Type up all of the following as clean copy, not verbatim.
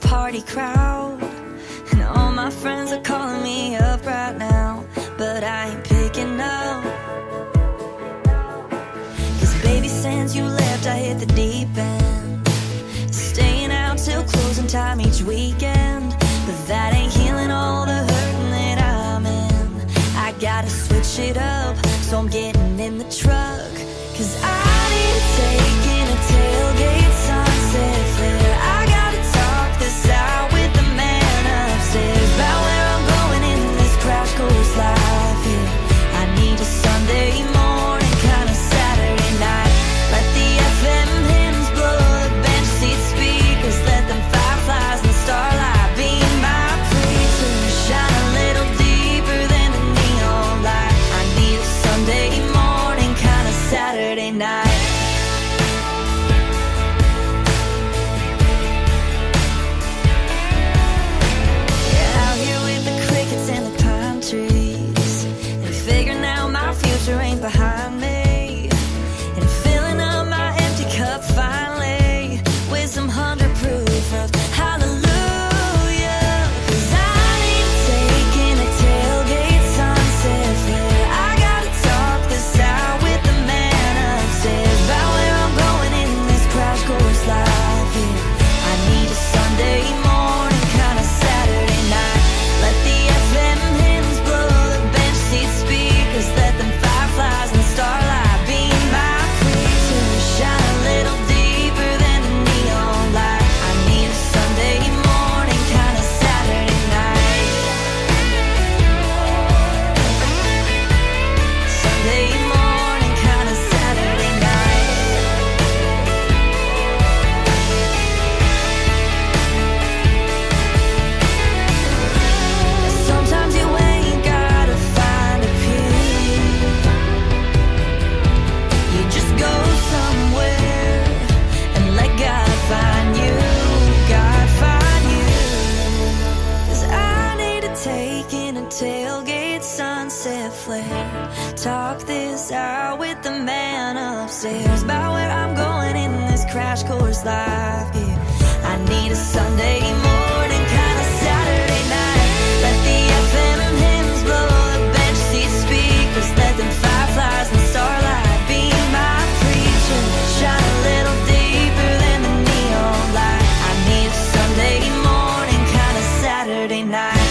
party crowd, and all my friends are calling me up right now, but I ain't picking up. Cause baby, since you left I hit the deep end, staying out till closing time each weekend. But that ain't healing all the hurting that I'm in. I gotta switch it up, so I'm getting in the truck. Cause I need to take in a tailgate sunset flare. I gotta talk this out with the man upstairs about where I'm going in this crash course life, yeah. I need a Sunday morning, kinda Saturday night. Let the FM hymns blow the bench seat speakers, let them fireflies and starlight be my preacher. Shine a little deeper than the neon light. I need a Sunday morning, kinda Saturday night. Yeah, out here with the crickets and the pine trees, and figuring out my future ain't behind me, and filling up my empty cup finally with some 100 proof of hallelujah. Cause I need to take in a tailgate sunset flare. I gotta talk this out with the man upstairs about where I'm going in this crash course life, yeah. I need a Sunday morning, kinda Saturday night. Let the FM hymns blow the bench seat speakers, let them fireflies and starlight be my preacher. Shine a little deeper than the neon light. I need a Sunday morning, kinda Saturday night. Sunday morning, kinda Saturday night. Sometimes you ain't gotta find a peace. You just go somewhere and let God find you. God find you. Cause I need to take in a tailgate sunset flare. Talk this out with the man upstairs about where I'm going in this crash course life, yeah. I need a Sunday morning, kinda Saturday night. Let the FM hymns blow the bench seat speakers, let them fireflies and starlight be my preacher. Shine a little deeper than the neon light. I need a Sunday morning, kinda Saturday night.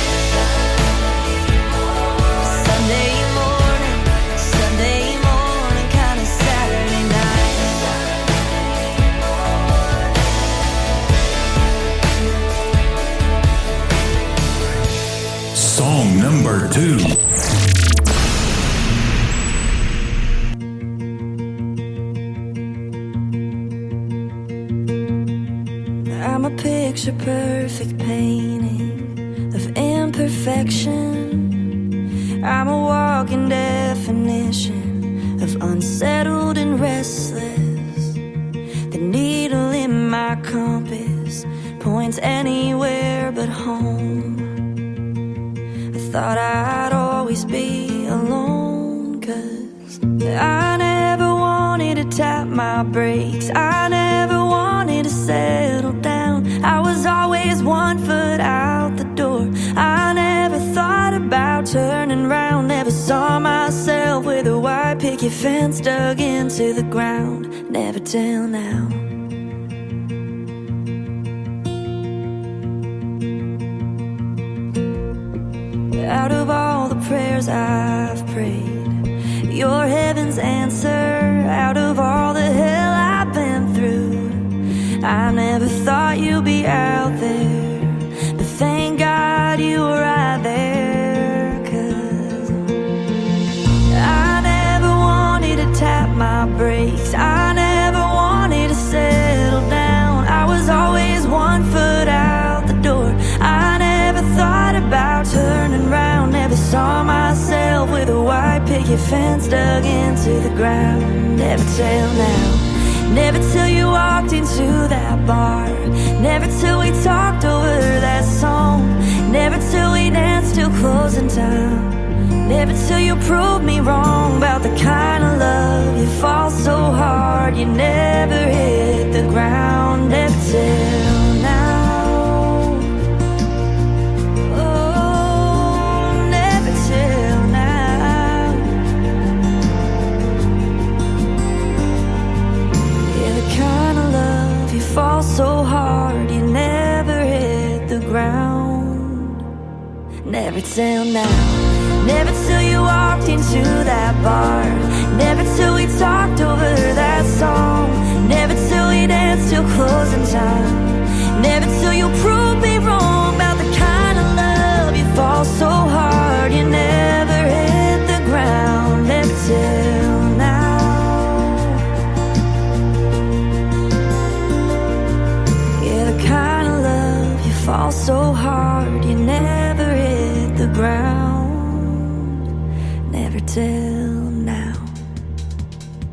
Sunday morning, kinda Saturday night. Song number 2. I'm a picture perfect painting of imperfection. I'm a walking definition of unsettled and restless. The needle in my compass points anywhere but home. I thought I'd always be alone, cause I never wanted to tap my brakes. I never wanted to settle down. I was always one foot out the door. I never thought about turning round. Never saw myself with a white picket fence dug into the ground. Never till now. Out of all the prayers I've prayed, your heaven's answer. Out of all the hell I've been through, I never thought you'd be out there, but thank God you were right there. Cause I never wanted to tap my brakes. I never wanted to settle down. I was always one foot out the door. I never thought about turning round. Never saw myself with a white picket fence dug into the ground. Never till now. Never till you walked into that bar. Never till we talked over that song. Never till we danced till closing time. Never till you proved me wrong about the kind of love you fall so hard you never hit the ground. Never till now. till now. Never till you walked into that bar. Never till we talked over that song. Never till we danced till closing time. Never till you proved me wrong about the kind of love you fall so hard you never hit the ground. Never till now. Yeah, the kind of love you fall so hard you never hit the ground. Never till now.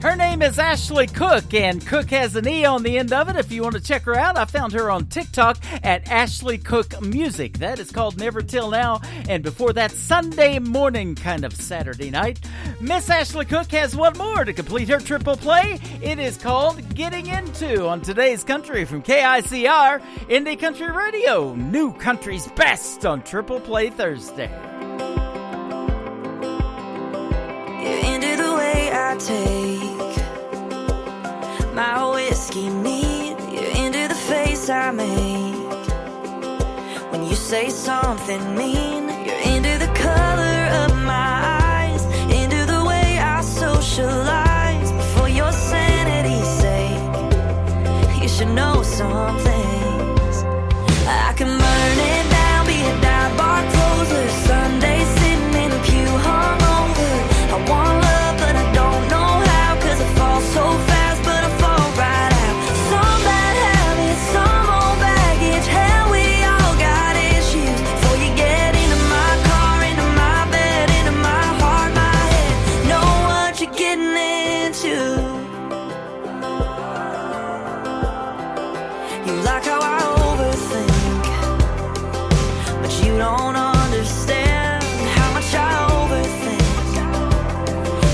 Her name is Ashley Cook, and Cook has an E on the end of it. If you want to check her out, I found her on TikTok at Ashley Cook Music. That is called Never Till Now, and before that, Sunday Morning kind of Saturday night. Miss Ashley Cook has one more to complete her triple play. It is called Getting Into on Today's Country from KICR, Indie Country Radio. New country's best on Triple Play Thursday. You're into the way I take my whiskey neat. You're into the face I make when you say something mean. You're into the color of my eyes, into the way I socialize. For your sanity's sake, you should know some things. I can burn it down, be a dive bar closer, Sunday sitting in a pew hungover. I want love, but I don't know how, 'cause I fall so fast, but I fall right out. Some bad habits, some old baggage. Hell, we all got issues. Before you get into my car, into my bed, into my heart, my head, know what you're getting into. You like how I overthink, but you don't understand how much I overthink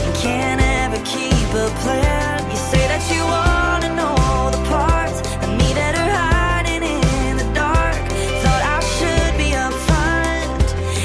and can't ever keep a plan. You say that you wanna know the parts of me that are hiding in the dark. Thought I should be upfront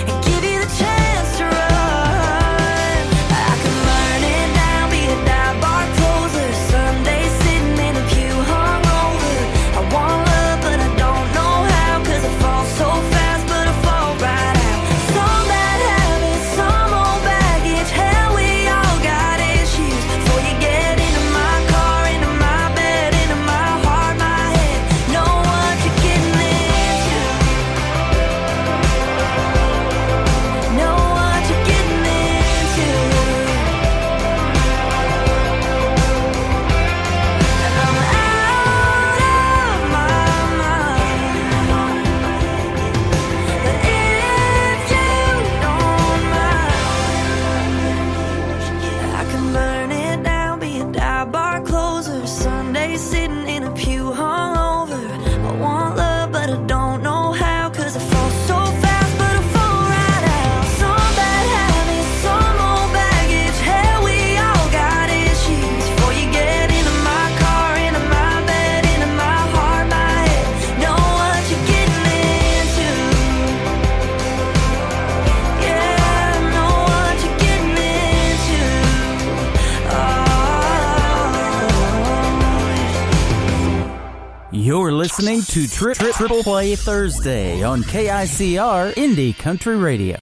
and give you the chance to run. I can burn it down, be a dive bar closer, Sunday sitting in a pew hungover. I want love, but I don't know how, 'cause I fall so fast, but I fall right out. Some bad habits, some old baggage. Hell, we all got issues. Before you get into my car, into my bed, into my heart, my head, know what you're getting into. Know what you're getting into. And I'm out of my mind. But if you don't mind, I can burn it down, be a dive bar closer, Sunday sitting in a pew hungover. I want love, but I don't know how, 'cause I fall so fast, but I fall right out. Some bad habits, some old baggage. Hell, we all got issues. Before you get into my car, into my bed, into my heart, my head, know what you're getting into. Yeah, know what you're getting into. You're listening to Triple Play Thursday on KICR Indie Country Radio.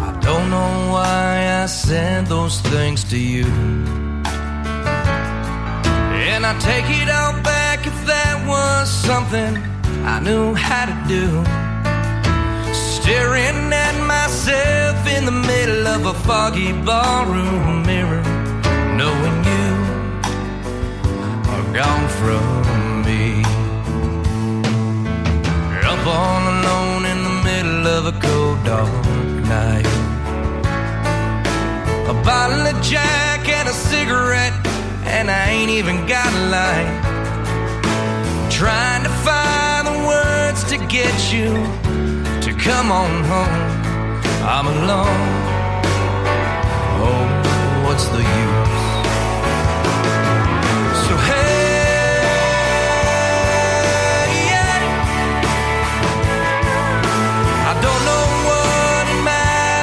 I don't know why I said those things to you, and I take it all back if that was something I knew how to do. Staring at myself in the middle of a foggy ballroom mirror, knowing you are gone from me. Up all alone in the middle of a cold dark night, a bottle of Jack and a cigarette, and I ain't even got a light. Trying to find the words to get you to come on home. I'm alone. Oh, what's the use? So hey, yeah. I don't know what it matters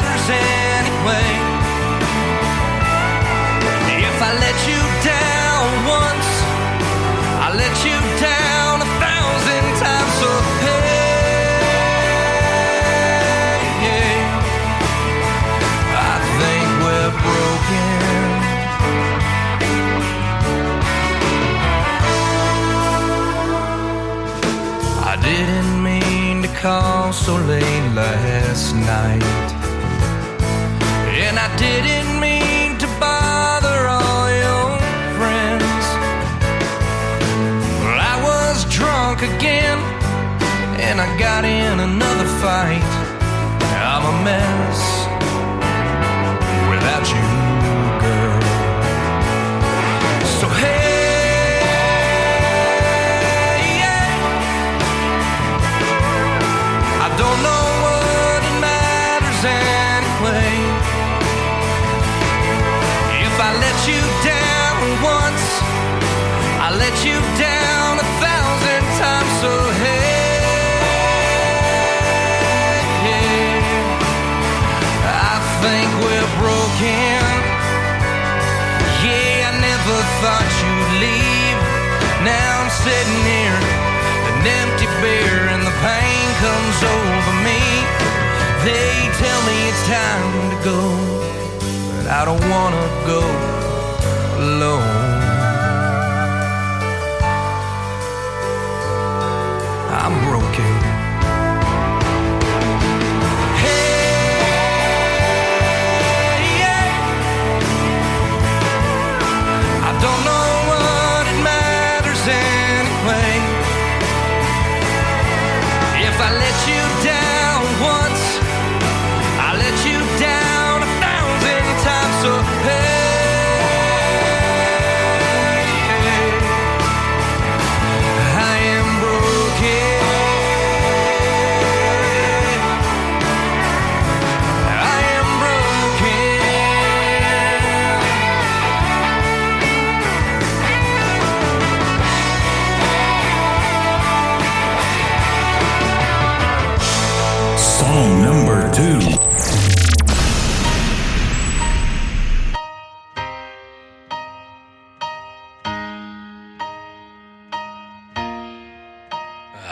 night. And I didn't mean to bother all your friends. Well, I was drunk again, and I got in another fight. I'm a mess without you, girl. So hey, yeah. I don't know what matters anyway. If I let you down once, I let you down 1,000 times. So hey, I think we're broken. Yeah, I never thought you'd leave. Now I'm sitting here, an empty beer, and the pain comes over me. They tell me it's time to go, but I don't wanna go alone. I'm broken. Don't know what it matters anyway. If I let you down once, I let you down 1,000 times. So hey, I am broken. I am broken. Song number 2.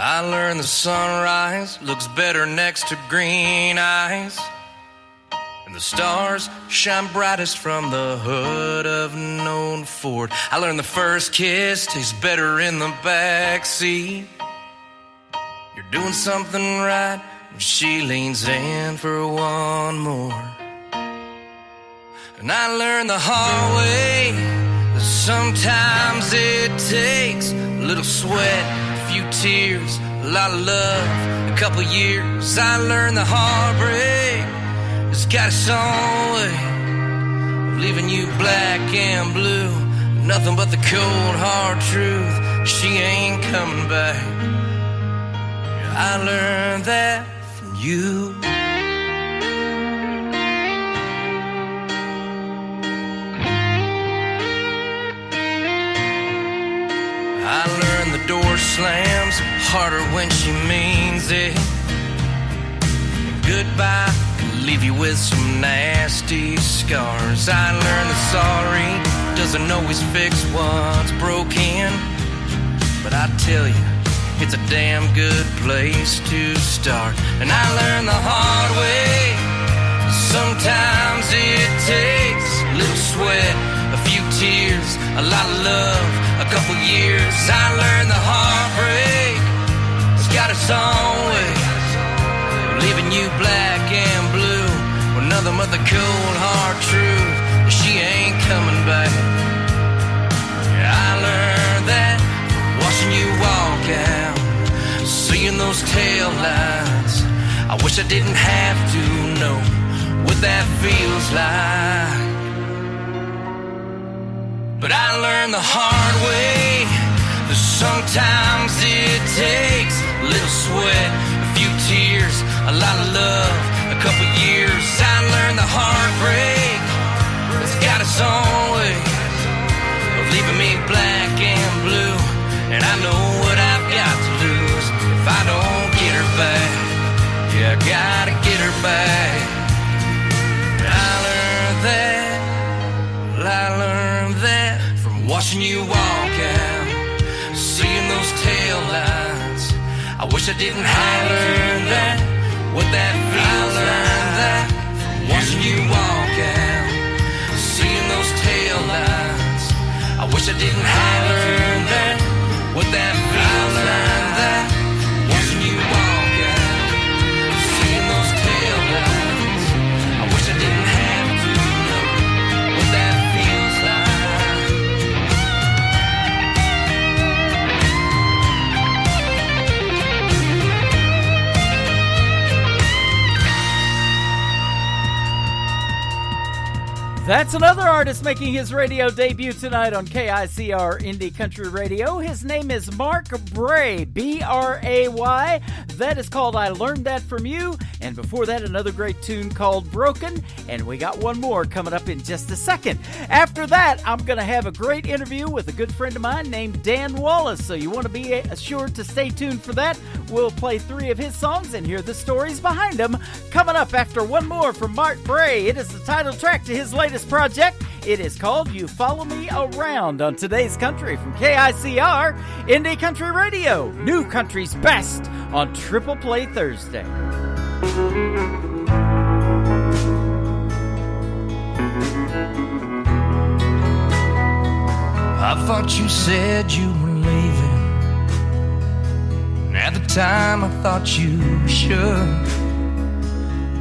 I learned the sunrise looks better next to green eyes, and the stars shine brightest from the hood of an old Ford. I learned the first kiss tastes better in the backseat. You're doing something right when she leans in for one more. And I learned the hard way that sometimes it takes a little sweat, a few tears, a lot of love, a couple years. I learned the heartbreak has got its own way of leaving you black and blue. Nothing but the cold hard truth, she ain't coming back. I learned that from you. I learned the door slams harder when she means it. And goodbye can leave you with some nasty scars. I learned that sorry doesn't always fix what's broken, but I tell you, it's a damn good place to start. And I learned the hard way, sometimes it takes a little sweat, a few tears, a lot of love, a couple years. I learned the heartbreak has got its own way of leaving you black and blue, with nothing but the cold hard truth, she ain't coming back. Yeah, I learned that watching you walk out, seeing those tail lights. I wish I didn't have to know what that feels like, but I learned the hard way that sometimes it takes a little sweat, a few tears, a lot of love, a couple years. I learned the heartbreak has got its own way of leaving me black and blue, and I know what I've got to lose if I don't get her back. Yeah, I gotta get her back. I learned that, well, I learned that from watching you walk out, seeing those tail lights. I wish I didn't have to learn that, what that feels like. I learned that from watching you walk out, seeing those tail lights. I wish I didn't have to learn that, what that feels like. I learned that watching you walk out, seeing those tail lights. That's another artist making his radio debut tonight on KICR Indie Country Radio. His name is Mark Bray, B-R-A-Y. That is called I Learned That From You. And before that, another great tune called Broken. And we got one more coming up in just a second. After that, I'm going to have a great interview with a good friend of mine named Dan Wallace. So you want to be assured to stay tuned for that. We'll play 3 of his songs and hear the stories behind them. Coming up after one more from Mark Bray. It is the title track to his latest project. It is called You Follow Me Around on Today's Country from KICR Indie Country Radio. New country's best on Triple Play Thursday. I thought you said you were leaving, and at the time I thought you should.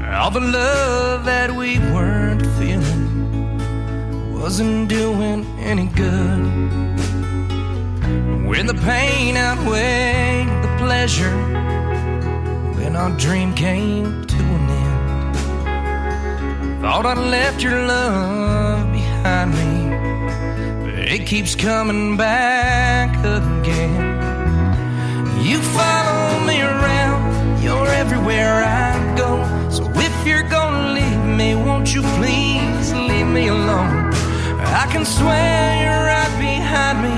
All the love that we weren't feeling wasn't doing any good. When the pain outweighed the pleasure, when our dream came to an end, thought I'd left your love behind me, but it keeps coming back again. You follow me around, you're everywhere I go. So if you're gonna leave me, won't you please leave me alone? I can swear you're right behind me,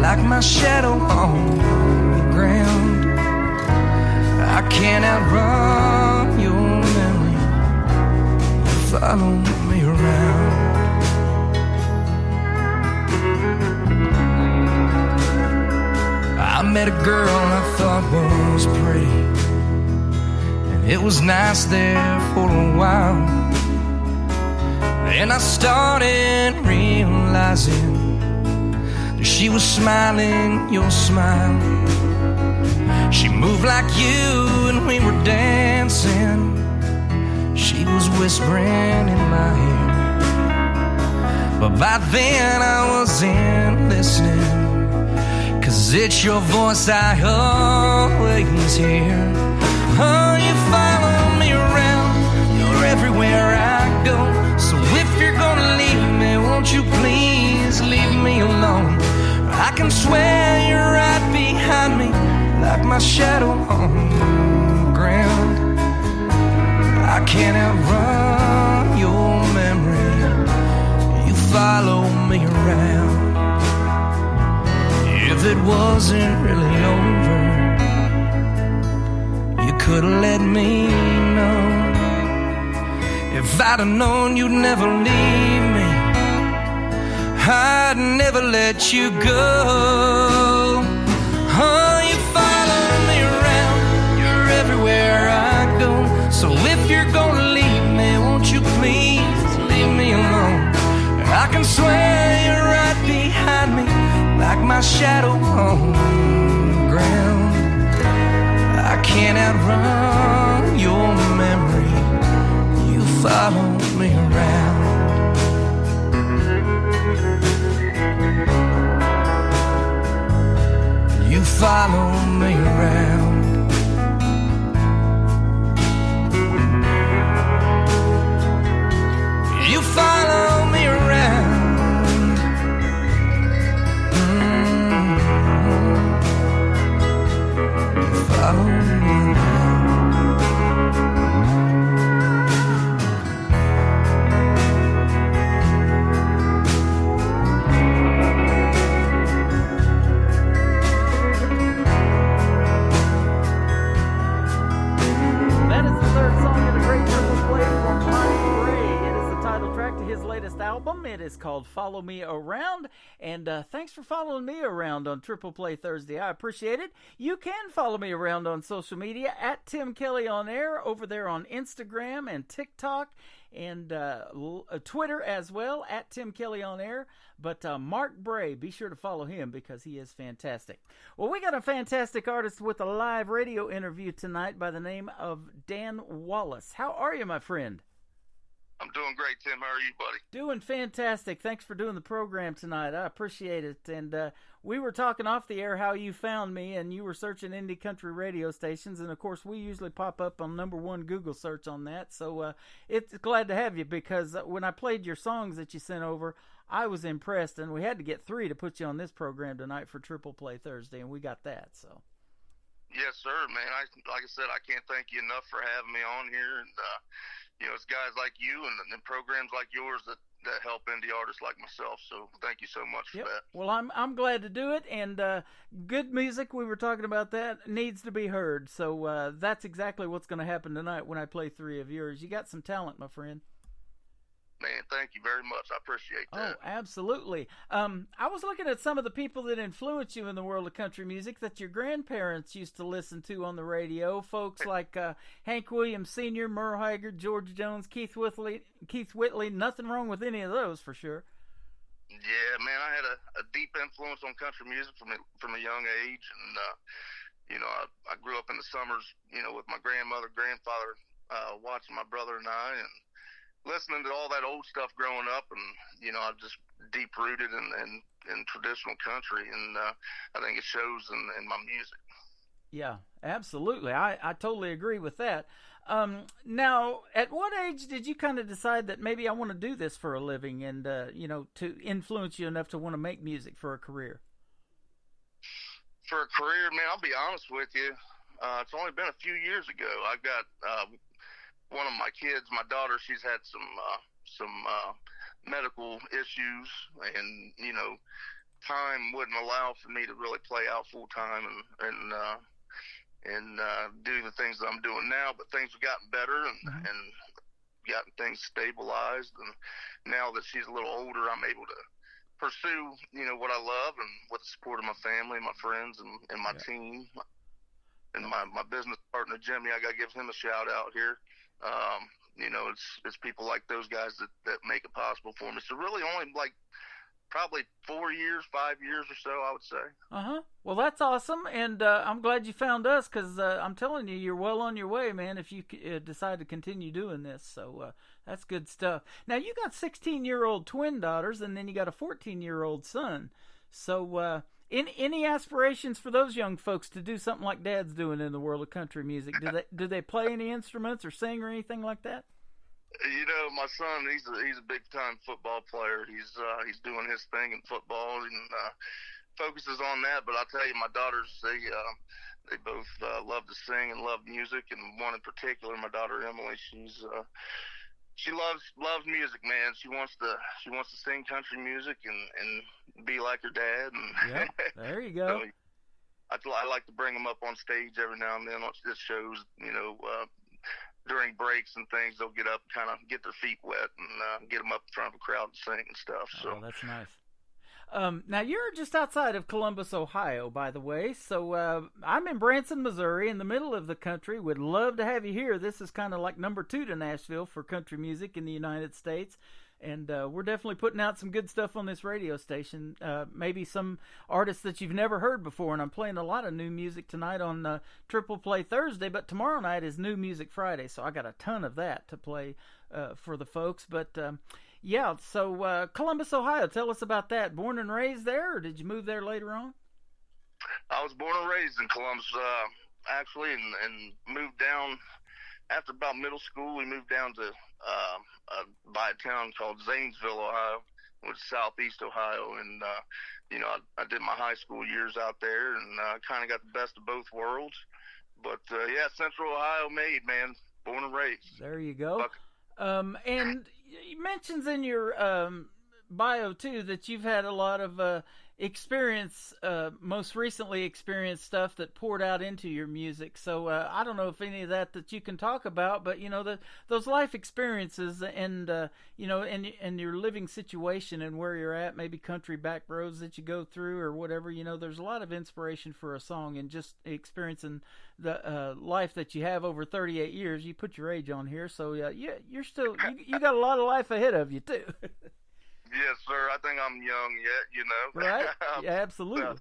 like my shadow on the ground. I can't outrun your memory. You follow me around. I met a girl I thought was pretty, and it was nice there for a while. Then I started realizing that she was smiling your smile. She moved like you and we were dancing. She was whispering in my ear, but by then I wasn't listening, 'cause it's your voice I always hear. Oh, you follow me around, you're everywhere I go. So if you're gonna leave me, won't you please leave me alone? I can swear you're right behind me, like my shadow on the ground. I can't outrun your memory. You follow me around. If it wasn't really over, you could've let me know. If I'd have known you'd never leave me, I'd never let you go. Oh, you follow me around, you're everywhere I go. So if you're gonna leave me, won't you please leave me alone? I can swear you're right behind me, like my shadow on the ground. I can't outrun your memory. You follow me around. You follow me around. You follow me around. You follow me around. Album. It is called Follow Me Around, and thanks for following me around on Triple Play Thursday. I appreciate it. You can follow me around on social media at Tim Kelly On Air over there on Instagram and TikTok and Twitter as well at Tim Kelly On Air. But Mark Bray, be sure to follow him because he is fantastic. Well, we got a fantastic artist with a live radio interview tonight by the name of Dan Wallace. How are you, my friend? I'm doing great, Tim. How are you, buddy? Doing fantastic. Thanks for doing the program tonight. I appreciate it. And we were talking off the air how you found me, and you were searching indie country radio stations. And, of course, we usually pop up on #1 Google search on that. So it's glad to have you, because when I played your songs that you sent over, I was impressed. And we had to get 3 to put you on this program tonight for Triple Play Thursday, and we got that. So. Yes, sir, man. Like I said, I can't thank you enough for having me on here. And, it's guys like you and programs like yours that help indie artists like myself. So thank you so much for that. Well, I'm glad to do it. And good music, we were talking about that, needs to be heard. So that's exactly what's going to happen tonight when I play 3 of yours. You got some talent, my friend. Man, thank you very much. I appreciate that. Oh, absolutely. I was looking at some of the people that influenced you in the world of country music that your grandparents used to listen to on the radio. Folks like Hank Williams Sr., Merle Haggard, George Jones, Keith Whitley. Nothing wrong with any of those, for sure. Yeah, man, I had a deep influence on country music from a young age. And, I grew up in the summers, with my grandmother, grandfather, watching my brother and I, and listening to all that old stuff growing up, and I'm just deep rooted in traditional country, and I think it shows in my music. Yeah, absolutely. I totally agree with that. Now, at what age did you kind of decide that maybe I want to do this for a living, and to influence you enough to want to make music for a career? For a career, man, I'll be honest with you. It's only been a few years ago. I've got one of my kids, my daughter, she's had some medical issues, and time wouldn't allow for me to really play out full time and do the things that I'm doing now. But things have gotten better and gotten things stabilized, and now that she's a little older, I'm able to pursue what I love, and with the support of my family, my friends, and my team, and my business partner Jimmy. I gotta give him a shout out here. It's people like those guys that make it possible for me. So really only probably 5 years or so, I would say. Well, that's awesome. And I'm glad you found us, because I'm telling you, you're well on your way, man, if you decide to continue doing this. So that's good stuff. Now, you got 16-year-old twin daughters, and then you got a 14-year-old son. So any aspirations for those young folks to do something like Dad's doing in the world of country music? Do they play any instruments or sing or anything like that? My son, he's a big time football player. He's doing his thing in football and focuses on that. But I'll tell you, my daughters, they both love to sing and love music. And one in particular, my daughter Emily, she loves music, man. She wants to sing country music and be like her dad. And yeah, there you go. So I like to bring them up on stage every now and then on shows, during breaks and things. They'll get up and kind of get their feet wet and get them up in front of a crowd to sing and stuff. So. Oh, that's nice. Now, you're just outside of Columbus, Ohio, by the way. So I'm in Branson, Missouri, in the middle of the country. Would love to have you here. This is kind of like #2 to Nashville for country music in the United States. And we're definitely putting out some good stuff on this radio station. Maybe some artists that you've never heard before. And I'm playing a lot of new music tonight on Triple Play Thursday. But tomorrow night is New Music Friday. So I got a ton of that to play for the folks. But yeah, so Columbus, Ohio, tell us about that. Born and raised there, or did you move there later on? I was born and raised in Columbus, actually, and moved down. After about middle school, we moved down to by a town called Zanesville, Ohio, which is southeast Ohio. And, I did my high school years out there and kind of got the best of both worlds. But, yeah, Central Ohio made, man, born and raised. There you go. And you mentions in your bio, too, that you've had a lot of experience, most recently experienced stuff that poured out into your music. So I don't know if any of that you can talk about, but, those life experiences and, and your living situation and where you're at, maybe country back roads that you go through or whatever, there's a lot of inspiration for a song, and just experiencing the life that you have over 38 years. You put your age on here, so you're still, you got a lot of life ahead of you, too. Yes, sir. I think I'm young yet, Right? Yeah, absolutely.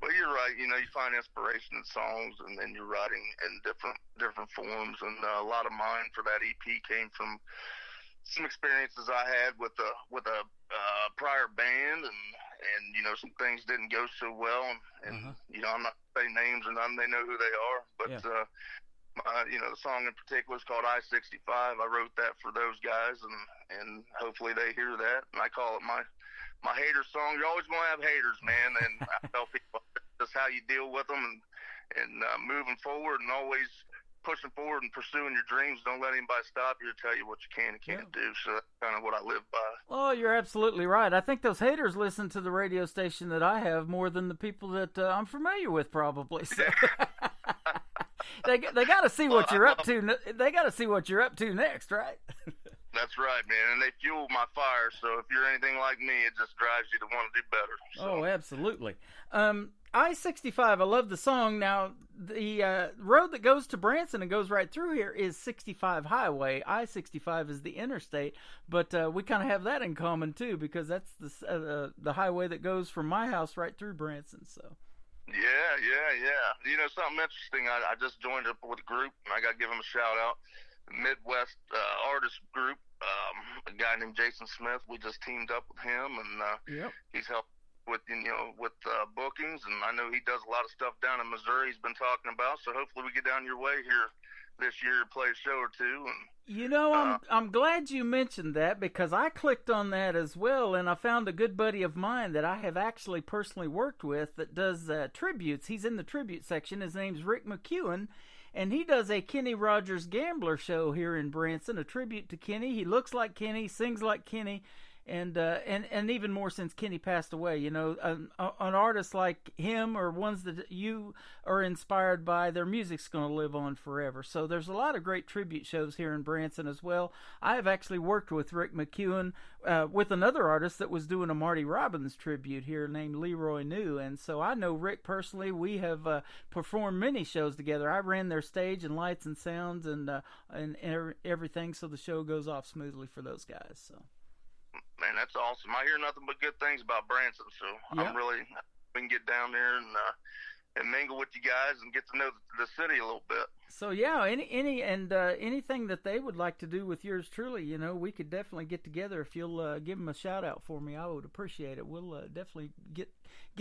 But you're right. You find inspiration in songs, and then you're writing in different forms. And a lot of mine for that EP came from some experiences I had with a prior band, and you know, some things didn't go so well, and you know, I'm not saying names or nothing. They know who they are, but you know, the song in particular is called I-65. I wrote that for those guys, and hopefully they hear that. And I call it my hater song. You're always going to have haters, man, and I tell people that's how you deal with them, and moving forward, and always pushing forward and pursuing your dreams. Don't let anybody stop you to tell you what you can and can't do. So that's kind of what I live by. Oh, you're absolutely right. I think those haters listen to the radio station that I have more than the people that I'm familiar with, probably. So. They got to see what you're up to. They got to see what you're up to next, right? That's right, man. And they fuel my fire. So if you're anything like me, it just drives you to want to do better. So. Oh, absolutely. I-65, I love the song. Now, the road that goes to Branson and goes right through here is 65 Highway. I-65 is the interstate, but we kind of have that in common, too, because that's the highway that goes from my house right through Branson, so... Yeah. You know, something interesting, I just joined up with a group, and I got to give them a shout-out. Midwest artist group, a guy named Jason Smith. We just teamed up with him, and he's helped with bookings, and I know he does a lot of stuff down in Missouri he's been talking about, so hopefully we get down your way here this year to play a show or two. And you know, I'm glad you mentioned that, because I clicked on that as well, and I found a good buddy of mine that I have actually personally worked with that does tributes. He's in the tribute section. His name's Rick McEwen, and he does a Kenny Rogers Gambler show here in Branson, a tribute to Kenny. He looks like Kenny, sings like Kenny, and even more since Kenny passed away. You know, an artist like him, or ones that you are inspired by, their music's going to live on forever. So there's a lot of great tribute shows here in Branson as well. I have actually worked with Rick McEwen with another artist that was doing a Marty Robbins tribute here named Leroy New, and so I know Rick personally. We have performed many shows together. I ran their stage and lights and sounds and everything, so the show goes off smoothly for those guys. So. Man, that's awesome. I hear nothing but good things about Branson, so I'm really we can get down there and mingle with you guys and get to know the city a little bit. So anything that they would like to do with yours truly, you know, we could definitely get together. If you'll give them a shout out for me, I would appreciate it. We'll definitely get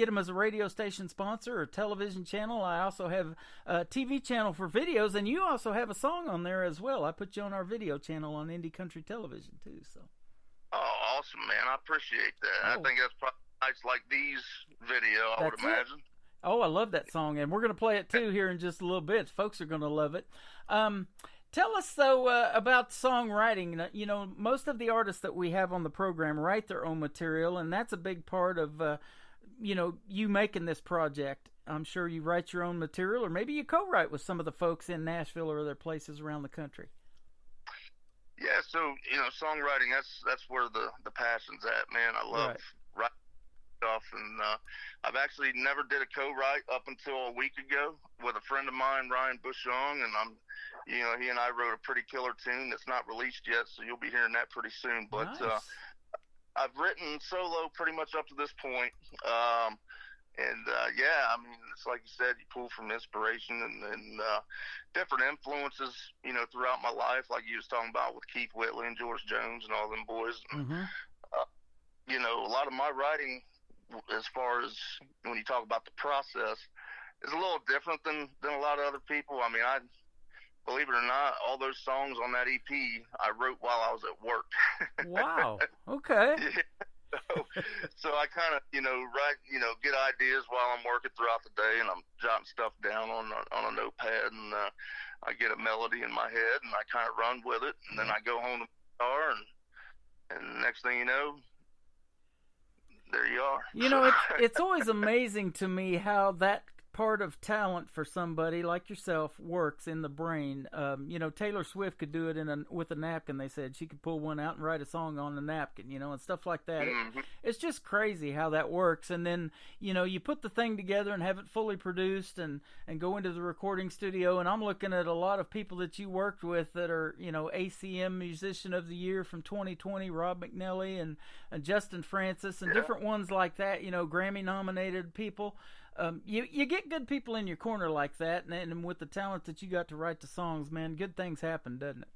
them as a radio station sponsor or television channel. I also have a TV channel for videos, and you also have a song on there as well. I put you on our video channel on Indie Country Television too. So. Oh, awesome, man. I appreciate that. I think that's probably nights like these video, I would imagine. Oh, I love that song, and we're going to play it, too, here in just a little bit. Folks are going to love it. Tell us, though, about songwriting. You know, most of the artists that we have on the program write their own material, and that's a big part of, you know, you making this project. I'm sure you write your own material, or maybe you co-write with some of the folks in Nashville or other places around the country. Yeah, so, you know, songwriting, that's where the passion's at, man. I love writing stuff, and I've actually never did a co-write up until a week ago with a friend of mine, Ryan Bushong, and he and I wrote a pretty killer tune that's not released yet, so you'll be hearing that pretty soon. But nice. I've written solo pretty much up to this point. I mean, it's like you said, you pull from inspiration and different influences, you know, throughout my life, like you was talking about with Keith Whitley and George Jones and all them boys. You know, a lot of my writing, as far as when you talk about the process, is a little different than a lot of other people. I mean, believe it or not, all those songs on that EP I wrote while I was at work. Wow. Okay. So I kind of, you know, get ideas while I'm working throughout the day, and I'm jotting stuff down on a notepad, and I get a melody in my head, and I kind of run with it, and then I go home to my car, and the next thing you know, there you are. You know, it's always amazing to me how that part of talent for somebody like yourself works in the brain. You know, Taylor Swift could do it with a napkin. They said she could pull one out and write a song on a napkin, you know, and stuff like that. It's just crazy how that works. And then, you know, you put the thing together and have it fully produced and go into the recording studio. And I'm looking at a lot of people that you worked with that are, you know, ACM Musician of the Year from 2020, Rob McNelly and Justin Francis and different ones like that, you know, Grammy nominated people. You get good people in your corner like that, and with the talent that you got to write the songs, man, good things happen, doesn't it?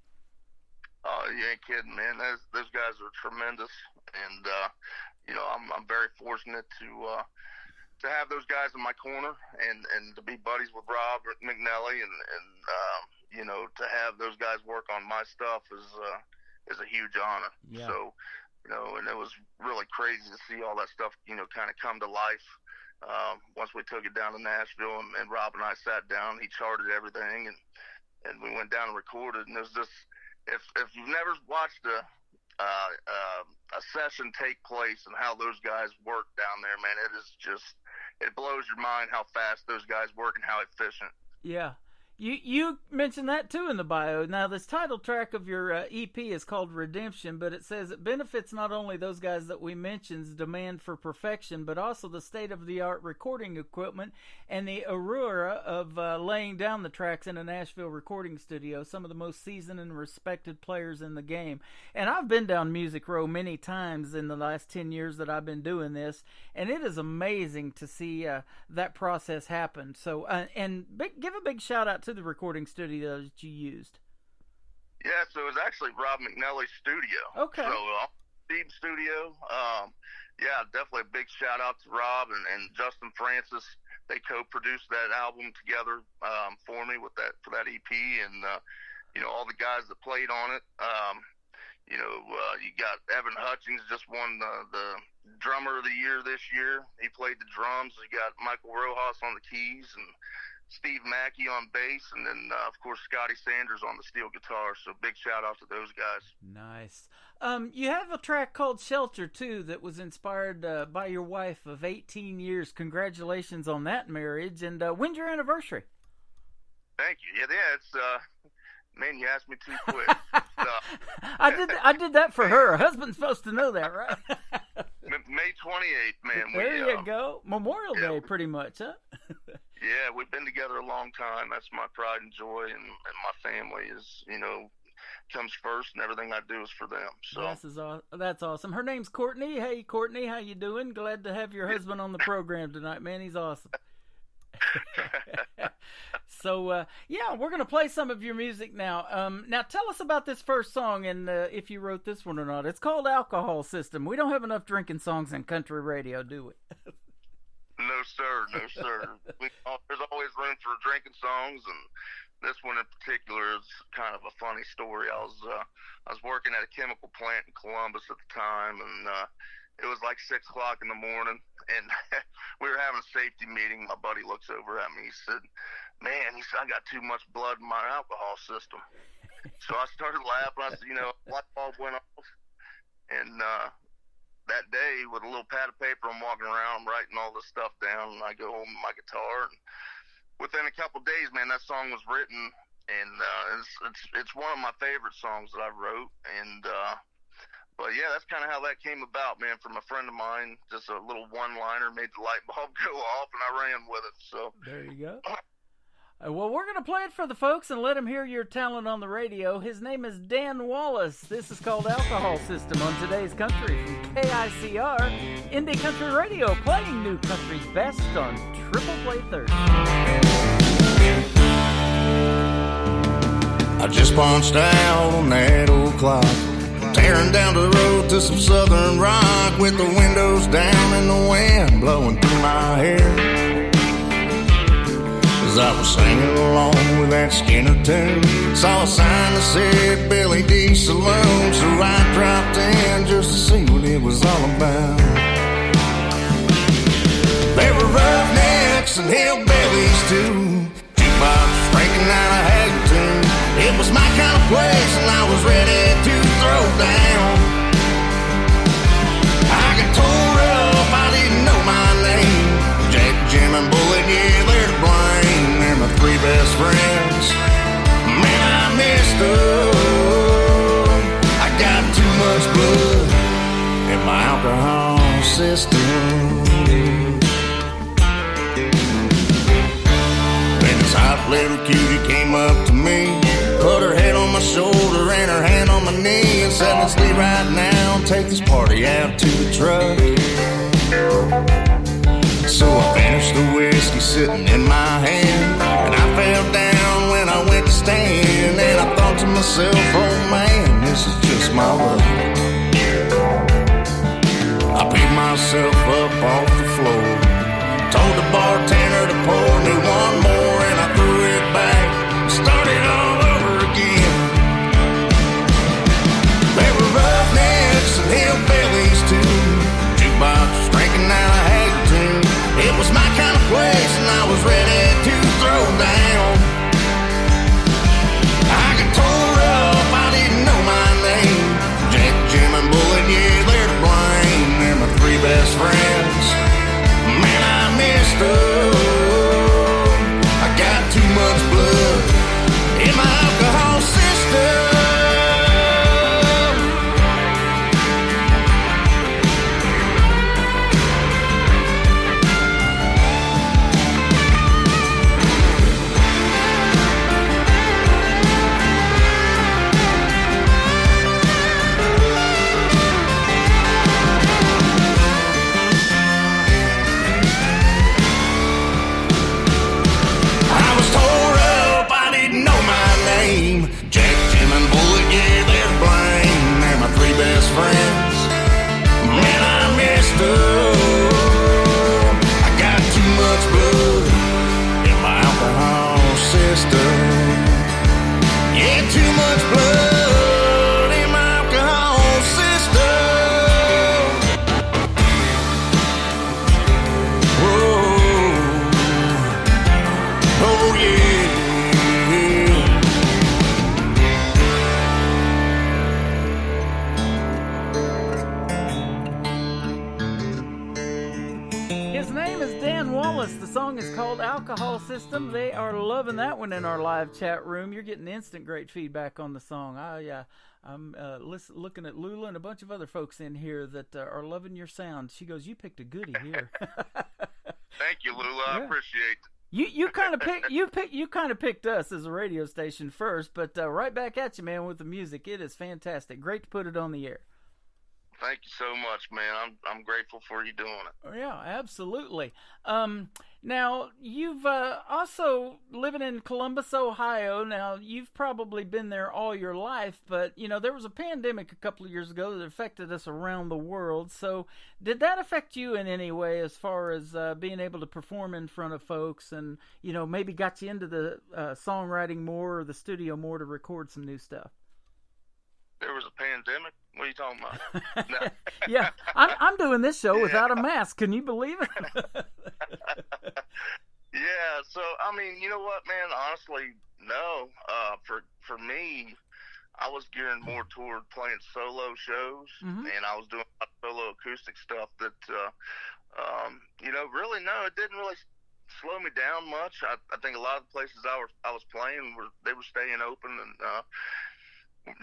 Oh, You ain't kidding, man. Those guys are tremendous, and I'm very fortunate to have those guys in my corner and to be buddies with Robert McNally and to have those guys work on my stuff is a huge honor. Yeah. So, and it was really crazy to see all that stuff, kind of come to life. Once we took it down to Nashville and Rob and I sat down, he charted everything and we went down and recorded, and there's just, if you've never watched a session take place and how those guys work down there, man, it blows your mind how fast those guys work and how efficient. Yeah. You mentioned that too in the bio. Now, this title track of your EP is called Redemption, but it says it benefits not only those guys that we mentioned's demand for perfection, but also the state-of-the-art recording equipment and the allure of laying down the tracks in a Nashville recording studio, some of the most seasoned and respected players in the game. And I've been down Music Row many times in the last 10 years that I've been doing this, and it is amazing to see that process happen. So, give a big shout-out to the recording studio that you used. Yeah, so it was actually Rob McNally's studio. Okay. So, Steve Studio. Yeah, definitely a big shout out to Rob and Justin Francis. They co-produced that album together for me for that EP, and all the guys that played on it. You got Evan Hutchings just won the drummer of the year this year. He played the drums. You got Michael Rojas on the keys and Steve Mackey on bass, and then, of course, Scotty Sanders on the steel guitar. So big shout-out to those guys. Nice. You have a track called Shelter, too, that was inspired by your wife of 18 years. Congratulations on that marriage. And when's your anniversary? Thank you. Yeah, it's... Man, you asked me too quick. I did that for her. A husband's supposed to know that, right? May 28th, man. There you go. Memorial Day, pretty much, huh? Yeah, we've been together a long time. That's my pride and joy, and my family is, comes first, and everything I do is for them. So that's awesome. Her name's Courtney. Hey, Courtney, how you doing? Glad to have your husband on the program tonight, man. He's awesome. So, we're going to play some of your music now. Now, tell us about this first song and if you wrote this one or not. It's called Alcohol System. We don't have enough drinking songs in country radio, do we? No, sir. No, sir. There's always room for drinking songs, and this one in particular is kind of a funny story. I was working at a chemical plant in Columbus at the time, and it was like 6 o'clock in the morning, and we were having a safety meeting. My buddy looks over at me. He said, "Man," he said, "I got too much blood in my alcohol system." So I started laughing. I said, light bulb went off. And that day, with a little pad of paper, I'm walking around, I'm writing all this stuff down, and I go home with my guitar. And within a couple of days, man, that song was written, and it's one of my favorite songs that I wrote. And but yeah, that's kind of how that came about, man, from a friend of mine. Just a little one-liner made the light bulb go off, and I ran with it. So there you go. Well, we're going to play it for the folks and let them hear your talent on the radio. His name is Dan Wallace. This is called Alcohol System on Today's Country from KICR, Indie Country Radio, playing new country's best on Triple Play Thursday. I just punched out on that old clock, tearing down the road to some southern rock with the windows down and the wind blowing through my hair. As I was singing along with that Skinner tune, saw a sign that said Billy D Saloon, so I dropped in just to see what it was all about. There were roughnecks and hillbillies too, jukebox cranking out a haggard tune. It was my kind of place and I was ready to throw down. I got tore up, I didn't know my name. Jack, Jim, and Bullet, yeah, they're to blame. They're my three best friends. Man, I messed up. I got too much blood in my alcohol system. Then this hot little cutie came up to me, put her head on my shoulder and her hand on my knee, and said, "Let's leave right now and take this party out to the truck." So I finished the whiskey sitting in my hand, and I fell down when I went to stand, and I thought to myself, oh man, this is my luck. I picked myself up off the floor, told the bartender to pour me one more, and I threw it back, started all over again. There were roughnecks and hillbillies too, jukebox drinking out a Haggard tune. It was my kind of place and I was ready to throw down. I got tore up, I didn't know my name. Jack, Jim, and Bullet, yeah, they're to blame. They're my three best friends. Man, I missed them. I got too much blood in my alcohol system. Jack, Jim, and Bullet, yeah, they're to blame. They're my three best friends. Man, I missed them. I got too much blood in my alcohol system. Yeah, too much blood in my alcohol system. Whoa. Oh, yeah. His name is Dan Wallace. The song is called Alcohol System. They are loving that one in our live chat room. You're getting instant great feedback on the song. I'm looking at Lula and a bunch of other folks in here that are loving your sound. She goes, "You picked a goodie here." Thank you, Lula. I appreciate it. You kind of picked us as a radio station first, but right back at you, man, with the music. It is fantastic. Great to put it on the air. Thank you so much, man. I'm grateful for you doing it. Yeah, absolutely. Now, you've also living in Columbus, Ohio. Now, you've probably been there all your life, but, you know, there was a pandemic a couple of years ago that affected us around the world. So did that affect you in any way as far as being able to perform in front of folks and, you know, maybe got you into the songwriting more or the studio more to record some new stuff? There was a pandemic? What are you talking about? No. Yeah, I'm doing this show without a mask. Can you believe it? Yeah, so, I mean, you know what, man? Honestly, no. For me, I was gearing more toward playing solo shows, and I was doing solo acoustic stuff that, you know, really, no, it didn't really slow me down much. I think a lot of the places I was playing, they were staying open, and,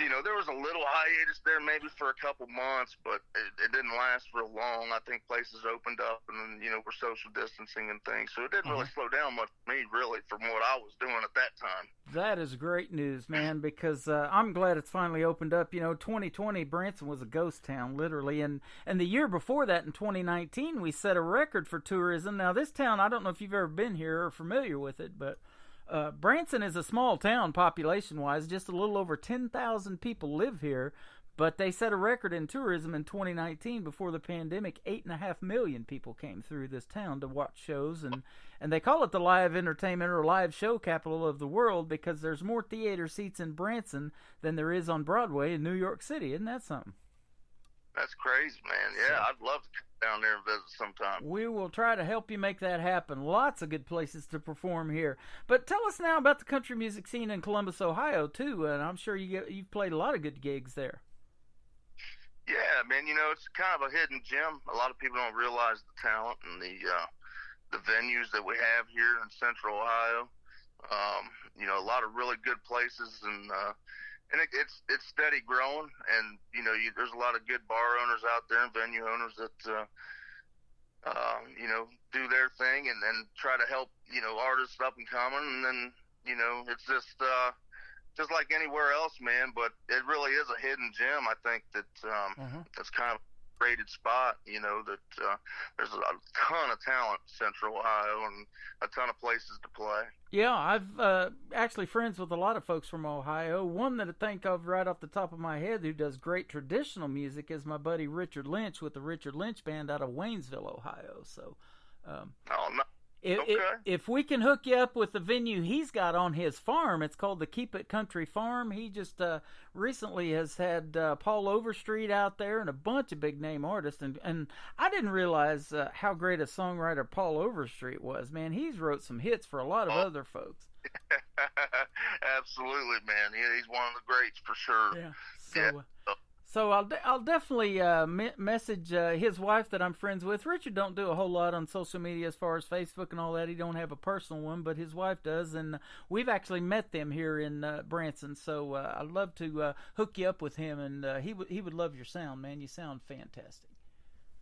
you know, there was a little hiatus there maybe for a couple months, but it didn't last real long. I think places opened up and then, you know, we're social distancing and things. So it didn't really slow down much for me, really, from what I was doing at that time. That is great news, man, because I'm glad it's finally opened up. You know, 2020, Branson was a ghost town, literally. And the year before that, in 2019, we set a record for tourism. Now, this town, I don't know if you've ever been here or familiar with it, but Branson is a small town population-wise. Just a little over 10,000 people live here, but they set a record in tourism in 2019 before the pandemic. 8.5 million people came through this town to watch shows, and they call it the live entertainment or live show capital of the world because there's more theater seats in Branson than there is on Broadway in New York City. Isn't that something? That's crazy, man. Yeah, I'd love to come down there and visit sometime. We will try to help you make that happen. Lots of good places to perform here. But tell us now about the country music scene in Columbus, Ohio, too. And I'm sure you've played a lot of good gigs there. Yeah, man. You know, it's kind of a hidden gem. A lot of people don't realize the talent and the venues that we have here in Central Ohio. You know, a lot of really good places, and it's steady growing, and you know, there's a lot of good bar owners out there and venue owners that you know, do their thing and then try to help, you know, artists up and coming, and then, you know, it's just like anywhere else, man. But it really is a hidden gem. I think that that's kind of rated spot. You know that there's a ton of talent in Central Ohio and a ton of places to play. Yeah, I've actually friends with a lot of folks from Ohio. One that I think of right off the top of my head who does great traditional music is my buddy Richard Lynch with the Richard Lynch Band out of Waynesville, Ohio. So, Oh, no. If, Okay. if we can hook you up with the venue he's got on his farm, it's called the Keep It Country Farm. He just recently has had Paul Overstreet out there and a bunch of big name artists. And I didn't realize how great a songwriter Paul Overstreet was. Man, he's wrote some hits for a lot of other folks. Absolutely, man. Yeah, he's one of the greats for sure. Yeah. So I'll definitely message his wife that I'm friends with. Richard don't do a whole lot on social media as far as Facebook and all that. He don't have a personal one, but his wife does, and we've actually met them here in Branson. So I'd love to hook you up with him, and he would love your sound, man. You sound fantastic.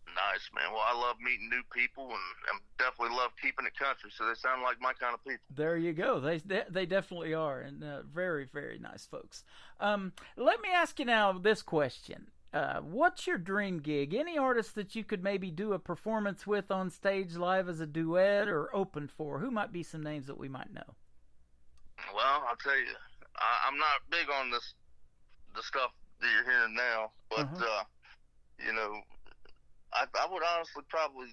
Nice, man. Well, I love meeting new people, and definitely love keeping it country. So they sound like my kind of people. There you go. They definitely are, and very, very nice folks. Let me ask you now this question. What's your dream gig? Any artist that you could maybe do a performance with on stage live as a duet or open for? Who might be some names that we might know? Well, I'll tell you, I'm not big on the stuff that you're hearing now, but you know, I would honestly probably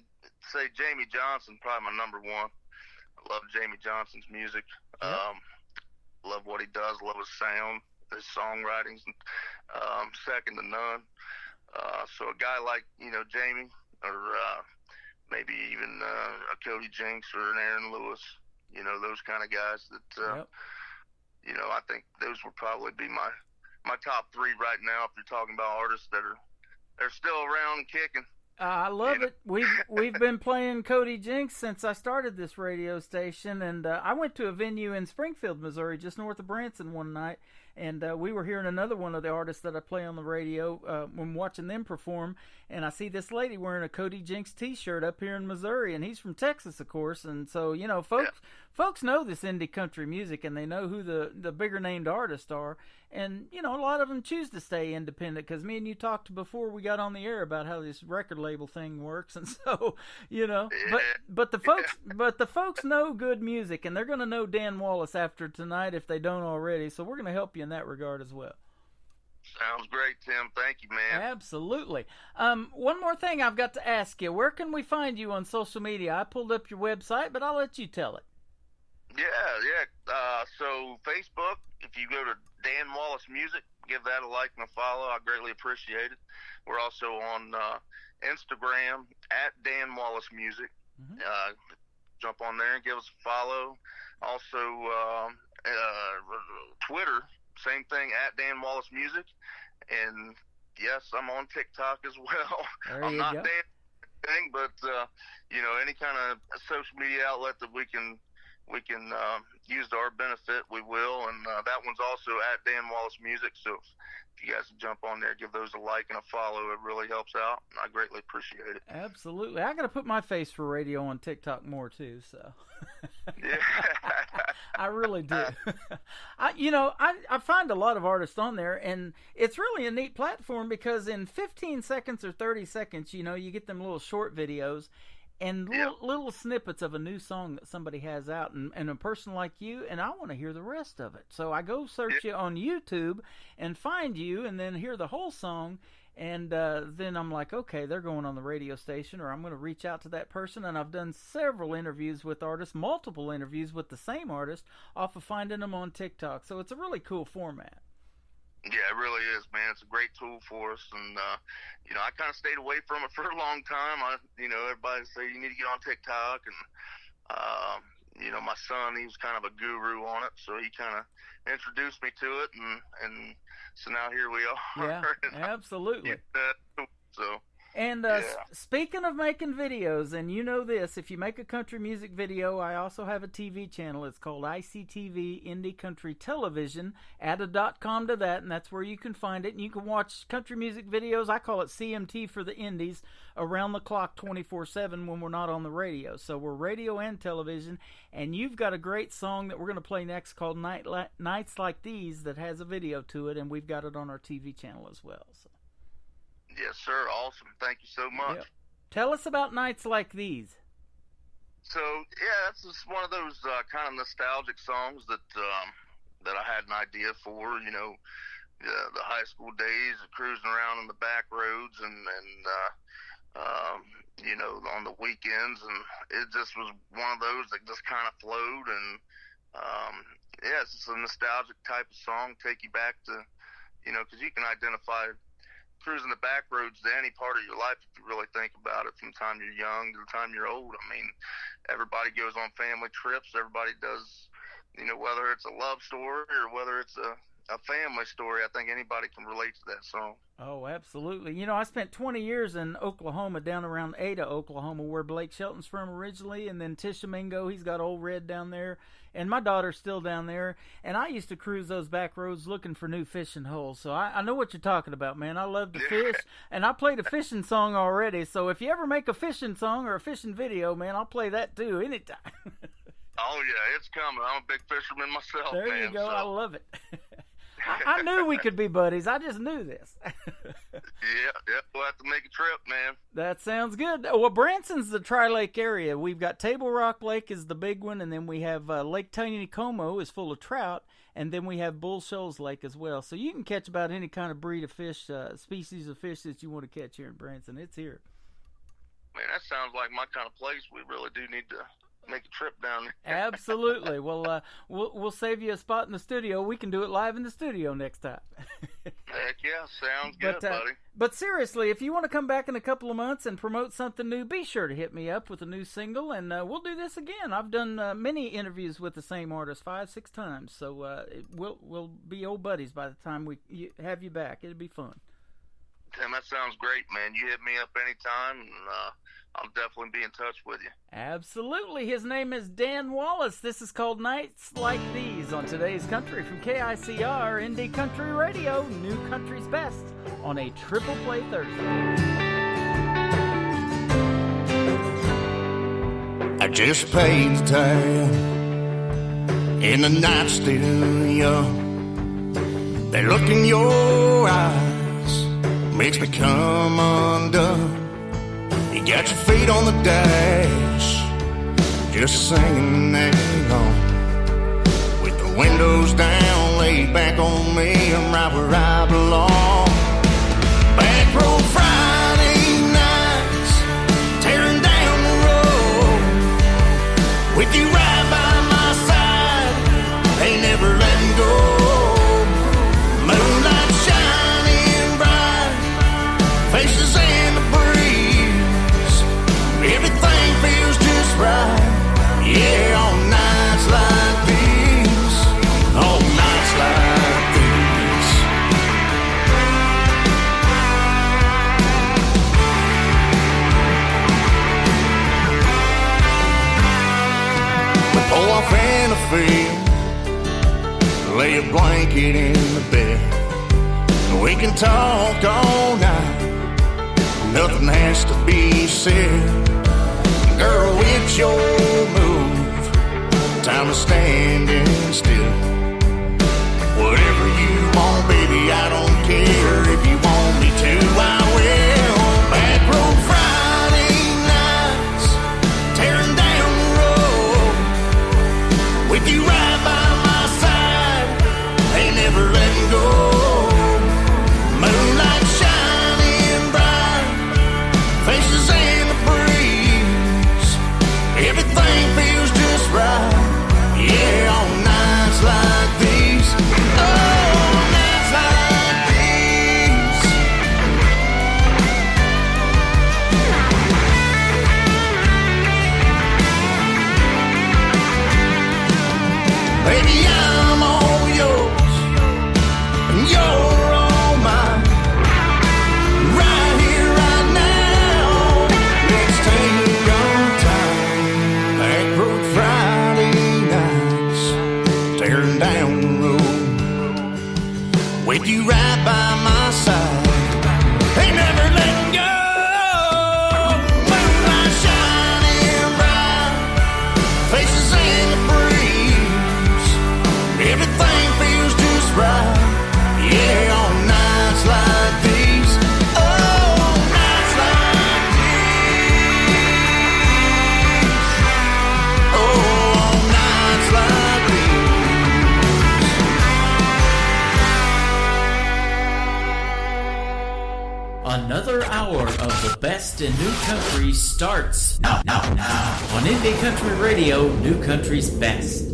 say Jamie Johnson, probably my number one. I love Jamie Johnson's music. Love what he does. Love his sound, his songwriting's second to none. So a guy like, you know, Jamie, or maybe even a Cody Jinks or an Aaron Lewis, you know, those kind of guys that, you know, I think those would probably be my top three right now if you're talking about artists that are still around and kicking. I love it. We've been playing Cody Jinks since I started this radio station, and I went to a venue in Springfield, Missouri, just north of Branson one night, and we were hearing another one of the artists that I play on the radio when watching them perform, and I see this lady wearing a Cody Jinks T-shirt up here in Missouri, and he's from Texas, of course, and so, you know, folks know this indie country music, and they know who the bigger named artists are, and, you know, a lot of them choose to stay independent, because me and you talked before we got on the air about how this record label thing works, and so, you know, but the folks know good music, and they're going to know Dan Wallace after tonight if they don't already, so we're going to help you in that regard as well. Sounds great, Tim. Thank you, man. Absolutely. One more thing I've got to ask you. Where can we find you on social media? I pulled up your website, but I'll let you tell it. Yeah. So Facebook, if you go to Dan Wallace Music, give that a like and a follow. I greatly appreciate it. We're also on Instagram at Dan Wallace Music. Jump on there and give us a follow. Also, Twitter, same thing, at Dan Wallace Music. And yes, I'm on TikTok as well. I'm not Dan thing, but you know, any kind of social media outlet that we can use to our benefit, we will. And that one's also at Dan Wallace Music. So if you guys jump on there, give those a like and a follow, it really helps out. And I greatly appreciate it. Absolutely. I got to put my face for radio on TikTok more too. So Yeah. I really do. I find a lot of artists on there, and it's really a neat platform because in 15 seconds or 30 seconds, you know, you get them little short videos and little snippets of a new song that somebody has out, and a person like you, and I want to hear the rest of it. So I go search you on YouTube and find you, and then hear the whole song, and then I'm like, okay, they're going on the radio station, or I'm going to reach out to that person. And I've done several interviews with artists, multiple interviews with the same artist, off of finding them on TikTok. So it's a really cool format. Yeah, it really is, man. It's a great tool for us, and you know, I kind of stayed away from it for a long time. Everybody say you need to get on TikTok, and you know, my son, he was kind of a guru on it, so he kind of introduced me to it, and so now here we are. Yeah, absolutely. So. And speaking of making videos, and you know this, if you make a country music video, I also have a TV channel. It's called ICTV Indie Country Television. Add a .com to that, and that's where you can find it. And you can watch country music videos. I call it CMT for the Indies, around the clock 24/7 when we're not on the radio. So we're radio and television, and you've got a great song that we're going to play next called Nights Like These that has a video to it, and we've got it on our TV channel as well. So. Yes, sir. Awesome. Thank you so much. Yep. Tell us about nights like these. So yeah, that's just one of those kind of nostalgic songs that I had an idea for. You know, the high school days, of cruising around in the back roads, and you know, on the weekends, and it just was one of those that just kind of flowed. And yeah, it's just a nostalgic type of song, take you back to, you know, because you can identify cruising the back roads to any part of your life if you really think about it, from the time you're young to the time you're old. I mean, everybody goes on family trips. Everybody does, you know, whether it's a love story or whether it's a family story. I think anybody can relate to that song. Oh, absolutely. You know, I spent 20 years in Oklahoma, down around Ada, Oklahoma, where Blake Shelton's from originally, and then Tishomingo, he's got Old Red down there, and my daughter's still down there, and I used to cruise those back roads looking for new fishing holes, so I know what you're talking about, man. I love to fish, and I played a fishing song already, so if you ever make a fishing song or a fishing video, man, I'll play that too anytime. Oh, yeah, it's coming. I'm a big fisherman myself, there man. There you go. So. I love it. I knew we could be buddies. I just knew this. Yeah, we'll have to make a trip, man. That sounds good. Well, Branson's the Tri-Lake area. We've got Table Rock Lake is the big one, and then we have Lake Taneycomo is full of trout, and then we have Bull Shoals Lake as well. So you can catch about any kind of breed of fish, species of fish that you want to catch here in Branson. It's here. Man, that sounds like my kind of place. We really do need to make a trip down there. Absolutely. Well, we'll save you a spot in the studio. We can do it live in the studio next time. Heck yeah, sounds good, buddy. But seriously, if you want to come back in a couple of months and promote something new, be sure to hit me up with a new single, and we'll do this again. I've done many interviews with the same artist 5-6 times, so we'll be old buddies by the time we have you back. It'll be fun. Tim, that sounds great, man. You hit me up anytime, and I'll definitely be in touch with you. Absolutely. His name is Dan Wallace. This is called Nights Like These on Today's Country from KICR, Indie Country Radio, New Country's Best, on a Triple Play Thursday. I just paid the tab, and the night's still young. That look in your eyes makes me come undone. You got your feet on the dash, just singing along. With the windows down, laid back on me, I'm right where I belong. Back road Friday nights, tearing down the road. With you right by my side, ain't never letting go. Moonlight shining bright, faces in the breeze. Everything feels just right. Yeah, on nights like these. On nights like these. We pull off in the field, lay a blanket in the bed. We can talk all night, nothing has to be said. Girl, it's your move, time is standing still. Whatever you want, baby, I don't care. If you want me to, I will. Back road Friday nights, tearing down the road. With you right by my side, ain't never letting go. Moonlight shining bright, faces in the breeze. Everything feels just right. Yeah, on nights like hour of the best in new country starts now on Indie Country Radio, New Country's Best.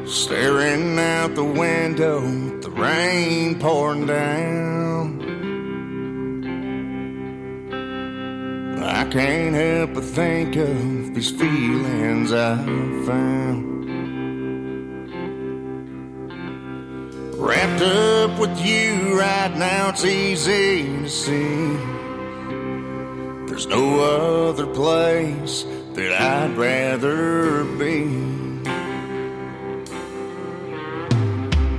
Staring out the window, the rain pouring down. I can't help but think of these feelings I've found. Wrapped up with you right now, it's easy to see. There's no other place that I'd rather be.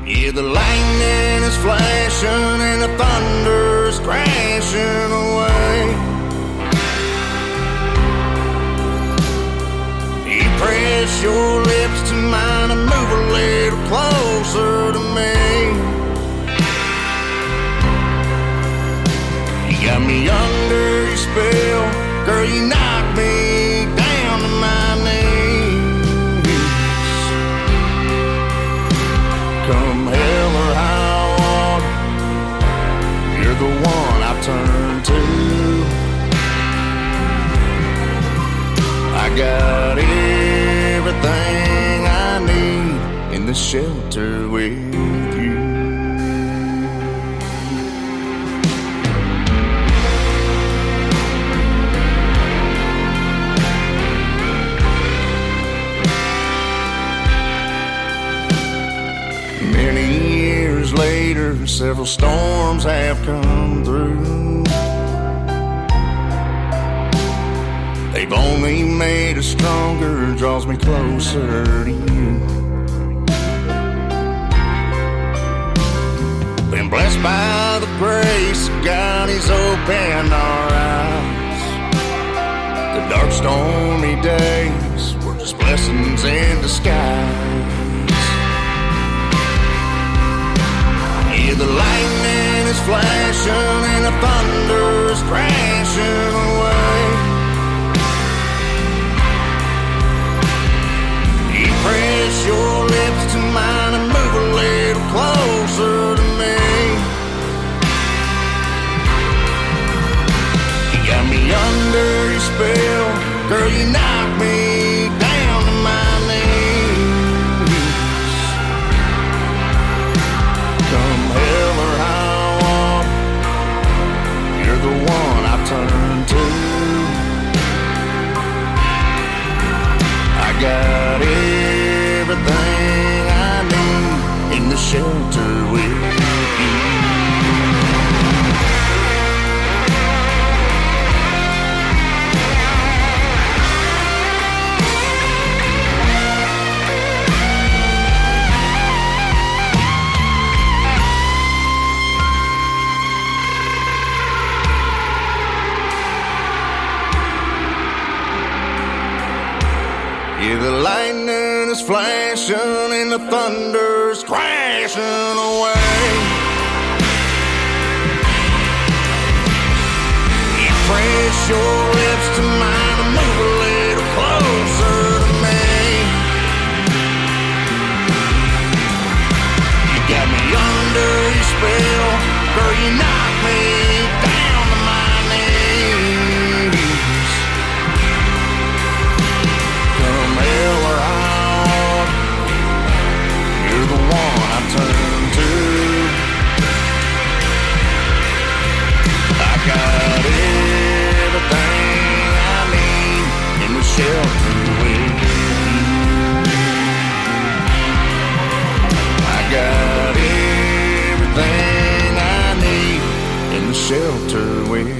Yeah, the lightning is flashing and the thunder is crashing away. You press your lips to mine and move a little closer to me. You got me under your spell, girl, you knock me down to my knees. Come hell or high water, you're the one I turn to. I got everything I need in the shelter with you. Many years later, several storms have come through. They've only made us stronger, draws me closer to you. Been blessed by the grace of God, He's opened our eyes. The dark stormy days were just blessings in disguise. Yeah, the lightning is flashing and the thunder is crashing away. You press your lips to mine and move a little closer to me. You got me under your spell, girl, you knock me down to my knees. Come hell or high water, you're the one I turn to. I got everything I need in the shelter with you. Yeah, the lightning is flashing and the thunder's crashing away. You press your lips to mine and move a little closer to me. You got me under your spell, girl, you knock me down to my knees. Come hell or high water, you're the one I turn to. I got everything I need in the shelter with you. I got everything I need in the shelter with you.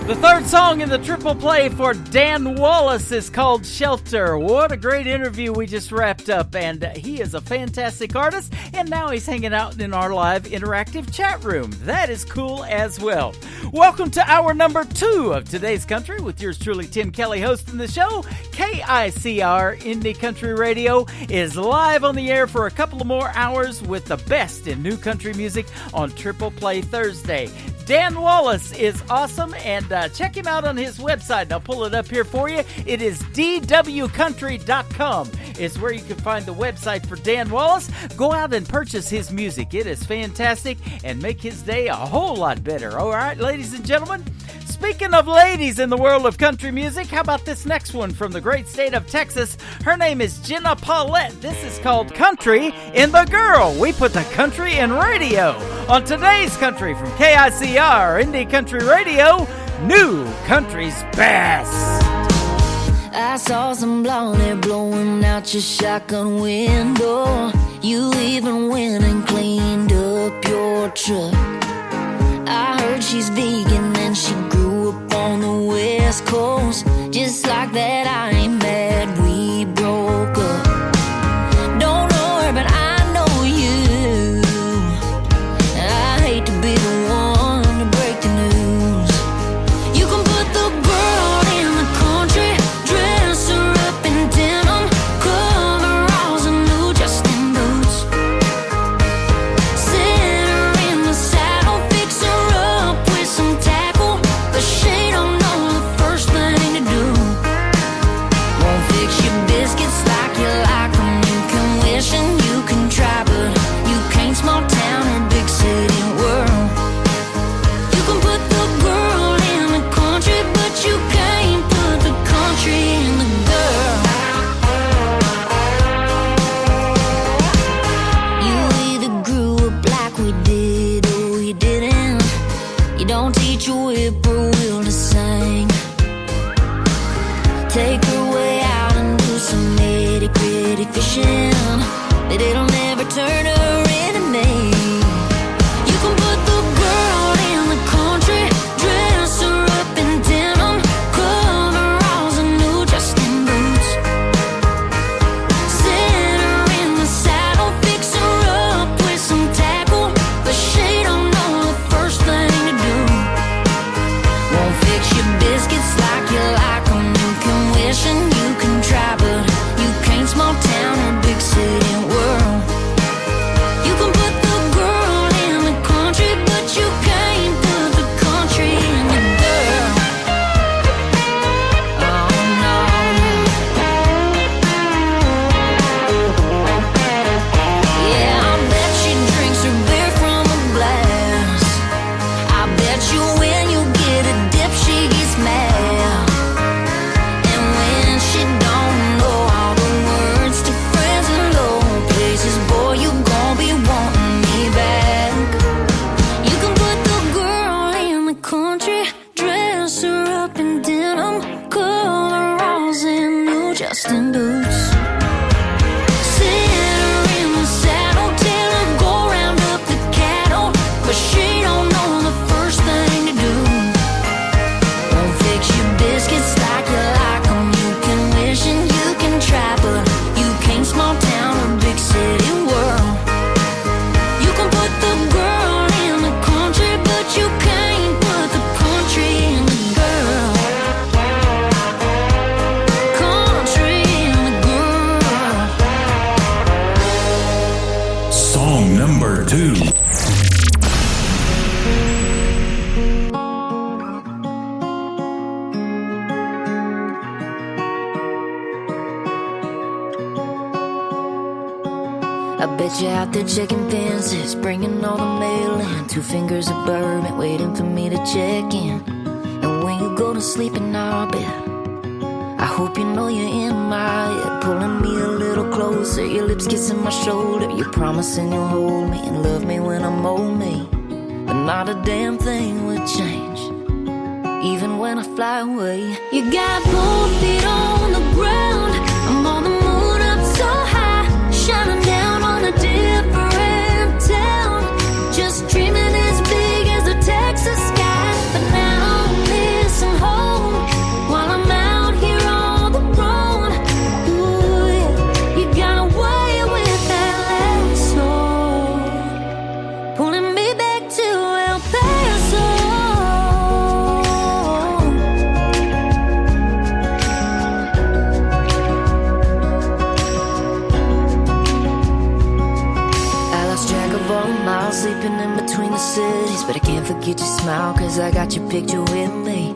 The third song in the triple play for Dan Wallace is called Shelter. What a great interview we just wrapped up, and he is a fantastic artist, and now he's hanging out in our live interactive chat room. That is cool as well. Welcome to hour number 2 of Today's Country with yours truly, Tim Kelly, hosting the show. KICR Indie Country Radio is live on the air for a couple of more hours with the best in new country music on Triple Play Thursday. Dan Wallace is awesome, and check him out on his website. I'll pull it up here for you. It is dwcountry.com. It's where you can find the website for Dan Wallace. Go out and purchase his music. It is fantastic and make his day a whole lot better. All right, ladies and gentlemen. Speaking of ladies in the world of country music, how about this next one from the great state of Texas? Her name is Jenna Paulette. This is called Country in the Girl. We put the country in radio. On Today's Country from KICR Indie Country Radio, New Country's Best. I saw some blonde hair blowing out your shotgun window. You even went and cleaned up your truck. I heard she's vegan and she grew up on the West Coast. Just like that, I ain't mad we broke up. Don't know her, but I know you. I hate to be the one to break the news. You can put the girl in the country, dress her up in denim, coveralls and new Justin boots. Sit her in the saddle, fix her up with some tackle, but she don't know the first thing to do. Won't fix your biscuits like you like them. You can wish and you can try, but you can't small town or big city world. You can put the girl in the country, but you can't put the country in the girl. You either grew up like we did or you didn't. You don't teach a whippoorwill to sing. Take her way out and do some nitty gritty fishing, but it'll never turn her into me. You can put the girl in the country, dress her up in denim, coveralls and new Justin boots. Sit her in the saddle, fix her up with some tackle, but she don't know the first thing to do. Won't fix your biscuits like you like them. You can wish and you can try, but you can't small town or big city world. You can put the girl in the country, but you can't put the country in the girl. Oh no. Yeah, I bet she drinks her beer from a glass. I bet you when you get a dip she gets mad. And when she don't know all the words to friends in low places, boy, you gon' be wanting me back. You can put the girl in the country, dress her up in denim, coveralls and new Justin boots. Sit her in the saddle, tell her go round up the cattle, but she don't know the first thing to do. Won't fix your biscuits like you like them. You can wish and you can try, but you can't small town or big city world. You can put the girl in the country, but you can't put the country in the girl. Country in the girl. Song number 2. I bet you out there checking fences, bringing all the mail in, 2 fingers of bourbon, waiting for me to check in. And when you go to sleep in our bed, I hope you know you're in my head, pulling me a little closer, your lips kissing my shoulder. You're promising you'll hold me and love me when I'm old me, but not a damn thing would change, even when I fly away. You got both feet on the ground, I'm on the moon up so high, shining down on a different town, just dreaming as big as the Texas sky. But now I'm missing look at your smile, cause I got your picture with me.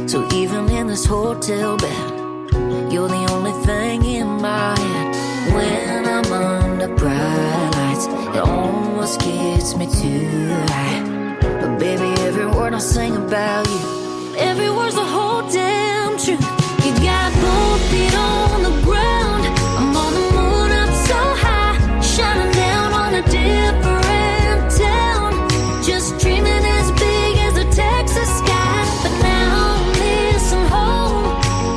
So even in this hotel bed, you're the only thing in my head. When I'm under bright lights, it almost gets me too high. But baby, every word I sing about you, every word's the whole damn truth. You got both feet on the ground, I'm on the moon up so high, shining down on a different town, just dreaming as big as the Texas sky. But now I'm missing home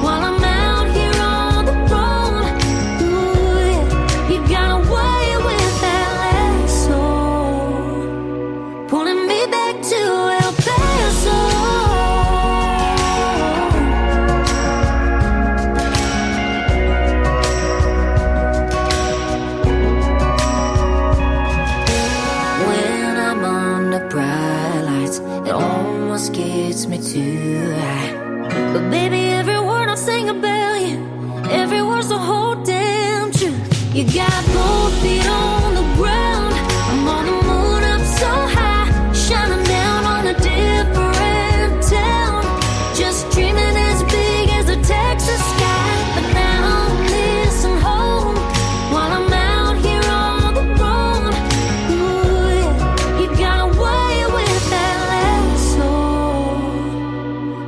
while I'm out here on the road. Ooh, yeah. You got away with that lasso, pulling me back to El Paso. When I'm under bright lights, it almost gets me too high. But baby, every word I sing about you, every word's the whole damn truth. You got both feet on the ground, I'm on the moon up so high, shining down on a different town, just dreaming as big as the Texas sky. But now I'm missing home while I'm out here on the road. Ooh, yeah. You got away with that lasso,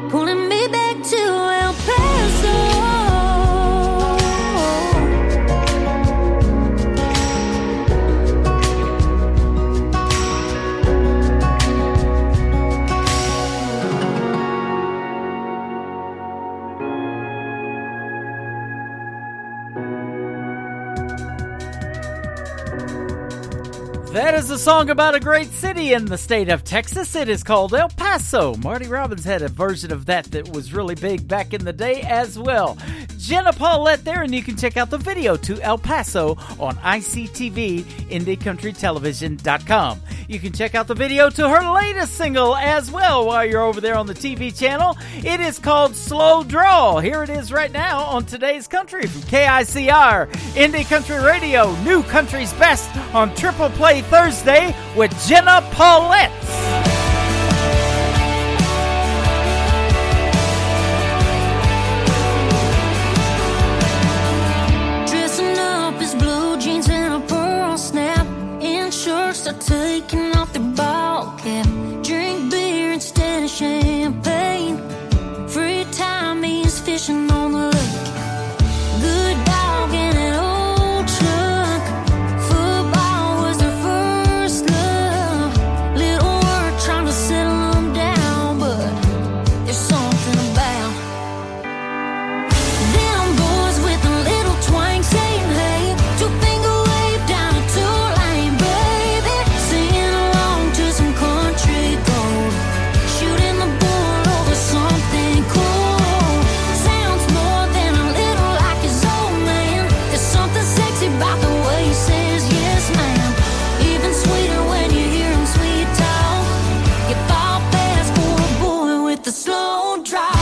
pulling me back to El Paso. That is a song about a great city in the state of Texas. It is called El Paso. Marty Robbins had a version of that was really big back in the day as well. Jenna Paulette there, and you can check out the video to El Paso on ICTV, IndieCountryTelevision.com. You can check out the video to her latest single as well while you're over there on the TV channel. It is called Slow Draw. Here it is right now on Today's Country from KICR, Indie Country Radio, New Country's Best on Triple Play Thursday with Jenna Paulette. Dressing up as blue jeans and a pearl snap, in shorts that taking off their ball cap, drink beer instead of champagne, free time means fishing on the lake, good dog in an old truck, football was their first love, little work trying to settle them down, but there's something about them boys with a little twang saying hey, two-finger wave down a two-lane, baby, singing along to some country gold, shooting the bull over something cool. Sounds more than a little like his old man. There's something sexy about the way he says yes, ma'am. Even sweeter when you hear him sweet talk. You fall fast for a boy with the slow draw.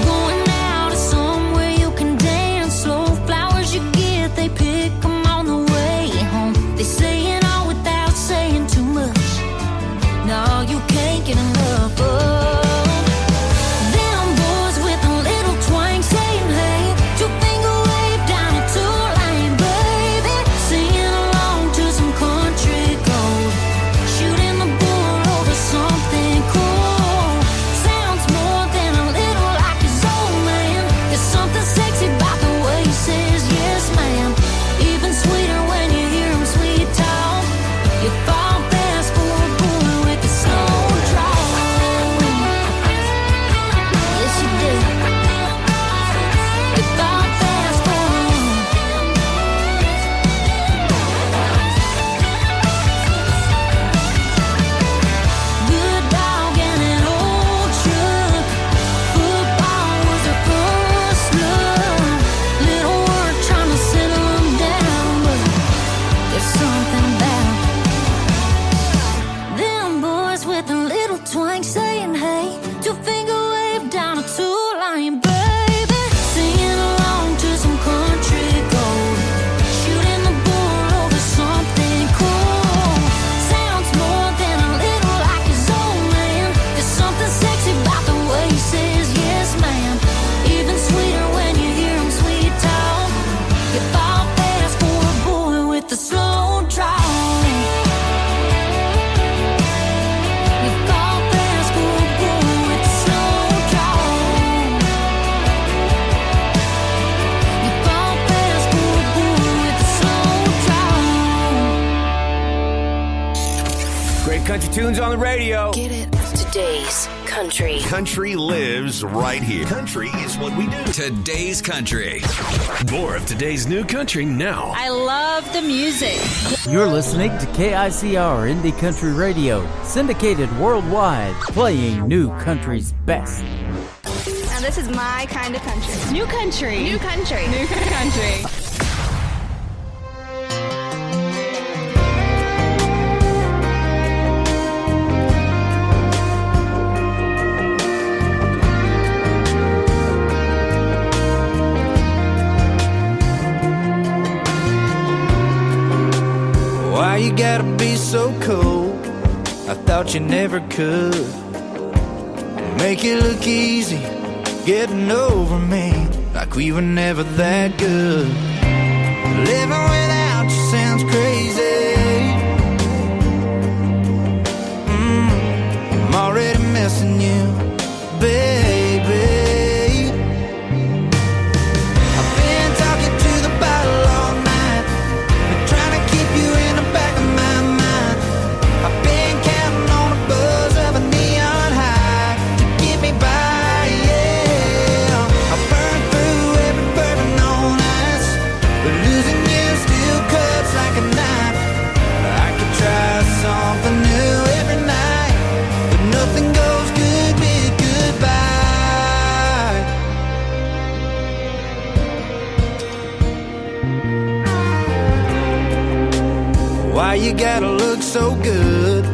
Going out is somewhere you can dance slow. Flowers you get, they pick 'em on the way home. They say it all without saying too much. No, you can't get enough of them boys with a little twang saying hey, two-finger wave down a two-lane, baby, singing along to some country Great country tunes on the radio. Get it? Today's country. Country lives right here. Country is what we do. Today's Country. More of today's new country now. I love the music. You're listening to KICR Indie Country Radio, syndicated worldwide, playing new country's best. Now this is my kind of country. New country. New country. New country. Why you gotta be so cold? I thought you never could. Make it look easy, getting over me, like we were never that good. Living without you sounds crazy. I'm already missing you, baby. I've been talking to the bottle all night, been trying to keep you in the back of my mind. I've been counting on the buzz of a neon high to get me by, yeah. I burned through every bourbon on ice, but losing you still cuts like a knife. I could try something new every night, but nothing goes good with goodbye. Why you gotta look so good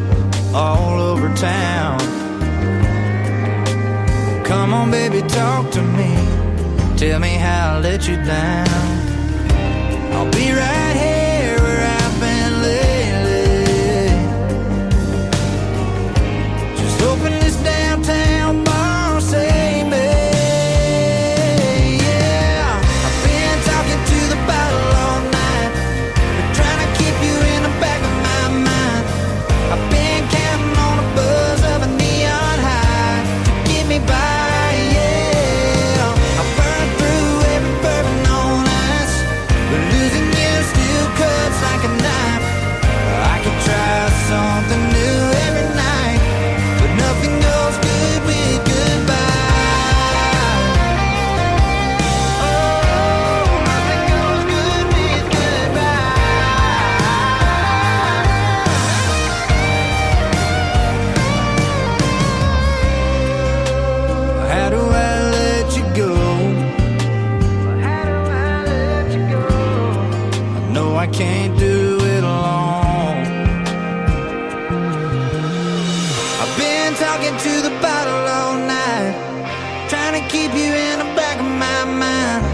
all over town? Come on, baby, talk to me. Tell me how I let you down. I'll be right here where I've been lately. Just open this downtown bar, say me. Yeah, I've been talking to the bottle all night, been trying to keep you in the back of my mind. I've been counting on the buzz of a neon high to get me by, yeah. I burned through every bourbon on ice, but losing you still cuts like a knife. I could try something new every night, but nothing goes good with goodbye. Oh, nothing goes good with goodbye. How do I let you go? How do I let you go? I know I can't do it alone. I've been talking to the bottle all night, trying to keep you in the back of my mind.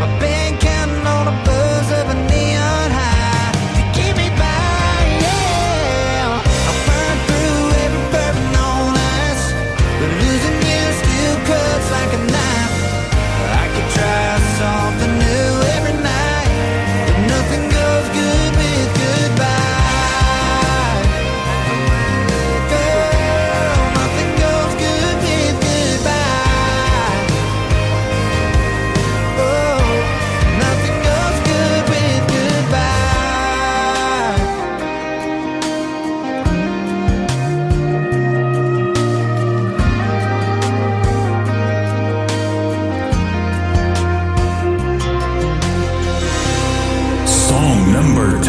I've been counting on the buzz of a neon high to keep me by, yeah. I burned through every bourbon on ice, but losing you still cuts like a knife. I could try something new every night, but nothing goes good with goodbye. Girl, nothing goes good with goodbye. Oh, nothing goes good with goodbye. Song number 2.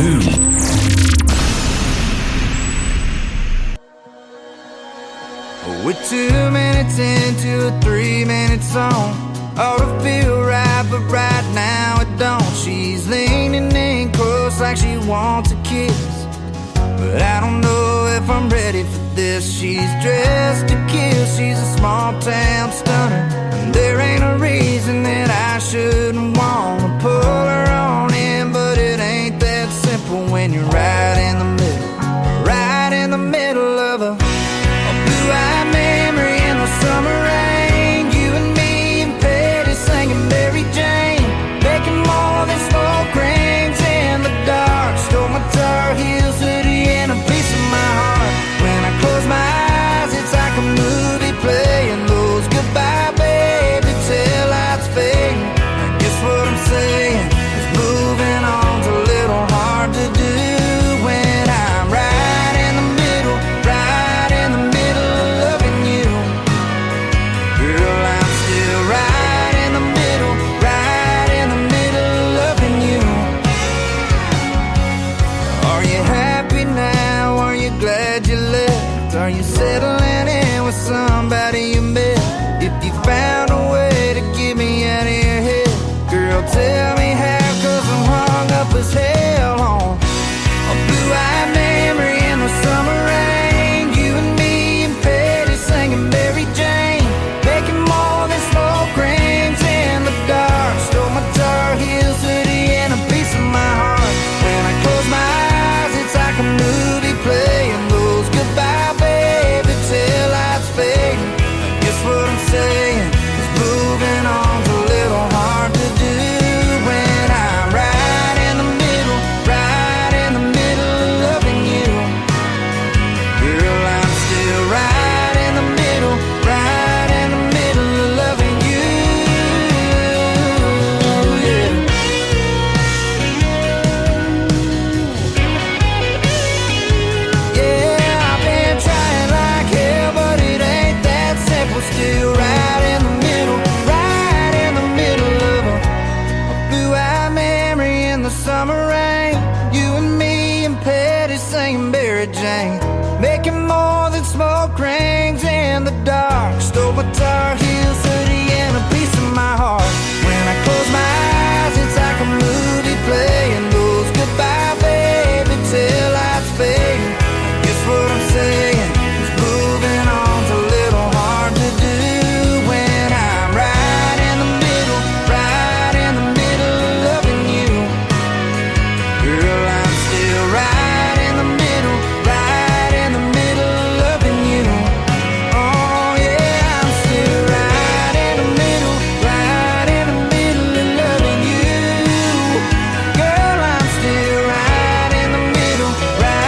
We're 2 minutes into a 3-minute song. Ought to feel right, but right now it don't. She's leaning in close like she wants a kiss, but I don't know if I'm ready for this. She's dressed to kill, she's a small town stunner, and there ain't a reason that I shouldn't wanna pull her on in. But it ain't that simple when you're right in the middle of a blue-eyed memory in the summer rain. You and me and Petty singing Mary Jane, making more than smoke rings in the dark. Stole my Tar Heels hoodie and a piece of my heart. When I close my eyes, it's like a movie playing. Those goodbye baby tail lights fading. I guess what I'm saying is Are you settling in with somebody you met? If you found a way to get me out of your head, girl, tell me how, 'cause I'm hung up as hell on a blue-eyed memory in the summer rain. You and me and Petty singing Mary Jane, making more than smoke rings in the dark. Stole my Tar Heel city and a piece of my heart. When I close my eyes, it's like a movie playing. Those goodbye baby tail lights fading. Guess what I'm saying is moving on's a little hard to do when I'm right in the middle of loving you. Girl, I'm still right in the middle of loving you. Yeah. Yeah, I've been trying like hell, but it ain't that simple. Still right in the middle of a blue-eyed memory in the summer rain. You and me and Petty singing Mary Jane, making more than smoke rings in the dark. Stole my Tar Heel city and a piece of my heart. When I close my eyes, it's like a movie playing. Those goodbye baby tail lights fading. Guess what I'm saying is moving on's a little hard to do when I'm right in the middle of loving you. Girl, I'm still right in the middle of loving you. Oh yeah, I'm still right in the middle of loving you. Girl, I'm still right in the middle of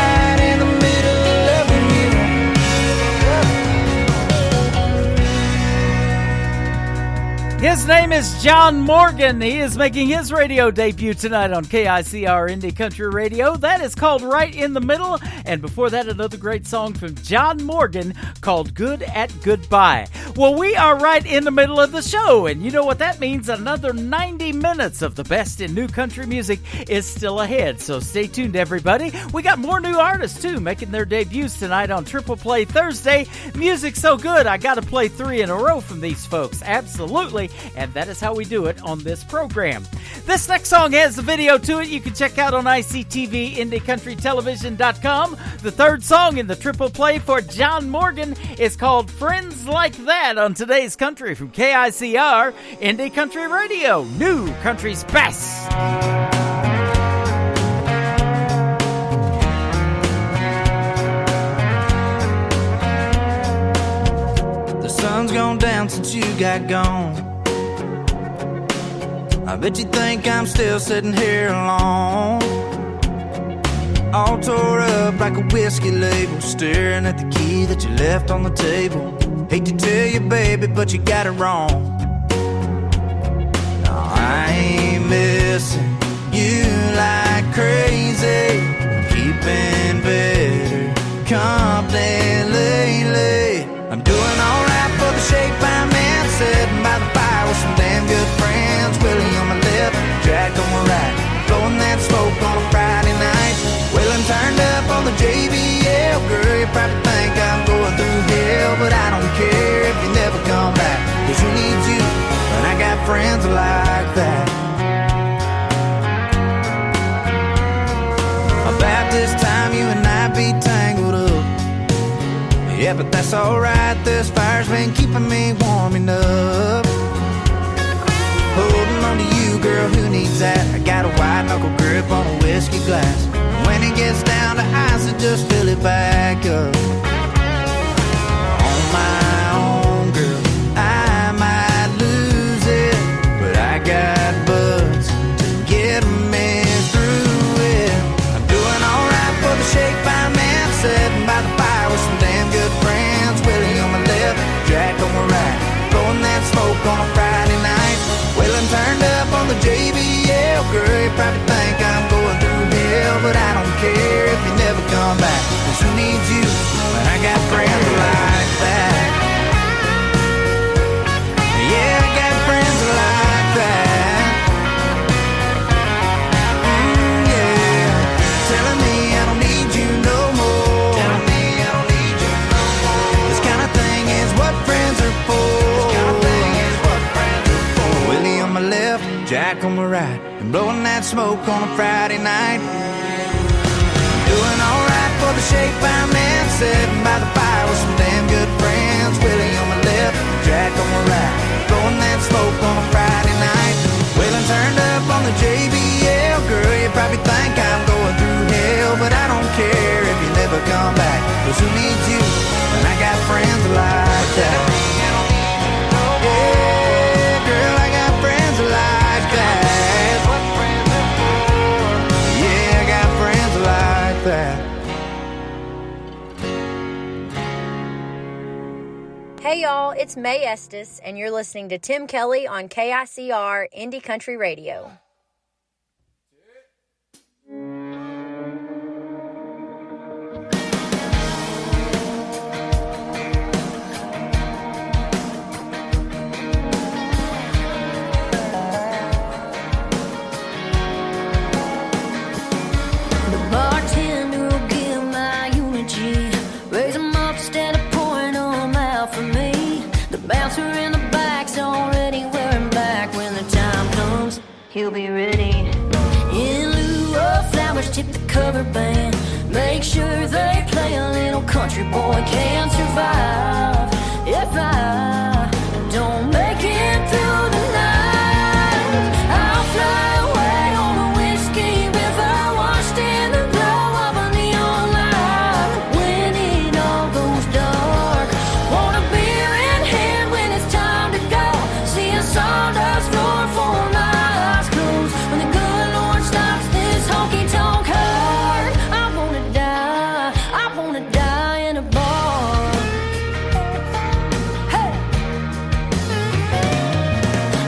loving you. His name is John Morgan. He is making his radio debut tonight on KICR Indie Country Radio. That is called Right in the Middle. And before that, another great song from John Morgan called Good at Goodbye. Well, we are right in the middle of the show. And you know what that means? Another 90 minutes of the best in new country music is still ahead. So stay tuned, everybody. We got more new artists, too, making their debuts tonight on Triple Play Thursday. Music's so good, I got to play 3 in a row from these folks. Absolutely. And that is how we do it on this program. This next song has a video to it you can check out on ICTV, IndieCountryTelevision.com. The third song in the Triple Play for John Morgan is called Friends Like That on today's country from KICR Indie Country Radio. New country's best. The sun's gone down since you got gone. I bet you think I'm still sitting here alone, all tore up like a whiskey label, staring at the key that you left on the table. Hate to tell you, baby, but you got it wrong. No, I ain't missing you like crazy, keeping better company lately. I'm doing alright for the shape I'm in, sitting by the fire with some damn good friends. Willie on my left, Jack on my right, blowing that smoke on a Friday night. Well, I'm turned up on the JBL. Girl, you probably think I'm going through hell, but I don't care if you never come back, 'cause who needs you when I got friends like that? About this time you and I be tangled up. Yeah, but that's alright, this fire's been keeping me warm enough. Holding on to you, girl, who needs that? I got a wide knuckle grip on a whiskey glass. When it gets down to ice, I just fill it back up. On my own, girl, I might lose it, but I got buds to get me through it. I'm doing alright for the shape I'm in, sitting by the fire with some damn good friends. Willie on my left, Jack on my right, blowing that smoke on a Friday night. Well, I'm turned up on the JBL. Girl, you probably think I'm going through hell, but I don't care if you never come back, 'cause who needs you Jack on the right and blowing that smoke on a Friday night. Doing alright for the shape I'm in, sitting by the fire with some damn good friends. Willie on my left, Jack on my right, blowing that smoke on a Friday night. Waylon turned up on the JBL. Girl, you probably think I'm going through hell, but I don't care if you never come back, 'cause who needs you when I got friends like that? Yeah, girl, I got friends like that. Yeah, I got friends like that. Hey y'all, it's May Estes, and you're listening to Tim Kelly on KICR Indie Country Radio. The bartender will give my eulogy, raise 'em up instead of pouring 'em out for me. The bouncer in the back's already wearing black. When the time comes, he'll be ready. In lieu of flowers, tip the cover band. Make sure they play a little country boy can survive. If I don't make it through the night, I'll fly away on a whiskey river, washed in the glow of a neon light. When it all goes dark, want a beer in hand when it's time to go. See a sawdust floor for my eyes closed. When the good Lord stops this honky-tonk heart, I wanna die in a bar. Hey!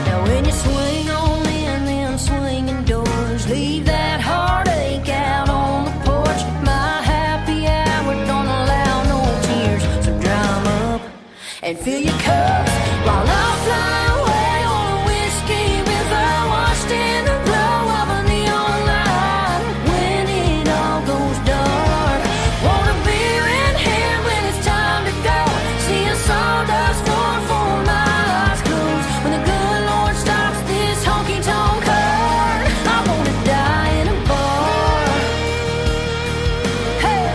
Now when you swing on in them swinging doors, leave that heartache out on the porch. My happy hour don't allow no tears, so dry 'em up and fill your cups while I fly away on a whiskey river, washed in the glow of a neon light. When it all goes dark, want a beer in hand when it's time to go. See a sawdust floor for my eyes closed. When the good Lord stops this honky-tonk heart, I wanna die in a bar. Hey,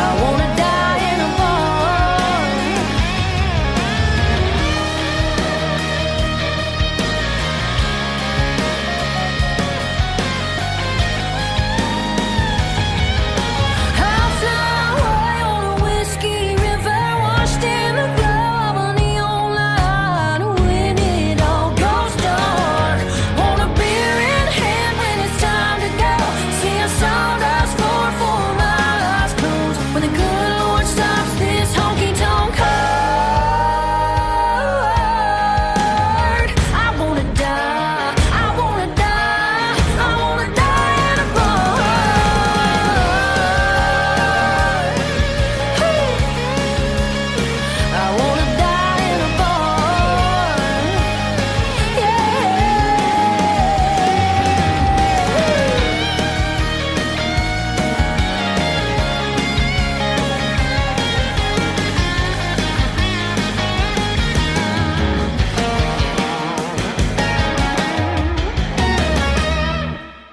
I wanna die in a bar. I'll fly away on a whiskey river, washed in the glow of a neon light. When it all goes dark, want a beer in hand when it's time to go. See a sawdust floor for my eyes closed. When the good Lord stops this honky-tonk heart, I wanna die, I wanna die, I wanna die in a bar. I wanna die in a bar. Yeah.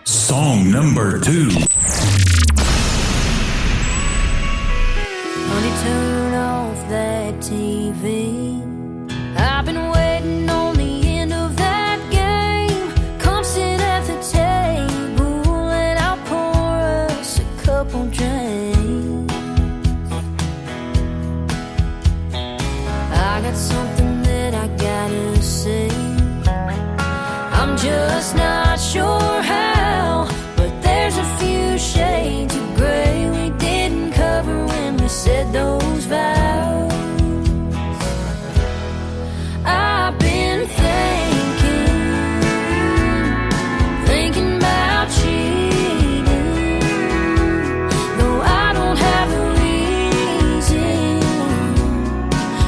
Song number 2. Honey, turn off that TV. I've been waiting on the end of that game. Come sit at the table and I'll pour us a couple drinks. I got something that I gotta say. I'm just not sure how, but there's a few shades of gray we didn't cover when we said those vows. I've been thinking about cheating, though I don't have a reason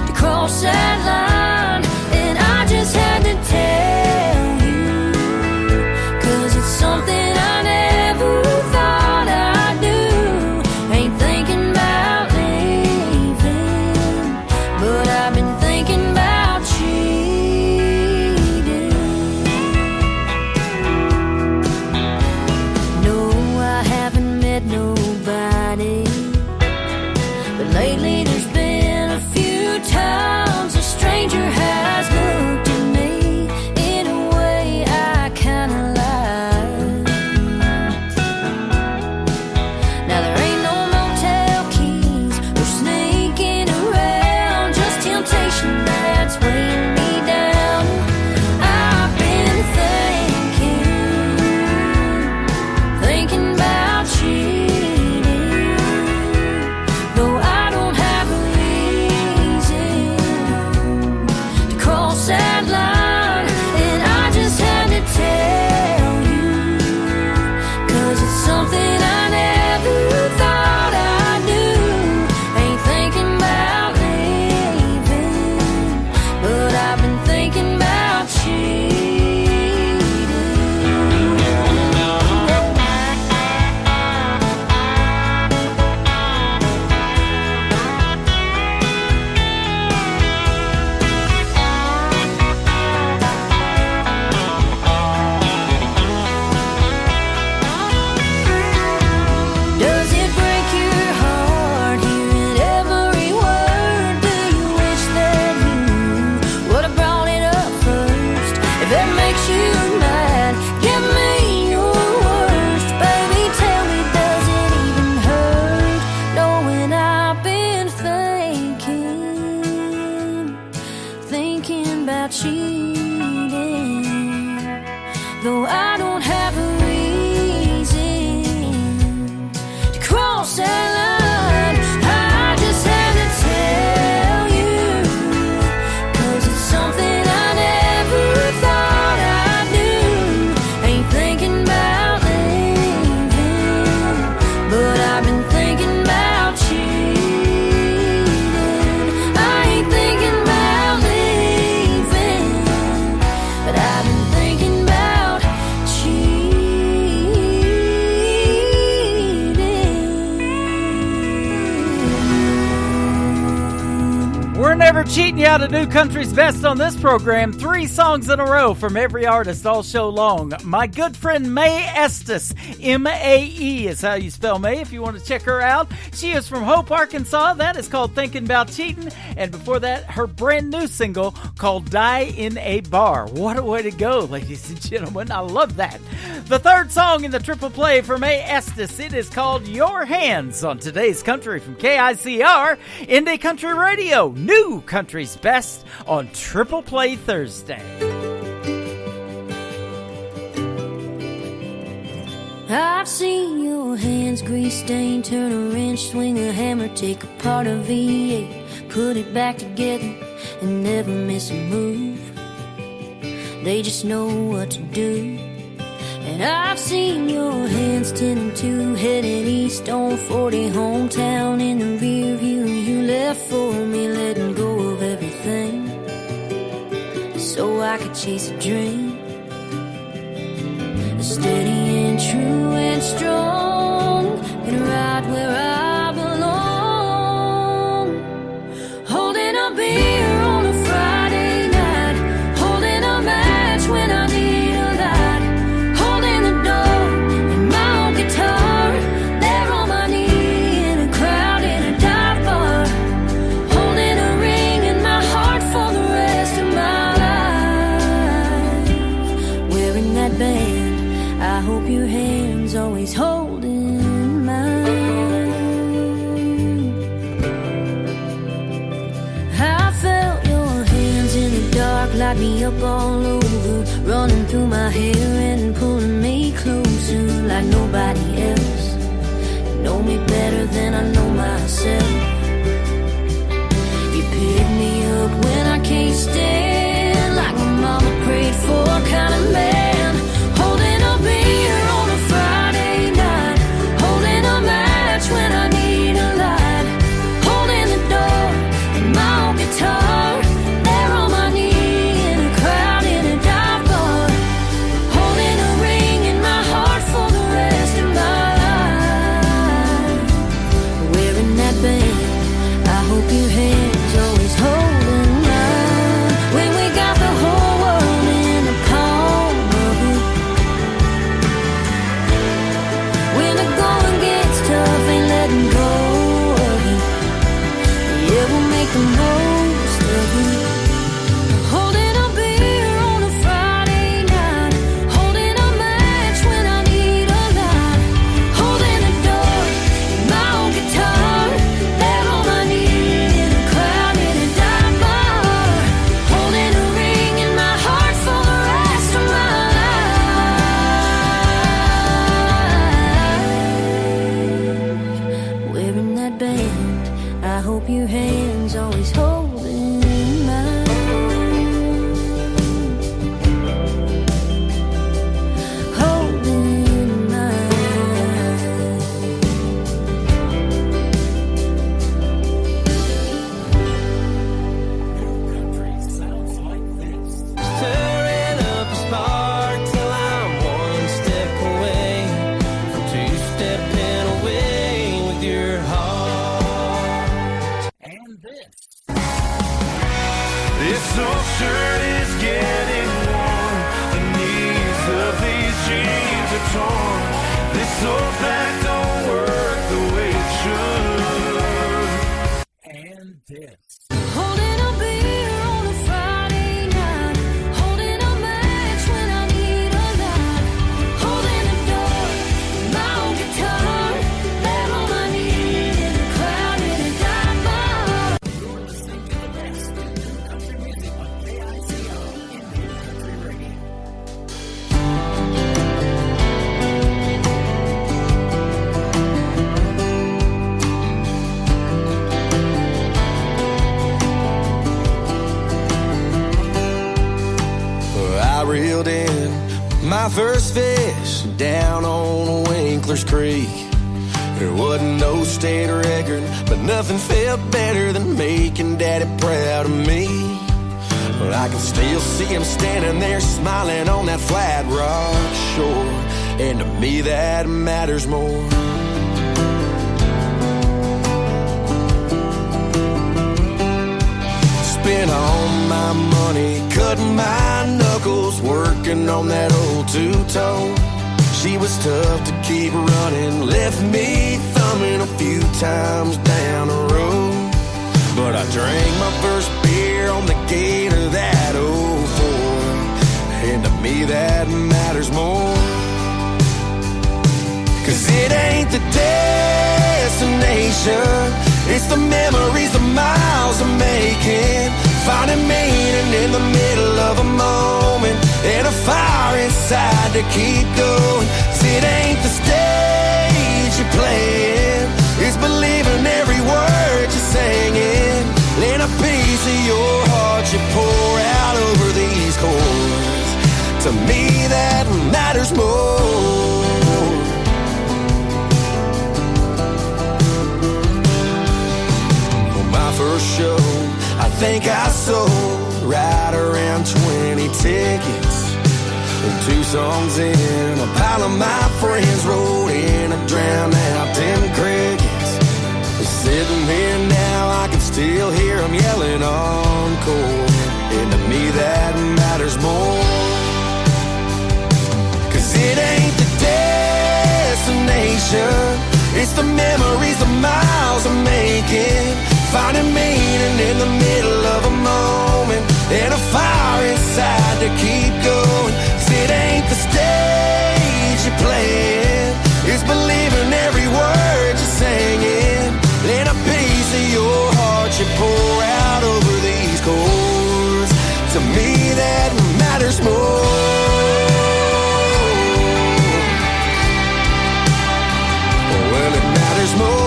to cross that line, and I just had to tell you, 'cause it's something But lately there's been a few times a stranger has looked at me in a way I kinda like. Now there ain't no motel keys or sneaking around, just temptation that's weighing me down. I've been thinking about cheating, though I don't have a reason to cross that line, and I just had to tell you, 'cause it's something I never thought I'd do. Ain't thinking about leaving, but I've been thinking about cheating. Does it break your heart hearing every word? Do you wish that you would have brought it up first? If that makes you mad, give me your worst. Baby, tell me, does it even hurt knowing I've been thinking about cheating, though I don't have a reason to cross that line. I just had to tell you, 'cause it's something I never thought I'd do. Ain't thinking about leaving, but I've been thinking about cheating. I ain't thinking about leaving, but I've been thinking about cheating. We're never cheating you out of New Country's Best on this program. 3 songs in a row from every artist all show long. My good friend Mae Estes, M-A-E is how you spell Mae if you want to check her out. She is from Hope, Arkansas. That is called Thinking About Cheating. And before that, her brand new single called Die in a Bar. What a way to go, ladies and gentlemen. I love that. The third song in the triple play for Mae Estes, it is called Your Hands on today's Country from KICR, Indie Country Radio. New Country's Best on Triple Play Thursday. I've seen your hands grease stained, turn a wrench, swing a hammer, take apart a V8, put it back together and never miss a move. They just know what to do. And I've seen your hands 10 and 2, heading east on 40, hometown in the rear view. You left for me, letting go of everything so I could chase a dream. Steady and true and strong, and right where I belong. Holding a beer on a Friday night, holding a match when I need a light, holding the door and my own guitar, there on my knee in a crowd in a dive bar, holding a ring in my heart for the rest of my life, wearing that band. I hope your hand's always holding mine. I felt your hands in the dark, light me up all over, running through my hair and pulling me closer like nobody else. You know me better than I know myself. You pick me up when I can't stand, like my mama prayed for, kind of man. Holding a beer on a Friday night, holding a match when I need a light, holding the door and my own guitar, there on my knee in a crowd in a dive bar, holding a ring in my heart for the rest of my life, hope your hand's always holding mine. Holding mine. Sounds like this. Stirring up a spark till I'm one step away from two-stepping away with your heart. And this. This old shirt is getting worn. The knees of these jeans are torn. This old back don't work the way it should. And this. Holding a beer on a Friday night. Holding a match when I need a light. Holding a door, my own guitar. That all I need in a crowded and dark bar. You're listening to the best in new country music on KICR Indian Country Radio. I reeled in my first fish down on Winkler's Creek. There wasn't no state record, but nothing felt better than making Daddy proud of me. But I can still see him standing there smiling on that flat rock shore, and to me that matters more. Spent all my money cutting my knuckles, working on that old two-tone. She was tough to keep running, left me thumbing a few times down the road. But I drank my first beer on the gate of that 04, and to me that matters more. Cause it ain't the destination, it's the memories, the miles I'm making. Finding meaning in the middle of a moment, and a fire inside to keep going. 'Cause it ain't the stage you're playing, it's believing every word you're singing. Let a piece of your heart you pour out over these chords. To me that matters more. My first show, I think I sold right around 20 tickets. And 2 songs in, a pile of my friends rolled in and drowned out 10 crickets. But sitting here now, I can still hear them yelling encore. And to me that matters more. 'Cause it ain't the destination, it's the memories, the miles I'm making. Finding meaning in the middle of a moment, and a fire inside to keep going. 'Cause it ain't the stage you're playing, it's believing every word you're singing. Let a piece of your heart you pour out over these chords. To me that matters more. Well, it matters more.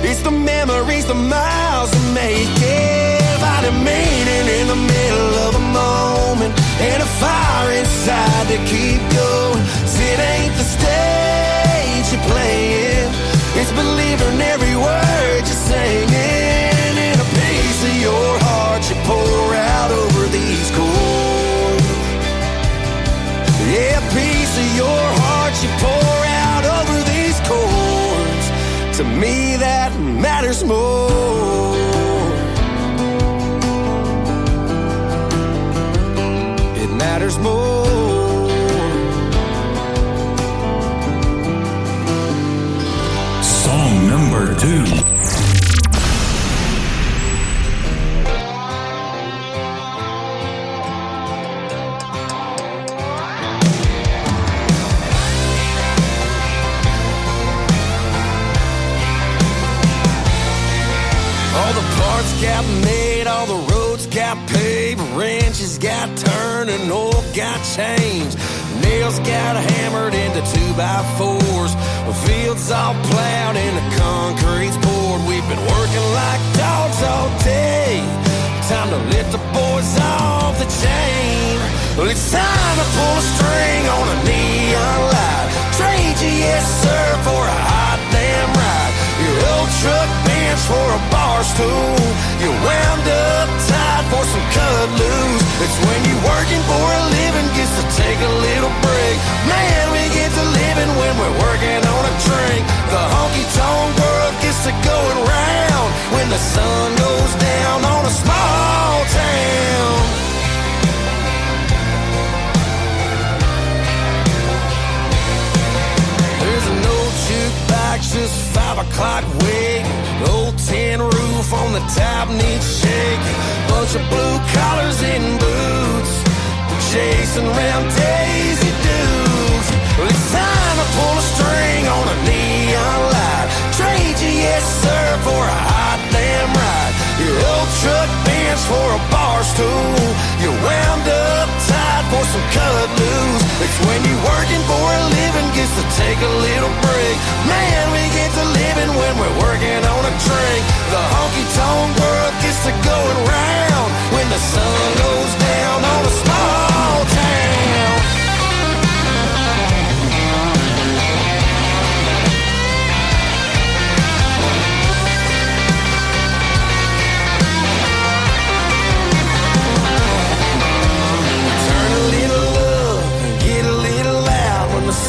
It's the memories, the miles I'm making. Finding meaning in the middle of a moment, and a fire inside to keep going. 'Cause it ain't the stage you're playing, it's believing every word you're singing. And a piece of your heart you pour out over these chords. Yeah, a piece of your heart you pour out over these chords. To me that matters more. It matters more. Song number 2. All the parts got made, all the roads got paved, ranch switches got turned and oil got changed. Nails got hammered into 2x4s. Fields all plowed and the concrete's poured. We've been working like dogs all day. Time to let the boys off the chain. Well, it's time to pull a string on a neon light. Trade you, yes sir, for a hot damn ride. Your old truck bench for a bar stool. You wound up tight for some cut loose. It's when you're working for a living, gets to take a little break. Man, we get to living when we're working on a drink. The honky-tonk world gets to going round when the sun goes down on a small town. There's an old jukebox, just 5 o'clock waiting. Old tin roof on the top needs shaking. Bunch of blue collars in boots, chasing around Daisy Dukes. Well, it's time to pull a string on a neon light. Trade you, yes sir, for a hot damn ride. Your old truck bench for a bar stool. You wound up tight for some cut loose. It's when you're working for a living, gets to take a little break. Man, we get to living when we're working on a drink. The honky-tonk world gets to going round when the sun goes down on a small town.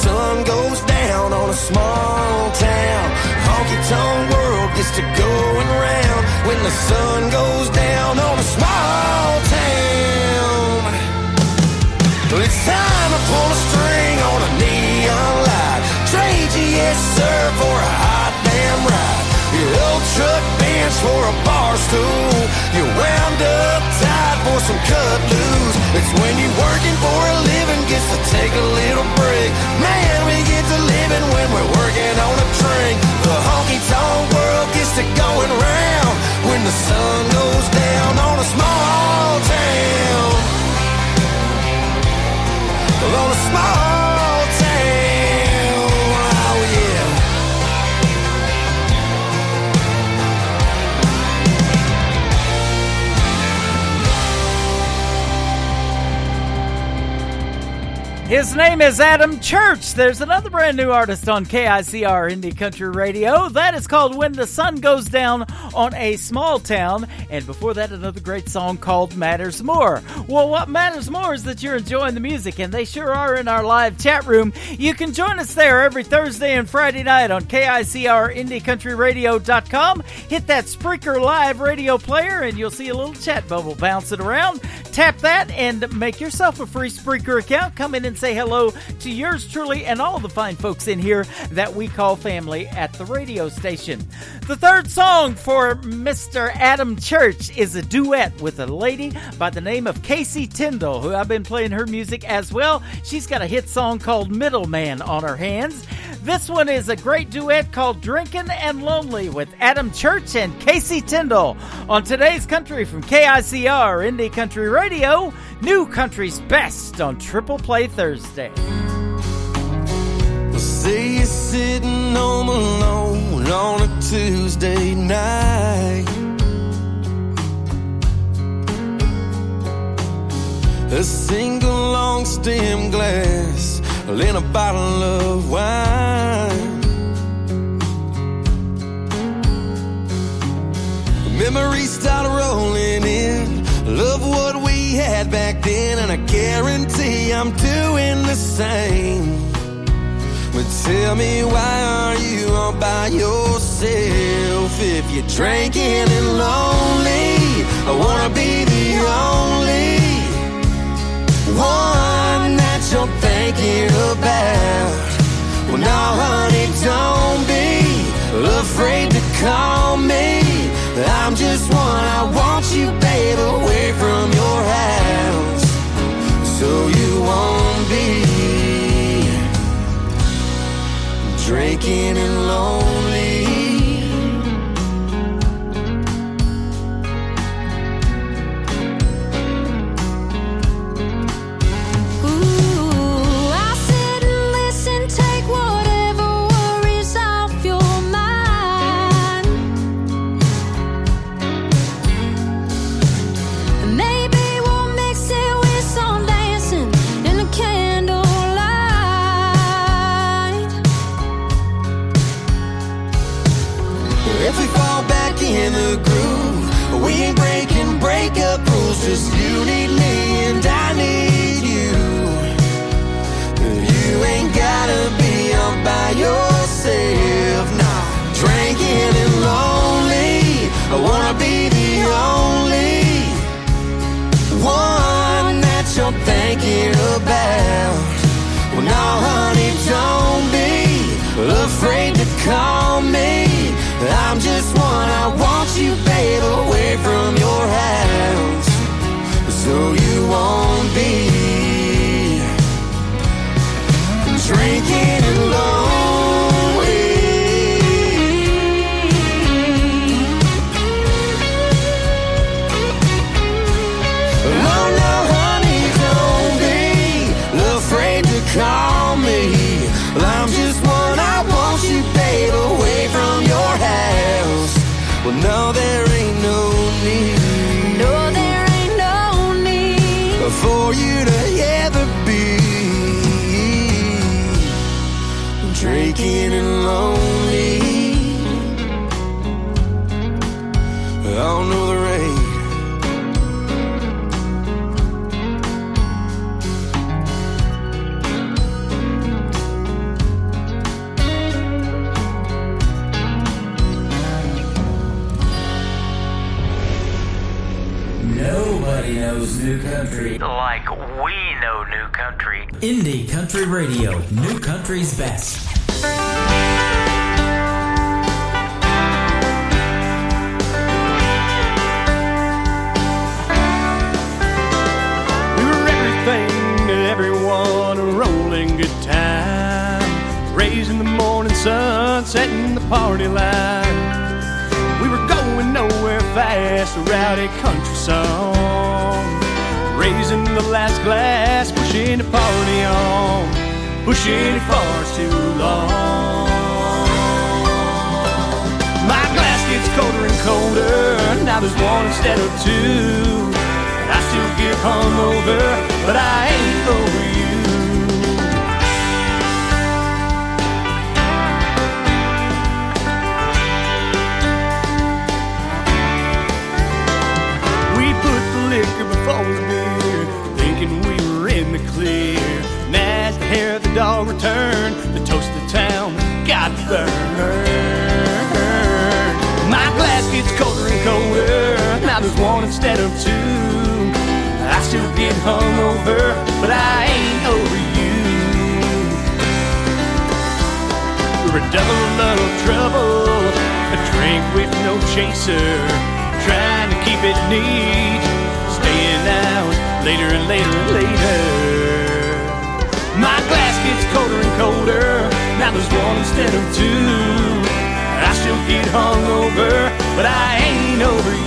Sun goes down on a small town. Honky-tonk world gets to going round when the sun goes down on a small town. Well, it's time to pull a string on a neon light. Trade you, yes sir, for a hot damn ride. Your old truck bench for a bar stool. You wound up tight for some cut loose. It's when you're working for a living, gets to take a little break. Man, we get to living when we're working on a drink. The honky-tonk world gets to going round when the sun goes down on a small town. On a small town, oh yeah. His name is Adam Church. There's another brand new artist on KICR Indie Country Radio. That is called When the Sun Goes Down on a Small Town. And before that, another great song called Matters More. Well, what matters more is that you're enjoying the music, and they sure are in our live chat room. You can join us there every Thursday and Friday night on KICRIndieCountryRadio.com. Hit that Spreaker Live radio player, and you'll see a little chat bubble bouncing around. Tap that and make yourself a free Spreaker account. Come in and say hello to yours truly and all the fine folks in here that we call family at the radio station. The third song for Mr. Adam Church is a duet with a lady by the name of Casey Tyndall, who I've been playing her music as well. She's got a hit song called Middleman on her hands. This one is a great duet called Drinking and Lonely with Adam Church and Casey Tyndall on today's country from KICR Indie Country Radio. New Country's Best on Triple Play Thursday. Say you're sitting home alone on a Tuesday night. A single long stem glass and a bottle of wine. Memories start rolling in. Love what we had back then, and I guarantee I'm doing the same. But tell me, why are you all by yourself? If you're drinking and lonely, I wanna be the only one that you're thinking about. Well, no, honey, don't be afraid to call me. I'm just one, I want you, babe, away from your house, so you won't be drinking and lonely. thinking about. Well, no, honey, don't be afraid to call me. I'm just one, I want you, babe, away from your house, so you won't be drinking and lonely. Oh no, honey, don't be afraid to call me. Well, I'm just one, I want you, babe, away from your house. Well, no, there ain't no need. No, there ain't no need for you to ever be drinking and lonely. Oh no, there ain't. Nobody knows new country like we know new country. Indie Country Radio, new country's best. We were everything to everyone, a rolling good time, raising the morning sun, setting the party line. We were going nowhere fast, a rowdy country song, raising the last glass, pushing the party on, pushing it far too long. My glass gets colder and colder, now there's one instead of two. I still get hungover, but I ain't over you. Liquor before the beer, thinking we were in the clear. And as the hair of the dog returned, the toast of the town got burned. My glass gets colder and colder, now there's one instead of two. I still get hungover, but I ain't over you. We're a double of trouble, a drink with no chaser, trying to keep it neat, staying out later and later and later. My glass gets colder and colder, now there's one instead of two. I still get hungover, but I ain't over you.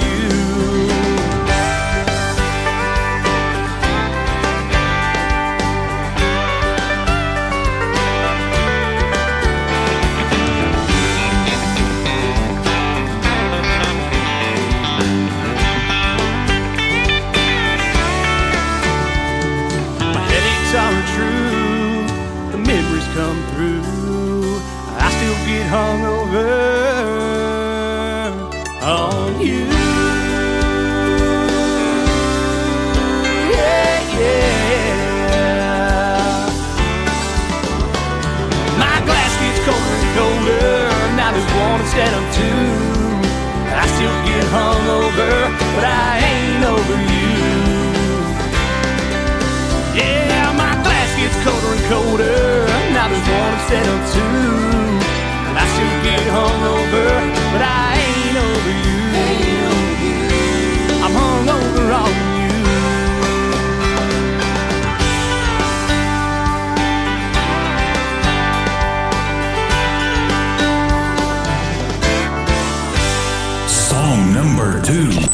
True, the memories come through. I still get hungover on you. Yeah, yeah. My glass gets colder and colder, now there's one instead of two. I still get hungover, but I ain't over you. Yeah, my glass gets colder and colder, now there's one instead of two. And I still get hungover, but I ain't over you. I'm hungover on you. Song number 2.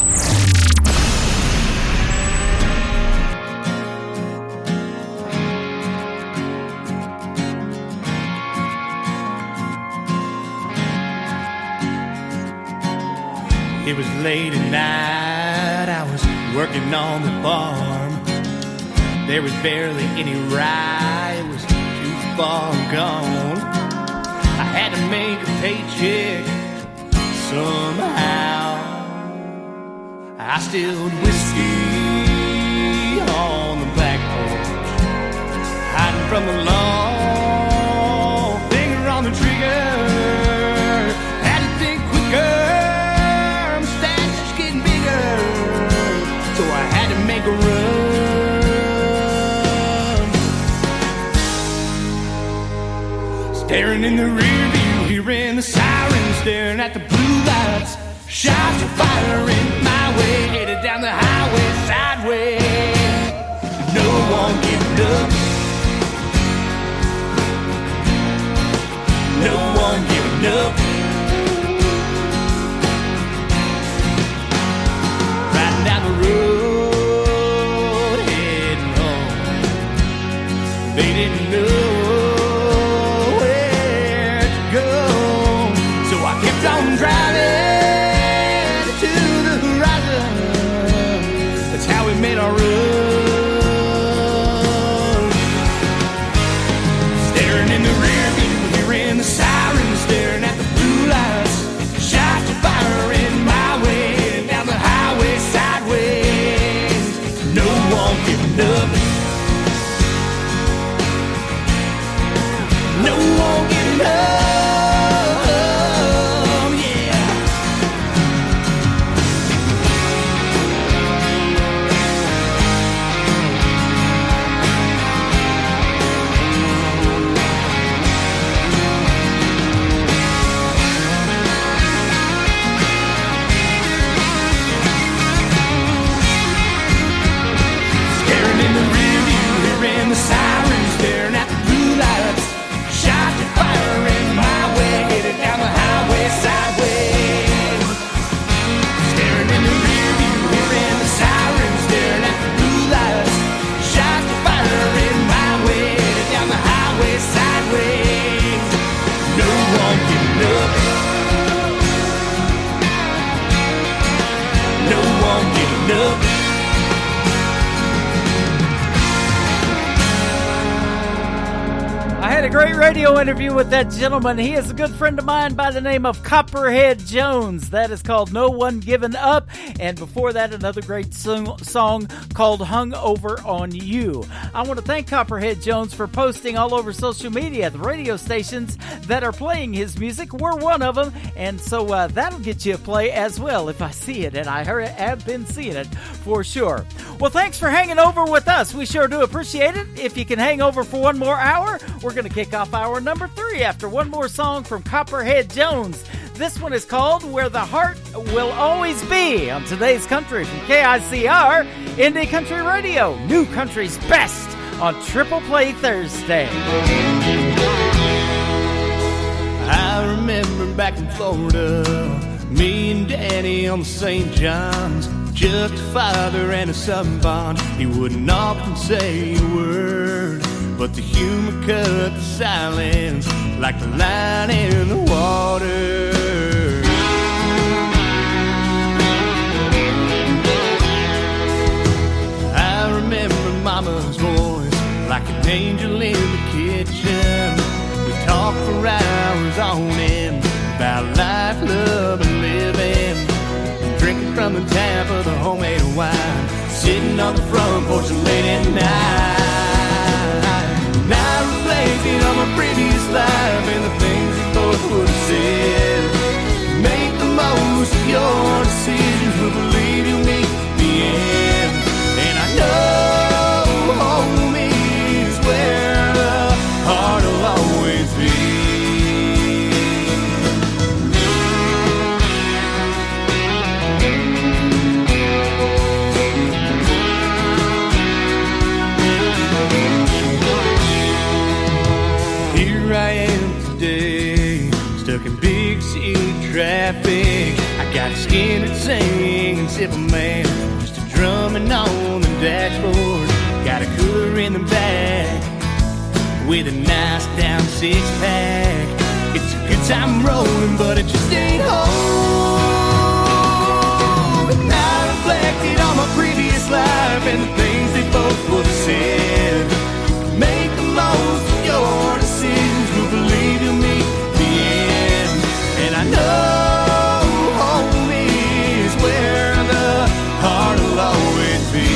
It was late at night, I was working on the farm. There was barely any rye, it was too far gone. I had to make a paycheck somehow. I stilled whiskey on the back porch, hiding from the law, finger on the trigger. Had to think quicker. So I had to make a run. Staring in the rear view, hearing the sirens, staring at the blue lights. Shots of fire in my way, headed down the highway sideways. No one giving up. No one giving up. Riding down the road, heading home. They didn't know where to go, so I kept on driving to the horizon. That's how we made our run. Staring in the rear view, hearing the sirens, staring at the blue lights. Shots of fire in my way, down the highway sideways. No one giving up. No one giving up. Yeah. Staring in the rear view, hearing the sirens, staring at the blue lights. Shots of fire in my way, headed down the highway sideways. Staring in the rear view, hearing the sirens, staring at the blue lights. Shots of fire in my way, headed down the highway sideways. No one giving up. No one giving up. I had a great radio interview with that gentleman. He is a good friend of mine by the name of Copperhead Jones. That is called No One Giving Up. And before that, another great song called Hung Over on You. I want to thank Copperhead Jones for posting all over social media the radio stations that are playing his music. We're one of them. And so that'll get you a play as well if I see it. And I have been seeing it for sure. Well, thanks for hanging over with us. We sure do appreciate it. If you can hang over for one more hour, we're going to kick off hour number 3 after one more song from Copperhead Jones. This one is called Where the Heart Will Always Be on today's country from KICR, Indie Country Radio, New Country's Best on Triple Play Thursday. I remember back in Florida, me and Daddy on the St. John's, just a father and a son bond. He wouldn't often say a word, but the humor cut the silence like the line in the water. I remember Mama's voice like an angel in the kitchen. We talked for hours on end about life, love, and living, drinking from the tap of the homemade wine, sitting on the front porch late at night. Now reflecting on my previous life and the things we both would have said. Make the most of your decisions, we'll believe you'll meet the end. And I know home is where the heart will always be. Here I am today, stuck in big city traffic. I got skin and sing and sip a man, just a drumming on the dashboard. Got a cooler in the back with a nice down 6-pack. It's a good time rolling, but it just ain't home. And I reflected on my previous life and the things they both would have said. Make the most of your decisions, we'll believe you'll meet the end. And I know home is where the heart will always be.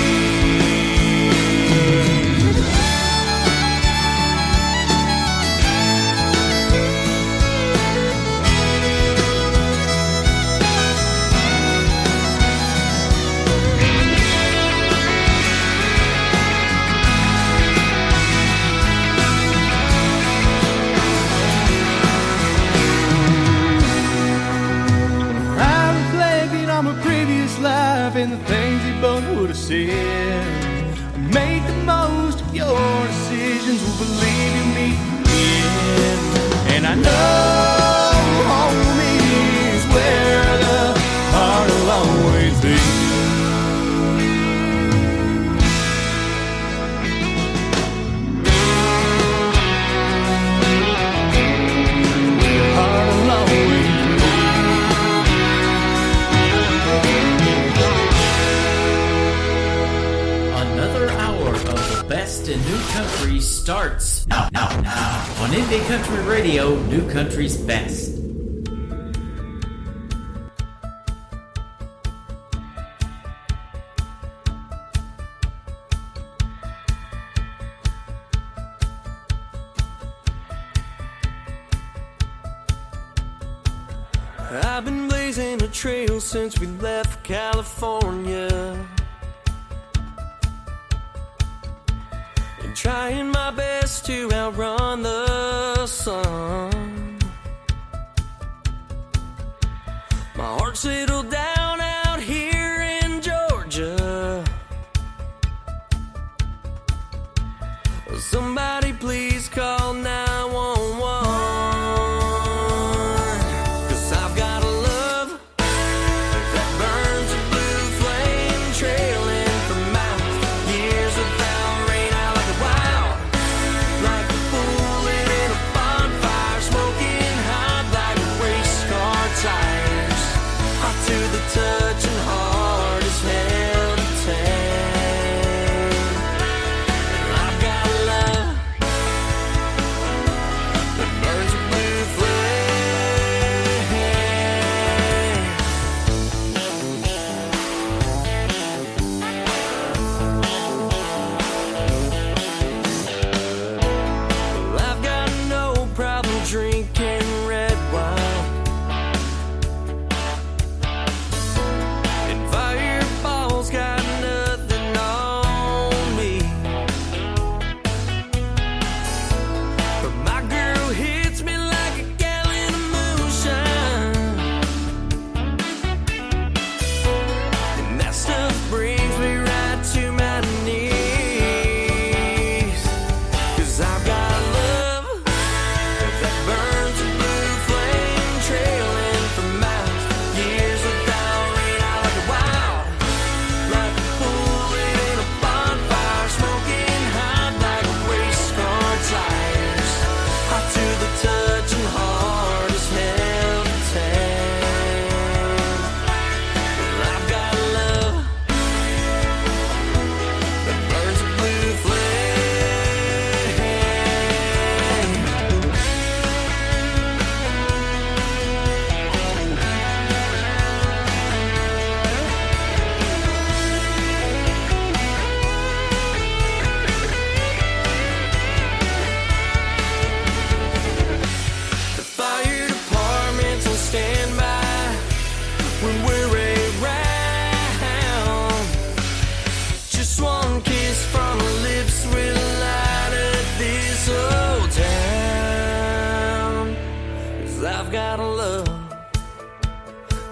visions will believe you meet again. And I know home is where the heart will always be. Another hour of the best in new country starts now on Indie Country Radio, New Country's Best. I've been blazing a trail since we left California, and trying my best to outrun the sun. My heart settled down out here in Georgia. Somebody please call 911. Touch and heart is held to tame. I've got love that burns a blue flame. Well, I've got no problem drinking red wine. Got nothing on me, but my girl hits me like a gallon of moonshine, and that stuff brings me right to my knees. 'Cause I've got love that burns a blue flame, trailing for miles, years without rain. I like it wild, like a bullet in a bonfire, smoking hot like race car tires. Hot to the touch and heart is held to tame. Well, I've got love that burns a blue fire departments on standby when we're around. Just one kiss from her lips will light up this old town. 'Cause I've got a love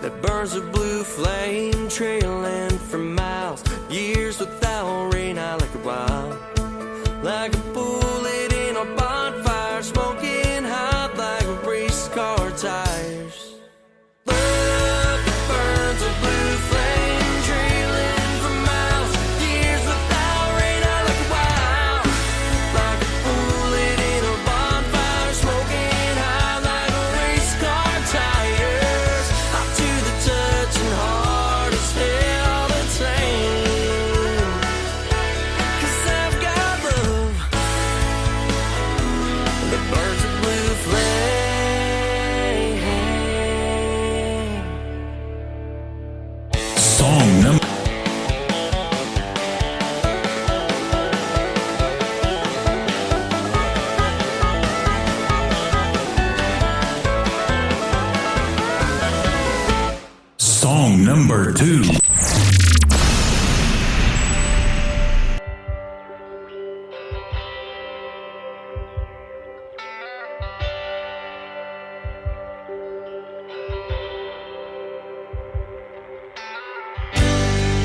that burns a blue flame, trailing for miles, years without rain. I like it wild, like a bullet in a bonfire, smoking hot like race car tires. Love that burns a blue flame, trailing for miles, years without rain. I like it wild, like a bullet in a bonfire, smoking hot like race car tires. Hot to the touch and heart is held the same. 'Cause I've got love that burns a blue flame. Song number Song number 2.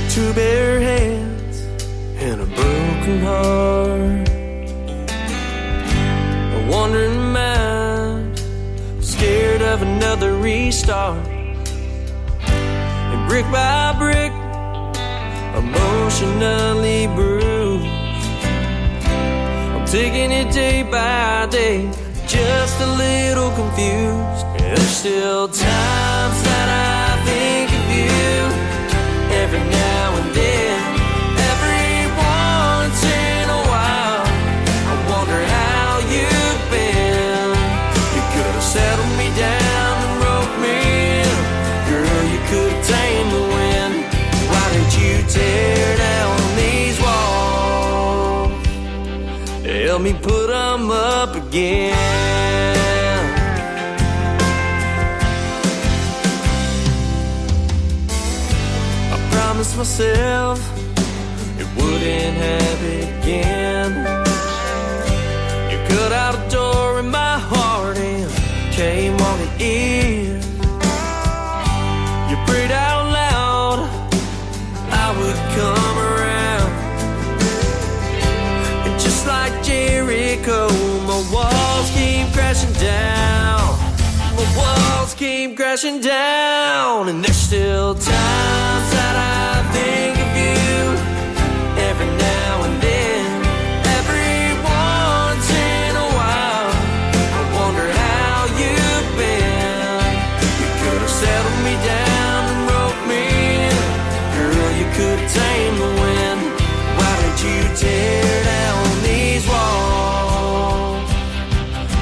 Two bare hands and a broken heart. of another restart. And brick by brick, emotionally bruised, I'm taking it day by day, just a little confused. There's still times that I think of you, every now and then, every once in a while. I wonder how you've been. You could have settled me down and wrote me in. Girl, you could have tamed the wind. Why did you tear down these walls? Help me put them up again. Promised myself it wouldn't happen again. You cut out a door in my heart and came walking in. You prayed out loud I would come around, and just like Jericho, my walls came crashing down. My walls came crashing down. And there's still times that I think of you, every now and then, every once in a while. I wonder how you've been. You could have settled me down and wrote me in. Girl, you could have tamed the wind. Why did you tear down these walls?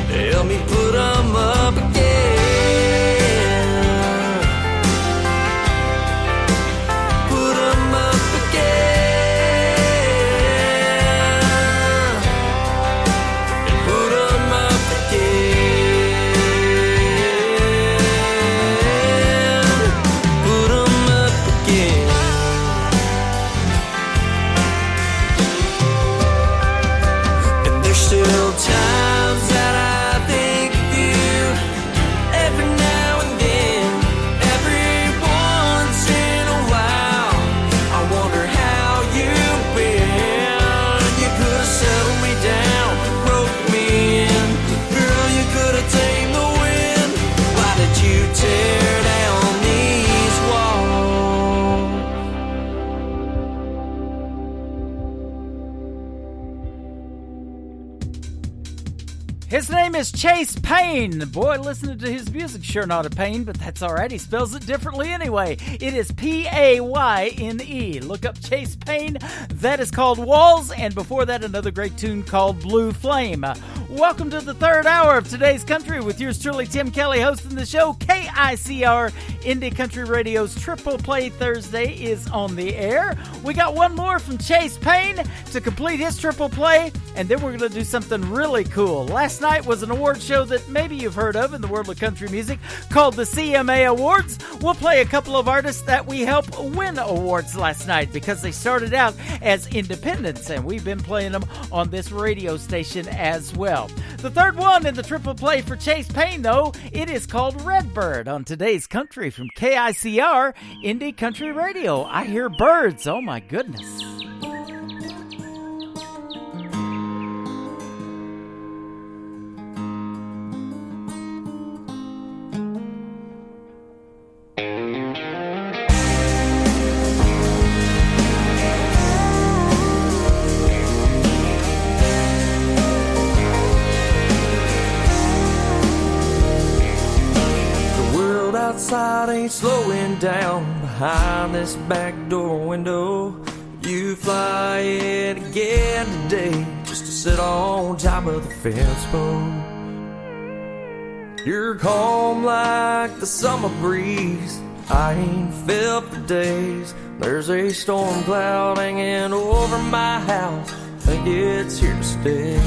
Help me put them up again. His name is Chase Payne. Boy, listening to his music sure not a pain, but that's all right. He spells it differently anyway. It is Payne. Look up Chase Payne. That is called Walls, and before that, another great tune called Blue Flame. Welcome to the third hour of Today's Country with yours truly, Tim Kelly, hosting the show. KICR Indie Country Radio's Triple Play Thursday is on the air. We got one more from Chase Payne to complete his Triple Play, and then we're going to do something really cool. Last night was an award show that maybe you've heard of in the world of country music called the CMA Awards. We'll play a couple of artists that we helped win awards last night because they started out as independents, and we've been playing them on this radio station as well. The third one in the Triple Play for Chase Payne, though, it is called Redbird on Today's Country from KICR Indie Country Radio. I hear birds. Oh my goodness. Outside ain't slowing down behind this back door window. You fly in again today just to sit on top of the fence post. You're calm like the summer breeze I ain't felt for days. There's a storm cloud hanging over my house, think it's here to stay.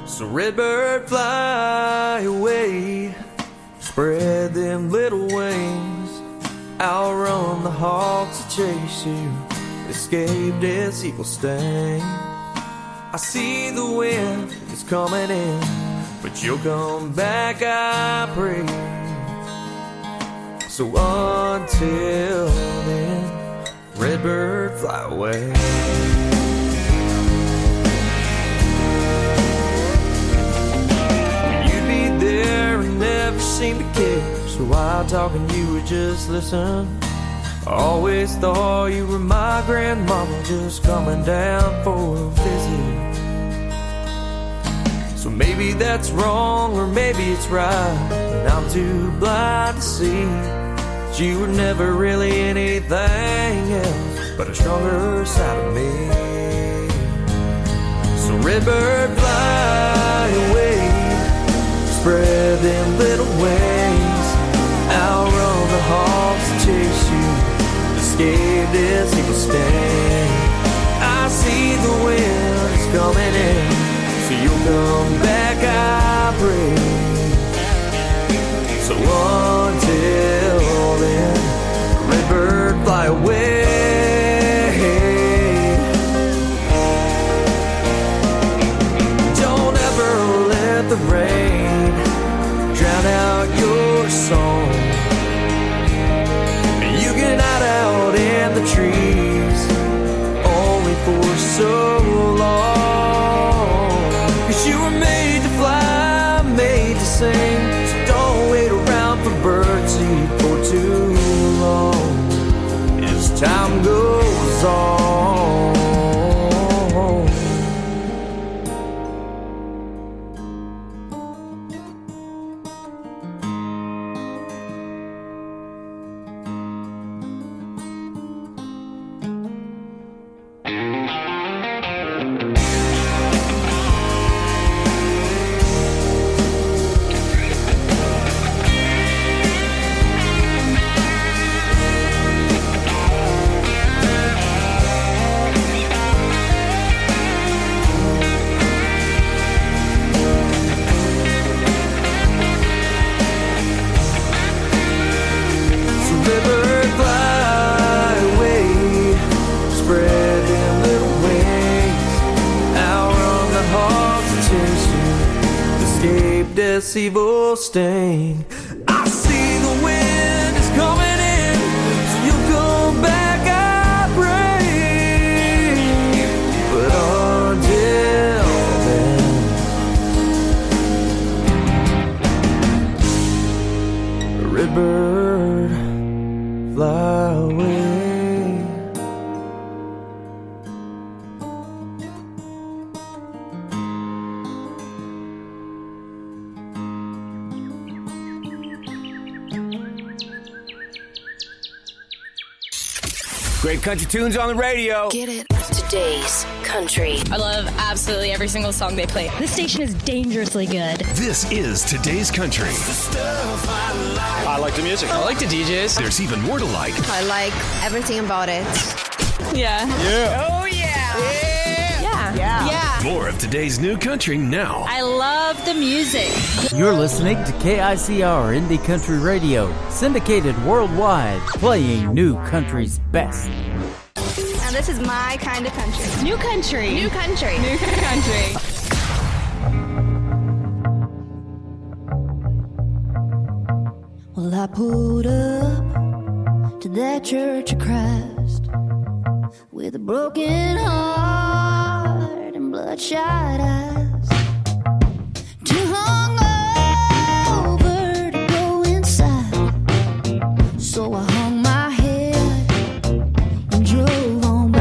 So redbird, fly away, spread them little wings, outrun the hawks that chase you, escape death's equal sting. I see the wind is coming in, but you'll come back, I pray. So until then, redbird, fly away. You'd be there and So while talking you would just listen. I always thought you were my grandmama just coming down for a visit. So maybe that's wrong or maybe it's right, and I'm too blind to see that you were never really anything else but a stronger side of me. So redbird, fly away, spread them little wings, outrun the hawks that chase you, escape this evil sting. I see the wind is coming in, so you'll come back, I pray. So until then, redbird, fly away. Don't ever let the rain drown out your song. You can hide out in the trees only for so long. 'Cause you were made to fly, made to sing. So don't wait around for birdseed for too long as time goes on. This evil sting. I see the wind is coming in, so you'll come back, I pray. But until then, redbird, fly away. Great country tunes on the radio. Get it. Today's country. I love absolutely every single song they play. This station is dangerously good. This is Today's Country. I like the music. I like the DJs. There's even more to like. I like everything about it. Yeah. Yeah. Oh, yeah. Yeah. More of today's new country now. I love the music. You're listening to KICR Indie Country Radio, syndicated worldwide, playing new country's best. Now this is my kind of country. New country. New country. New country. Well, I pulled up to that Church of Christ with a broken heart and bloodshot eyes. Too hungover to go inside, so I hung my head and drove on by.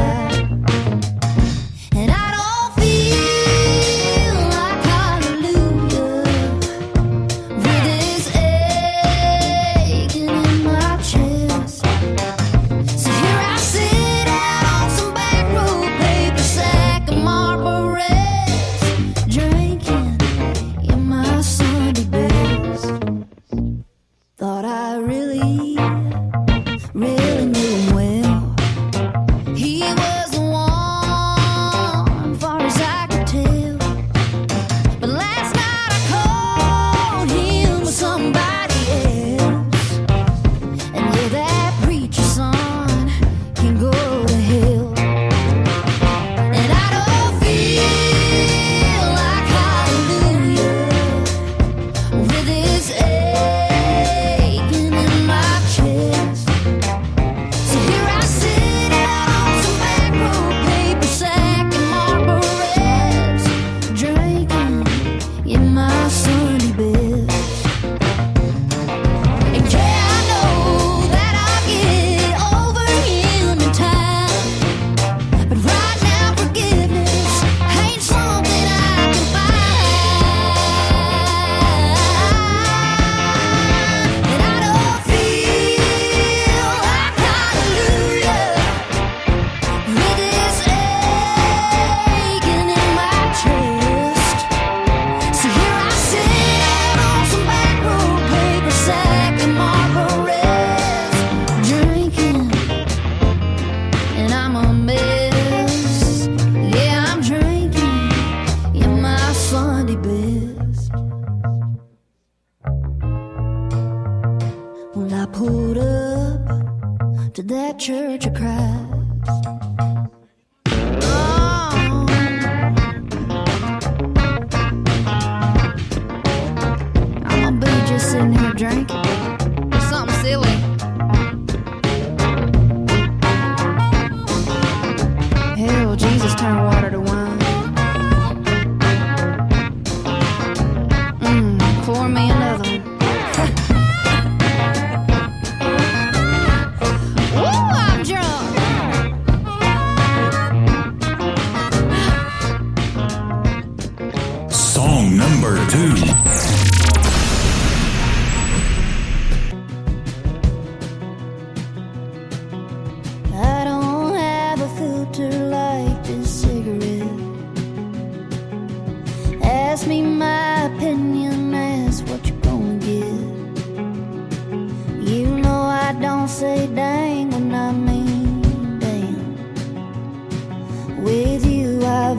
And I don't feel like hallelujah with this aching in my chest. So here I sit out on some back road paper sack of Marlboro Reds.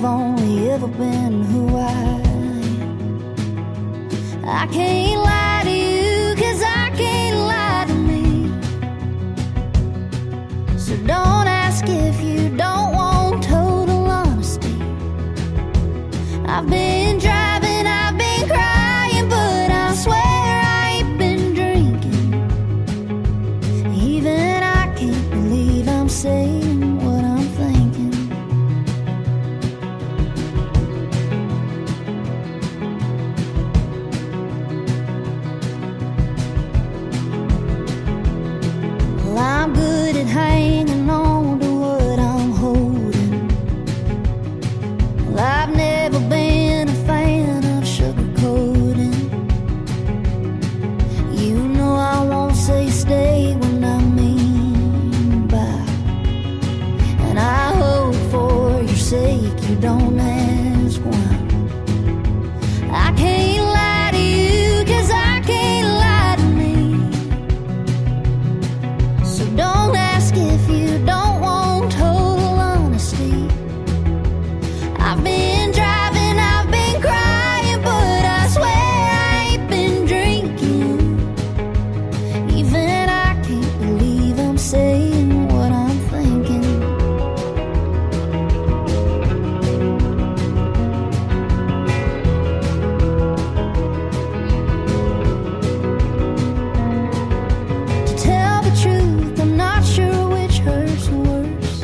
I've only ever been who I am. I can't lie to you, 'cause I can't lie to me. So don't ask if you don't want total honesty. I've been driving, I've been crying, but I swear I ain't been drinking. Even I can't believe I'm saying what I'm thinking. Well, I'm good at hanging on to what I'm holding. Well, I've never been a fan of sugarcoating. You know I won't say stay when I mean bye. And I hope for your sake you don't ask why. I can't lie to you, 'cause I can't lie to me. So don't ask if you don't want total honesty. I've been driving, I've been crying, but I swear I ain't been drinking. Even I can't believe I'm saying what I'm thinking. To tell the truth, I'm not sure which hurts worse.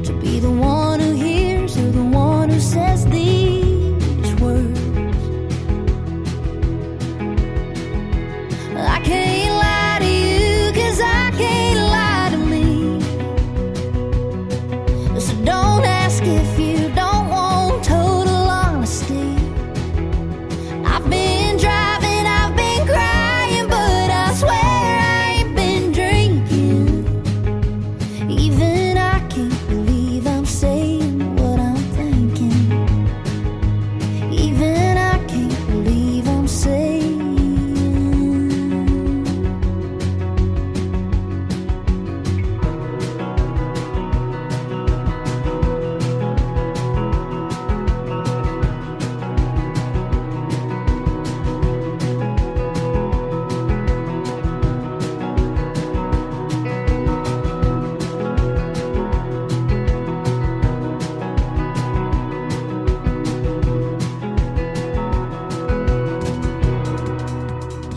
To be the one who hears or the one who says these words. I can't lie to you, 'cause I can't lie to me. So don't ask if you don't want total honesty. I've been driving, I've been crying, but I swear I ain't been drinking. Even I can't believe I'm saying what I'm thinking. Even I can't believe I'm saying.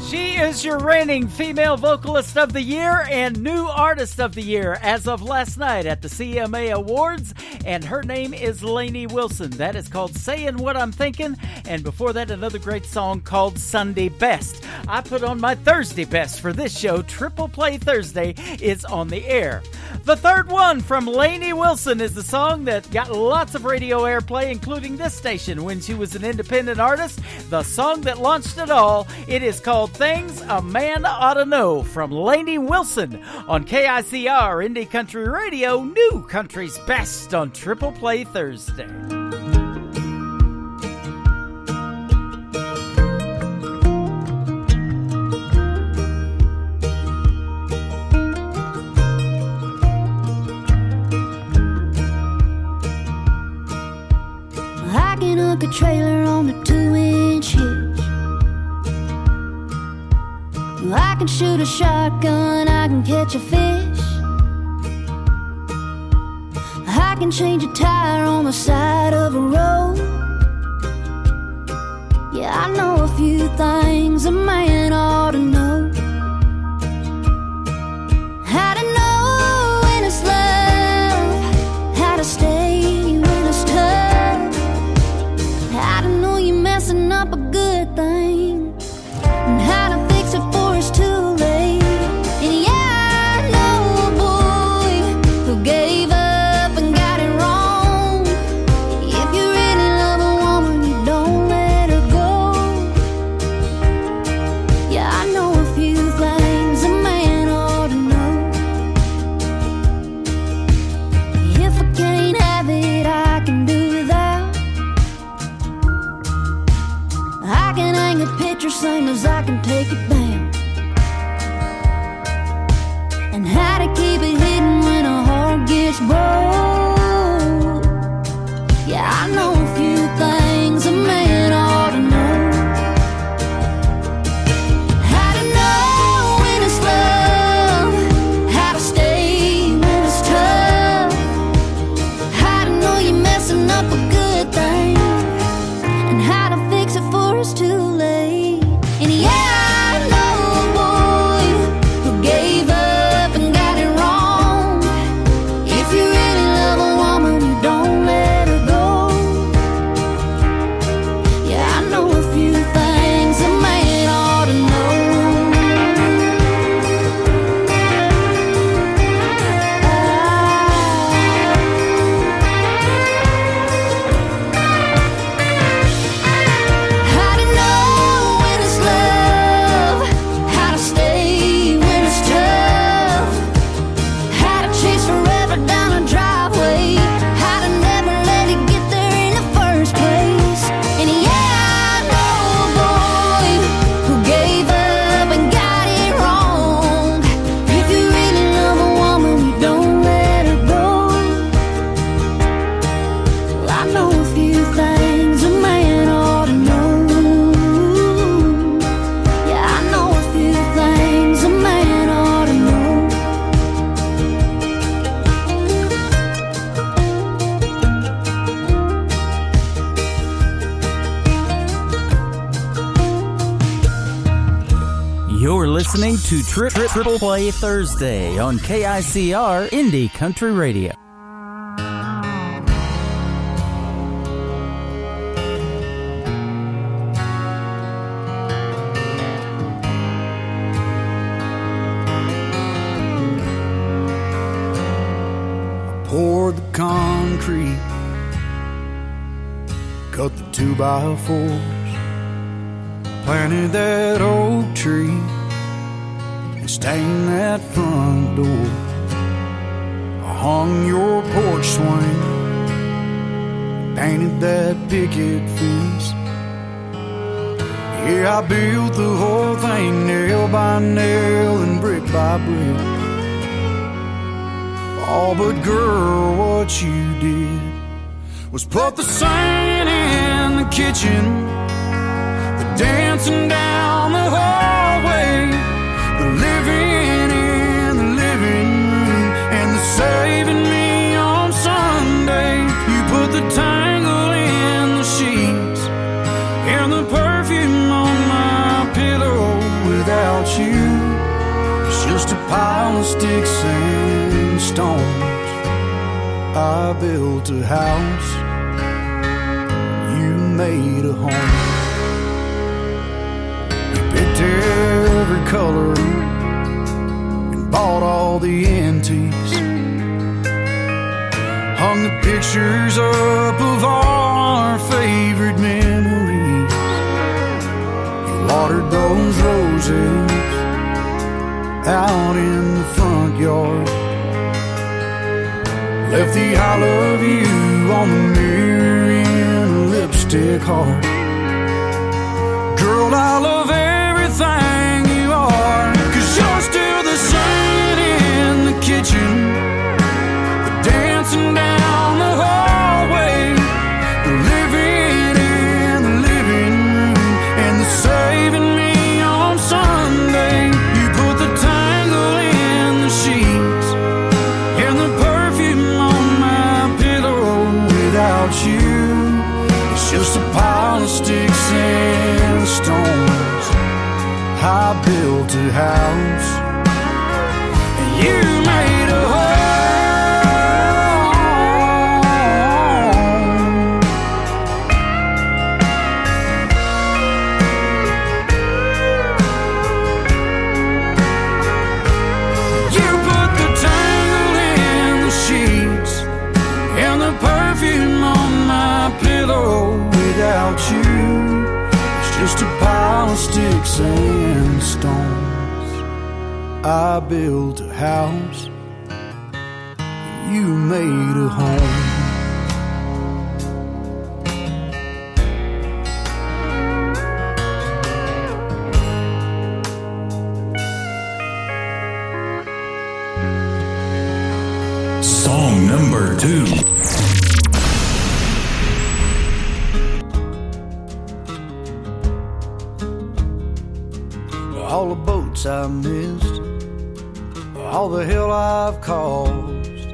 She is your reigning female vocalist of the year and new artist of the year as of last night at the CMA Awards, and her name is Lainey Wilson. That is called Saying What I'm Thinking, and before that, another great song called Sunday Best. I put on my Thursday best for this show. Triple Play Thursday is on the air. The third one from Lainey Wilson is the song that got lots of radio airplay, including this station when she was an independent artist. The song that launched it all, it is called Things a Man Ought to Know from Lainey Wilson on KICR Indie Country Radio, New Country's Best on Triple Play Thursday. I can hook a trailer on a 2-inch hitch. I can shoot a shotgun, I can catch a fish. I can change a tire on the side of a road. Yeah, I know a few things a man ought to know. How to know when it's love, how to stay when it's tough, how to know you're messing up a good thing, and how to fix it before it's too late. And yeah, I know a boy who gave up and got it wrong. If you really love a woman, you don't let her go. Yeah, I know a few things a man ought to know. If I can't have it, I can do without. I can hang a picture same as I can take it down. And how to keep it hidden when a heart gets broke. listening to Triple Play Thursday on KICR Indie Country Radio. Poured the concrete, cut the 2x4s, planted that oak tree, and stained that front door. I hung your porch swing, painted that picket fence. Yeah, I built the whole thing nail by nail and brick by brick. Oh, but girl, what you did was put the sand in the kitchen, the dancing down the hallway, the living in the living room, and the saving me on Sunday. You put the tangle in the sheets and the perfume on my pillow. Without you, it's just a pile of sticks and stones. I built a house, you made a home. You picked every color and bought all the antiques, hung the pictures up of all our favorite memories. You watered those roses out in the front yard, left the I love you on the mirror in a lipstick heart. Girl, I love everything you are, 'cause you're still the same in the kitchen, the dancing down the hallway, the living in the living room, and the saving me on Sunday. You put the tangle in the sheets and the perfume on my pillow. Without you, it's just a pile of sticks and stones. I built a house and you made a home. You put the tangle in the sheets and the perfume on my pillow. Without you, it's just a pile of sticks and stones. I built a house, you made a home. Song number 2. All the boats I missed, all the hell I've caused,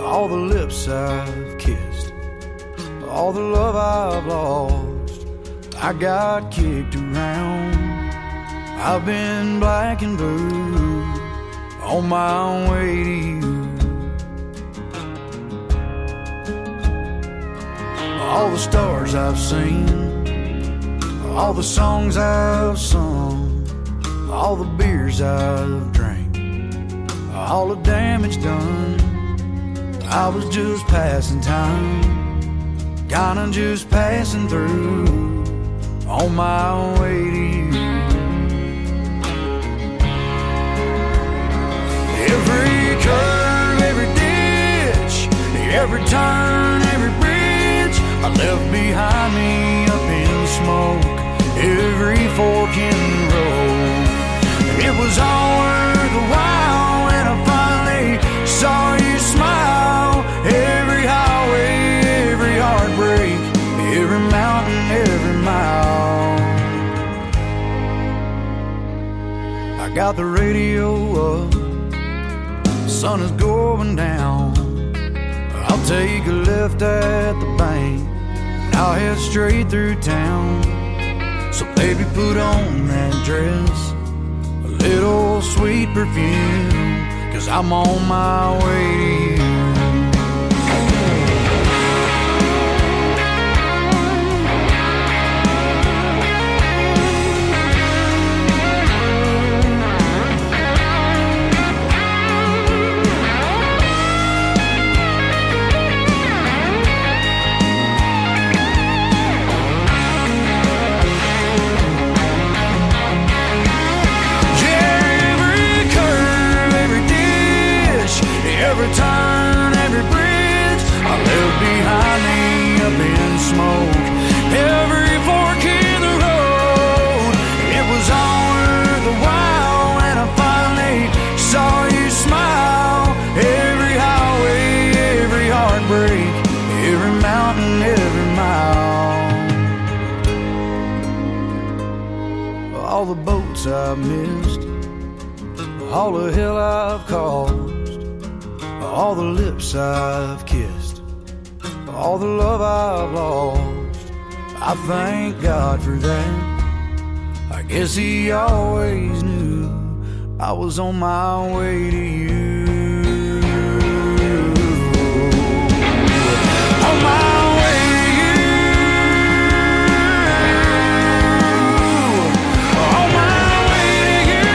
all the lips I've kissed, all the love I've lost. I got kicked around, I've been black and blue on my way to you. All the stars I've seen, all the songs I've sung, all the beers I've drank, all the damage done. I was just passing time, kinda just passing through on my way to you. Every curve, every ditch, every turn, every bridge I left behind me up in smoke, every fork in the road. It was all worth a while when I finally saw you smile. Every highway, every heartbreak, every mountain, every mile. I got the radio up, the sun is going down. I'll take a left at the bank, and I'll head straight through town. So baby, put on that dress, little sweet perfume, 'cause I'm on my way to you. Every turn, every bridge I left behind me up in smoke. Every fork in the road, it was all worth the while when I finally saw you smile. Every highway, every heartbreak, every mountain, every mile. All the boats I've missed, all the hell I've caused, all the lips I've kissed, all the love I've lost. I thank God for that. I guess He always knew I was on my way to you. On my way to you. On my way to you.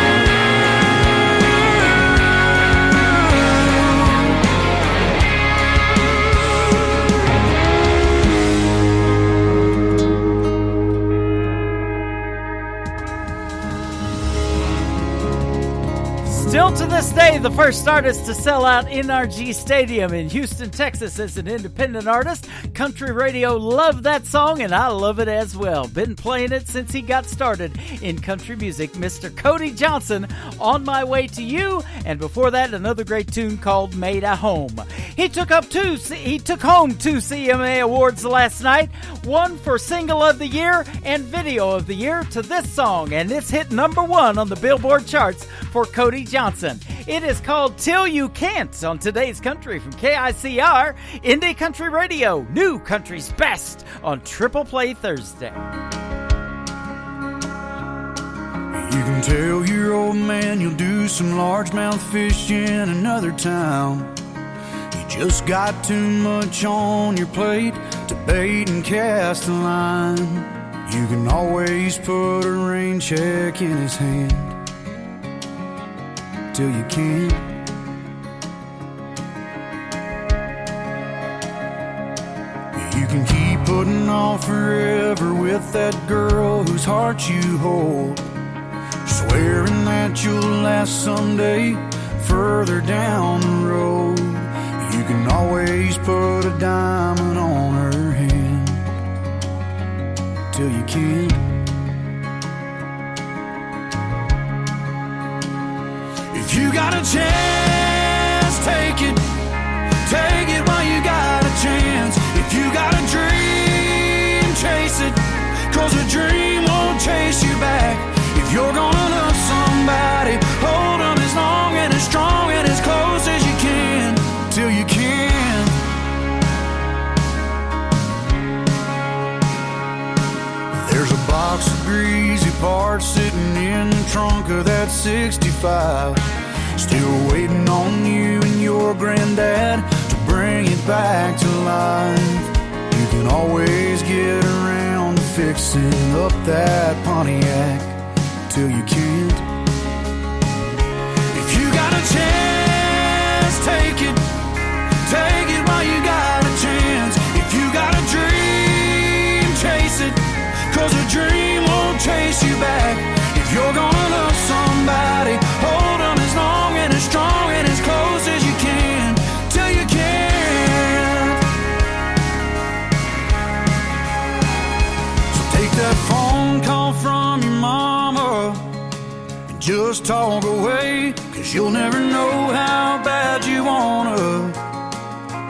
Still to this day, the first artist to sell out NRG Stadium in Houston, Texas as an independent artist. Country radio loved that song, and I love it as well. Been playing it since he got started in country music. Mr. Cody Johnson, On My Way to You, and before that, another great tune called Made a Home. He took home 2 CMA Awards last night, one for Single of the Year and Video of the Year to this song, and this hit #1 on the Billboard charts for Cody Johnson. It is called Till You Can't on today's country from KICR, Indie Country Radio, New Country's Best on Triple Play Thursday. You can tell your old man you'll do some largemouth fish in another town. You just got too much on your plate to bait and cast a line. You can always put a rain check in his hand till you can't. You can keep putting off forever with that girl whose heart you hold, swearing that you'll last someday further down the road. You can always put a diamond on her hand till you can't. If you got a chance, take it. Take it while you got a chance. If you got a dream, chase it. 'Cause a dream won't chase you back. If you're gonna love somebody, hold them as long and as strong and as close as you can till you can. There's a box of greasy parts sitting in the trunk of that 65, still waiting on you and your granddad to bring it back to life. You can always get around to fixing up that Pontiac till you can't. If you got a chance, take it. Take it while you got a chance. If you got a dream, chase it. 'Cause a dream won't chase you back. If you're gonna love somebody, hold them as long and as strong and as close as you can till you can't. So take that phone call from your mama and just talk away. 'Cause you'll never know how bad you wanna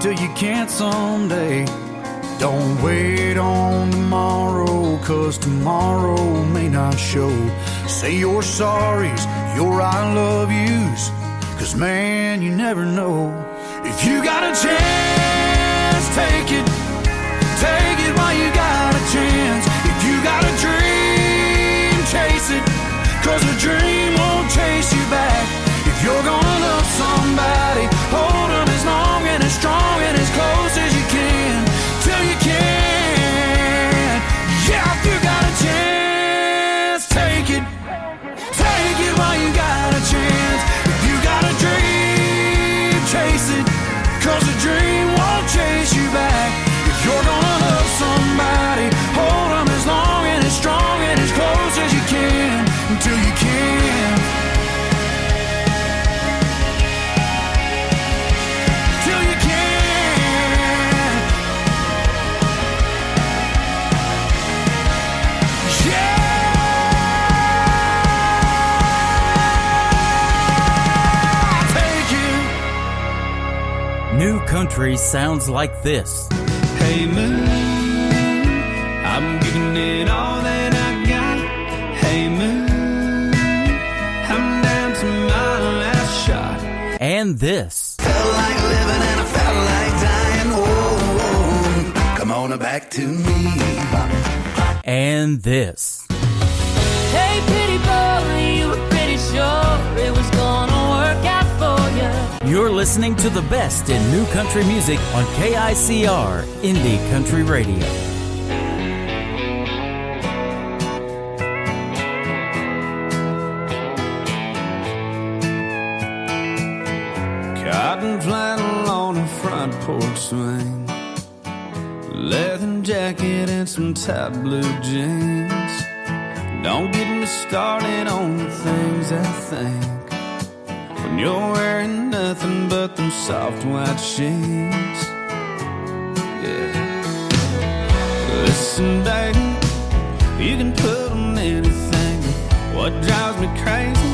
till you can't someday. Don't wait on tomorrow, 'cause tomorrow may not show. Say your sorries, your I love yous, 'cause man, you never know. If you got a chance, take it. Take it while you got a chance. If you got a dream, chase it. 'Cause a dream won't chase country sounds like this. Hey moon, I'm giving it all that I got. Hey moon, I'm down to my last shot. And this. Felt like living and I felt like dying. Oh, come on back to me. And this. Hey, pretty boy, you were pretty sure it was gonna work out for you. You're listening to the best in new country music on KICR Indie Country Radio. Cotton flannel on a front porch swing, leather jacket and some tight blue jeans. Don't get me started on the things I think when you're wearing nothing but them soft white sheets. Yeah. Listen, baby, you can put on anything, but what drives me crazy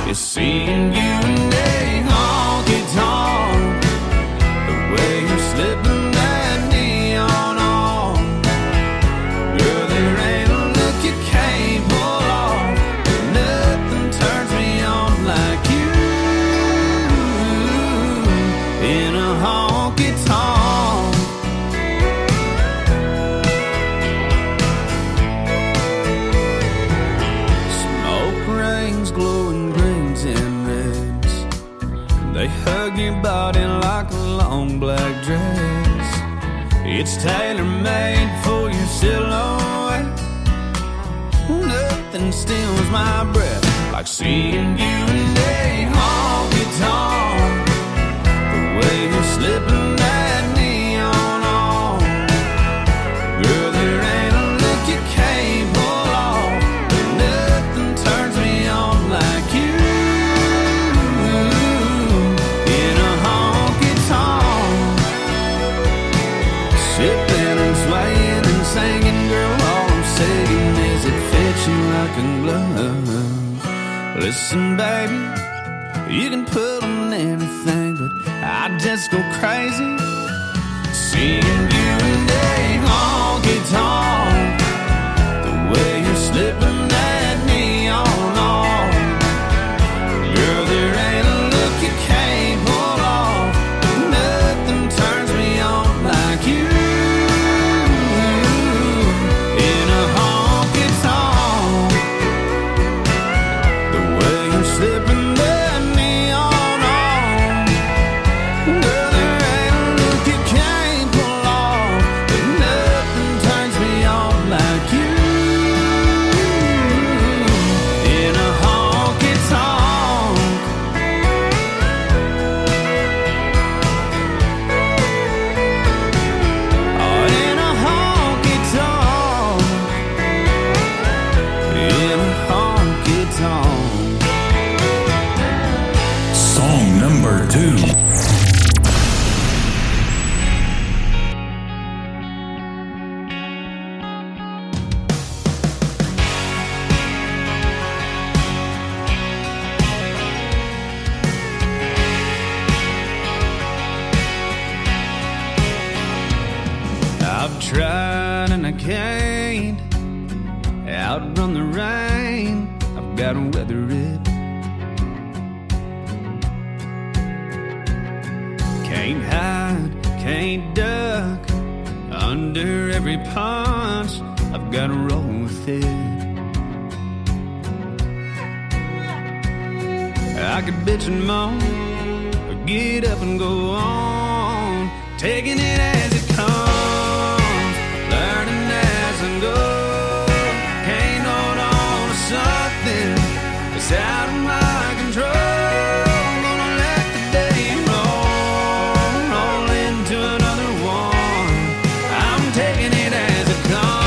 is seeing you in a honky-tonk, the way you're slipping that neon on. Girl, there ain't a look you can't pull off. Nothing turns me on like you in a honky-tonk. Smoke rings, glowing greens and reds, they hug your body like a long black dress. It's tailor-made for your silhouette. Nothing steals my breath like seeing you in a honky-tonk, the way you're slipping that neon on. Girl, there ain't a look you can't pull off. Nothing turns me on like you in a honky-tonk. Sipping and swaying and singing, girl, all I'm saying is it fits you like a glove. Listen, baby, you can put on anything, but I just go crazy seeing you in a honky-tonk, the way you're slipping that neon on. Girl, there ain't a look you can't pull off. Nothing turns me on like you in a honky-tonk, the way you're slipping that neon on. Girl, there ain't a look you can't pull off. But nothing turns me on like you in a honky-tonk. Oh, in a honky-tonk, in a honky-tonk. Song number 2. I've tried and I can't outrun the rain. I've got to weather it. Can't hide, can't duck under every punch. I've got to roll with it. I could bitch and moan or get up and go on, taking it as it comes, learning as I go. Can't hold on to something that's out of my control. Gonna let the day roll into another one. I'm taking it as it comes.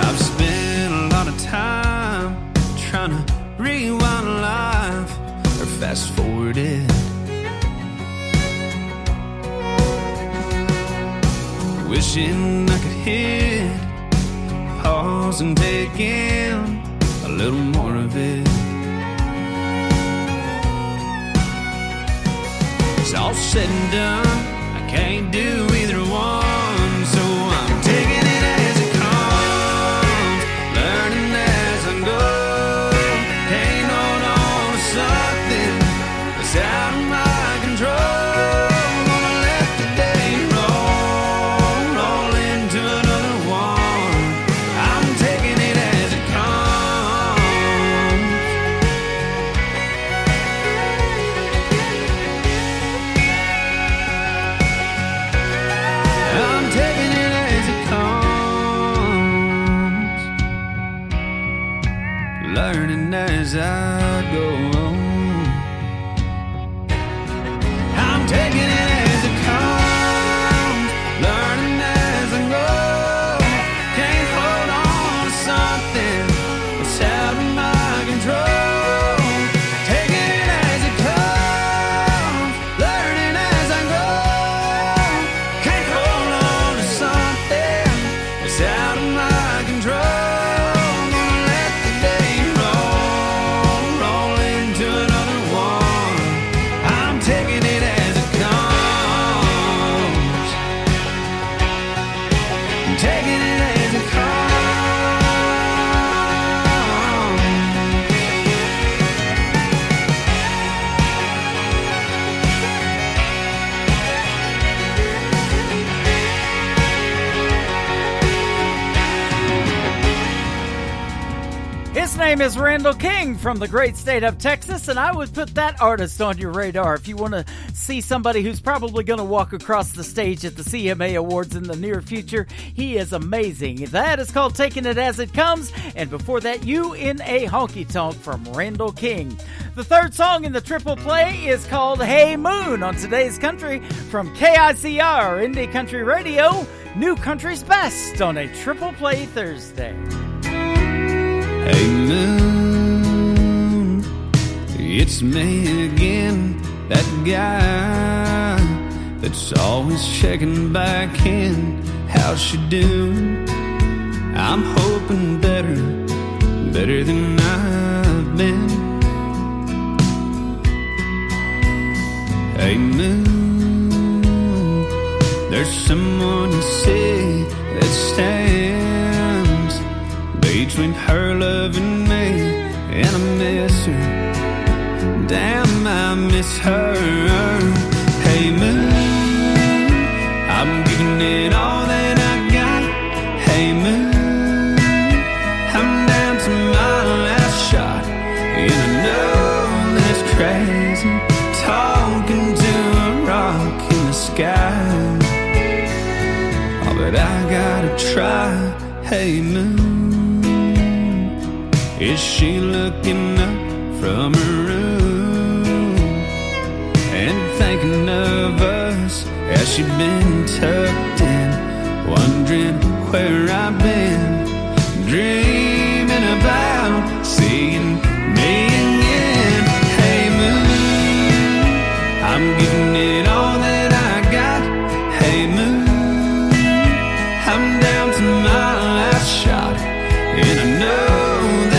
I've spent a lot of time trying to rewind life or fast forward it. Wishing I could hit loss and taking a little more of it. It's all said and done, I can't do either one, so I'm taking it as it comes, learning as I go. Can't hold on to something that's out of my control. Gonna let the day roll into another one. I'm taking it as it comes. I'm taking it as it comes, learning as I go. I'm taking it as it comes, learning as I go. Can't hold on to something that's out of my control. Taking it as it comes, learning as I go. Can't hold on to something that's out of my control. Gonna let the day roll into another one. I'm taking it as it comes. I'm taking it as it comes. His name is Randall King from the great state of Texas, and I would put that artist on your radar if you want to see somebody who's probably going to walk across the stage at the CMA Awards in the near future. He is amazing. That is called Taking It As It Comes, and before that, You in a Honky Tonk from Randall King. The third song in the triple play is called Hey Moon on Today's Country from KICR Indie Country Radio, New Country's Best on a Triple Play Thursday. Hey moon, it's me again, that guy that's always checking back in. How's she doing? I'm hoping better than I've been. Hey moon, there's someone you say that stands between her love and me, and I miss her. Damn, I miss her. Hey moon, I'm giving it all that I got. Hey moon, I'm down to my last shot, and I know that it's crazy talking to a rock in the sky. Oh, but I gotta try. Hey moon, is she looking up from her room and thinking of us? Has she been tucked in, wondering where I've been, dreaming about seeing me again? Hey moon, I'm giving it all that I got. Hey moon, I'm down to my last shot, and I know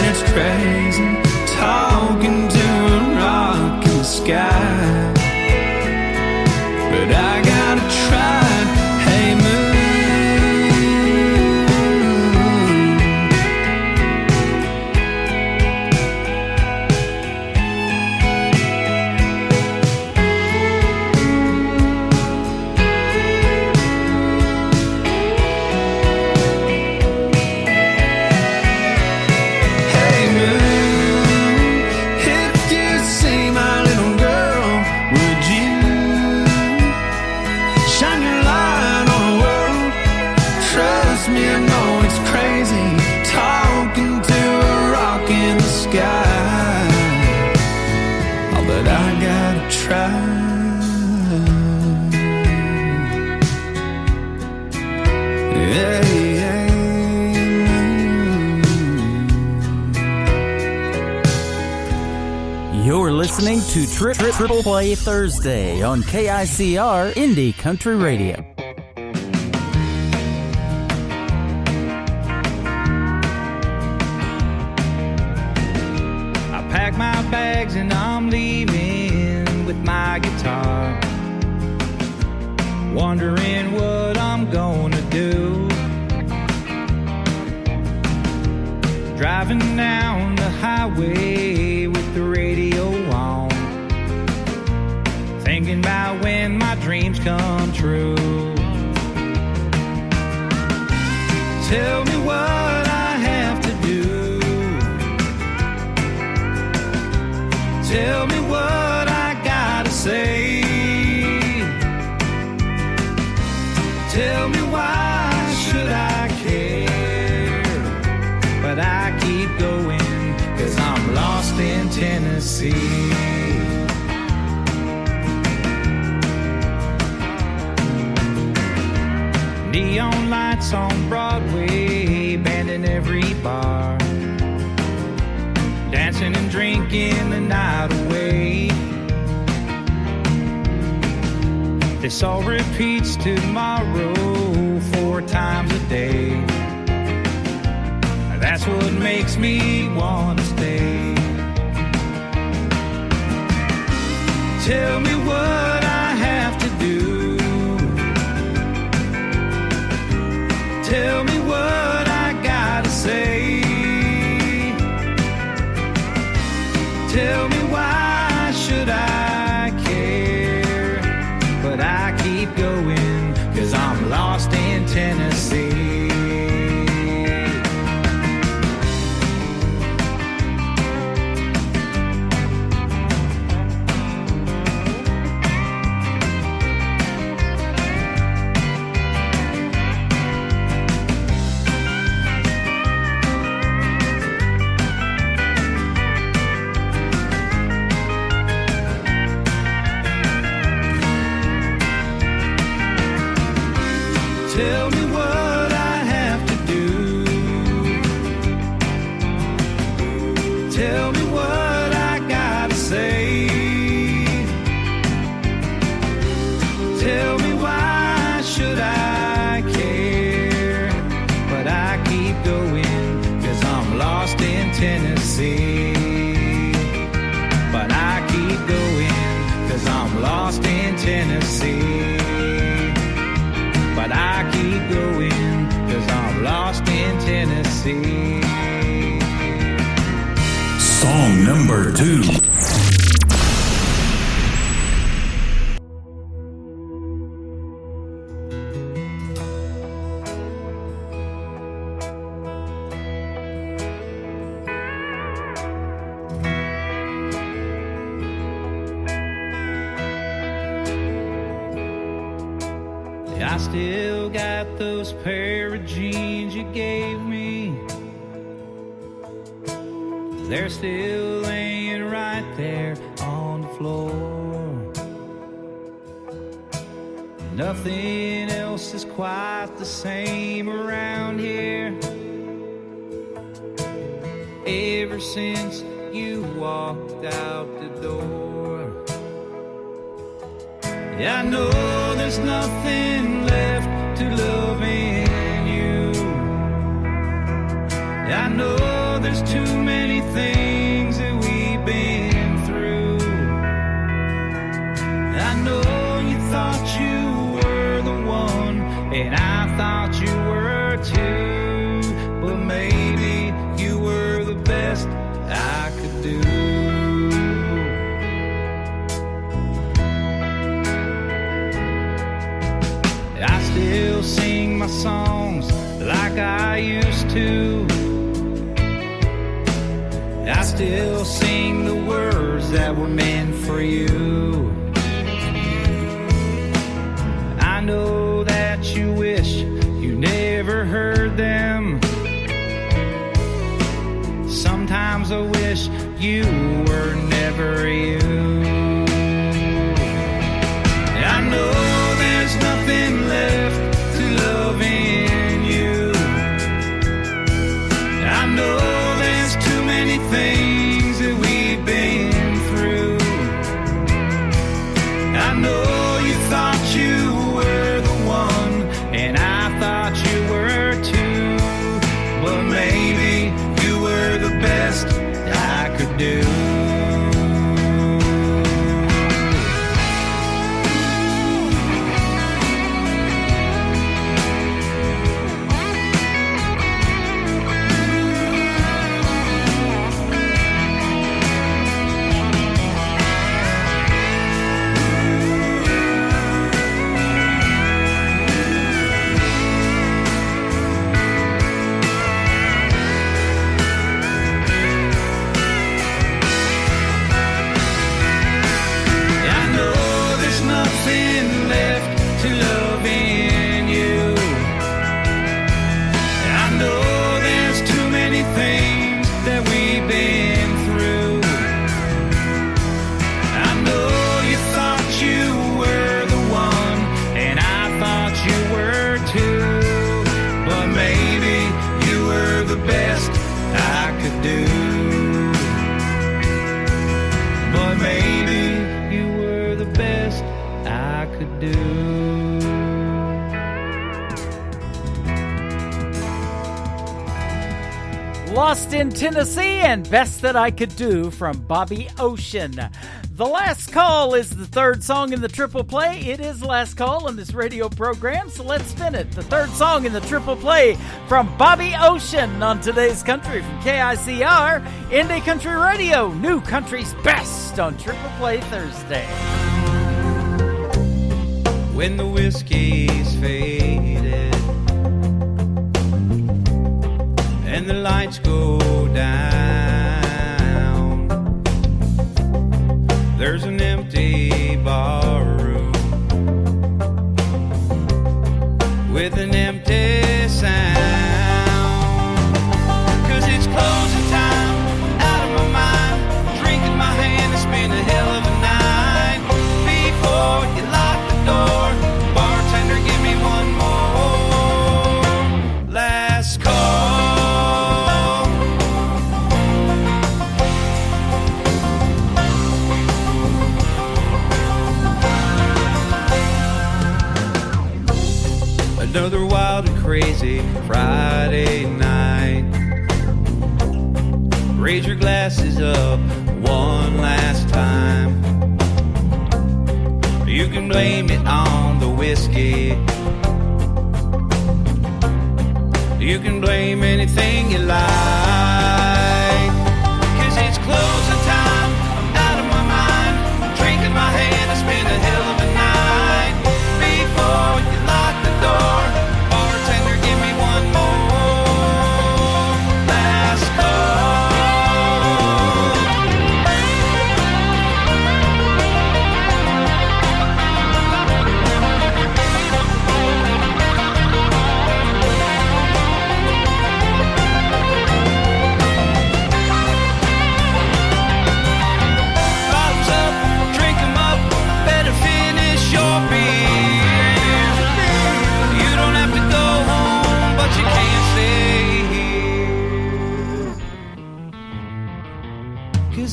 it's crazy talking to a rock in the sky, but I gotta try. Hey You're listening to Triple Play Thursday on KICR Indie Country Radio. packed my bags and I'm leaving with my guitar, wondering what I'm gonna do. Driving down the highway with the radio on, thinking about when my dreams come true. Tell me what I have to do. Tell me what I gotta say. Tell me why should I care? But I keep going, 'cause I'm lost in Tennessee. Neon lights on Broadway, band in every bar, dancing and drinking the night away. This all repeats tomorrow 4 times a day. That's what makes me want to stay. Tell me what I have to do. Tell me what I gotta say. Tell me why should I care? But I keep going, 'cause I'm lost in Tennessee. Tell me what I have to do. Tell me what I gotta say. Tell me why should I care? But I keep going, 'cause I'm lost in Tennessee. But I keep going, 'cause I'm lost in Tennessee. But I keep going, 'cause I'm lost in Tennessee. Song number 2. I still got those pair of jeans you gave me. They're still laying right there on the floor. Nothing else is quite the same around here. Ever since you walked out the door. Yeah, I know there's nothing left to love in you. Yeah, I know there's too many things that we've been through. I know you thought you were the one, and I thought you were too. But maybe you were the best I could do. I still sing my songs like I used to. I still sing the words that were meant for you. I know that you wish you never heard them. Sometimes I wish you were never you. I know there's nothing left to love in you. I know there's too many things that we've been through. I know you thought you were the one, and I thought you were too. But maybe you were the best I could do. Best in Tennessee and Best That I Could Do from Bobby Ocean. The Last Call is the third song in the triple play. It is Last Call in this radio program, so let's spin it. The third song in the triple play from Bobby Ocean on today's Country from KICR, Indie Country Radio, New Country's Best on Triple Play Thursday. When the whiskey's faded and the lights go down, there's an empty bar room with an empty sound. 'Cause it's closing time, out of my mind, drinking my hand, it's been a hell of a night. Before you lock the door, bartender, give me one more. Last call. Another wild and crazy Friday night. Raise your glasses up one last time. You can blame it on the whiskey. You can blame anything you like. 'Cause it's closing time, I'm out of my mind. Drinking my hand, it's been a hell of a night. Before you lock the door, bartender, give me one more. Last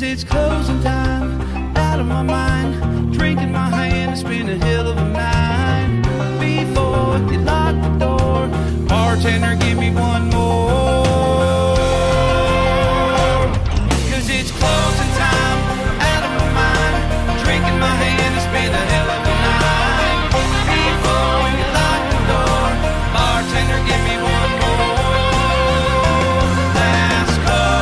it's closing time, out of my mind, drinking my hand, it's been a hell of a night. Before you lock the door, bartender, give me one more. 'Cause it's closing time, out of my mind, drinking my hand, it's been a hell of a night. Before you lock the door, bartender, give me one more. Last call.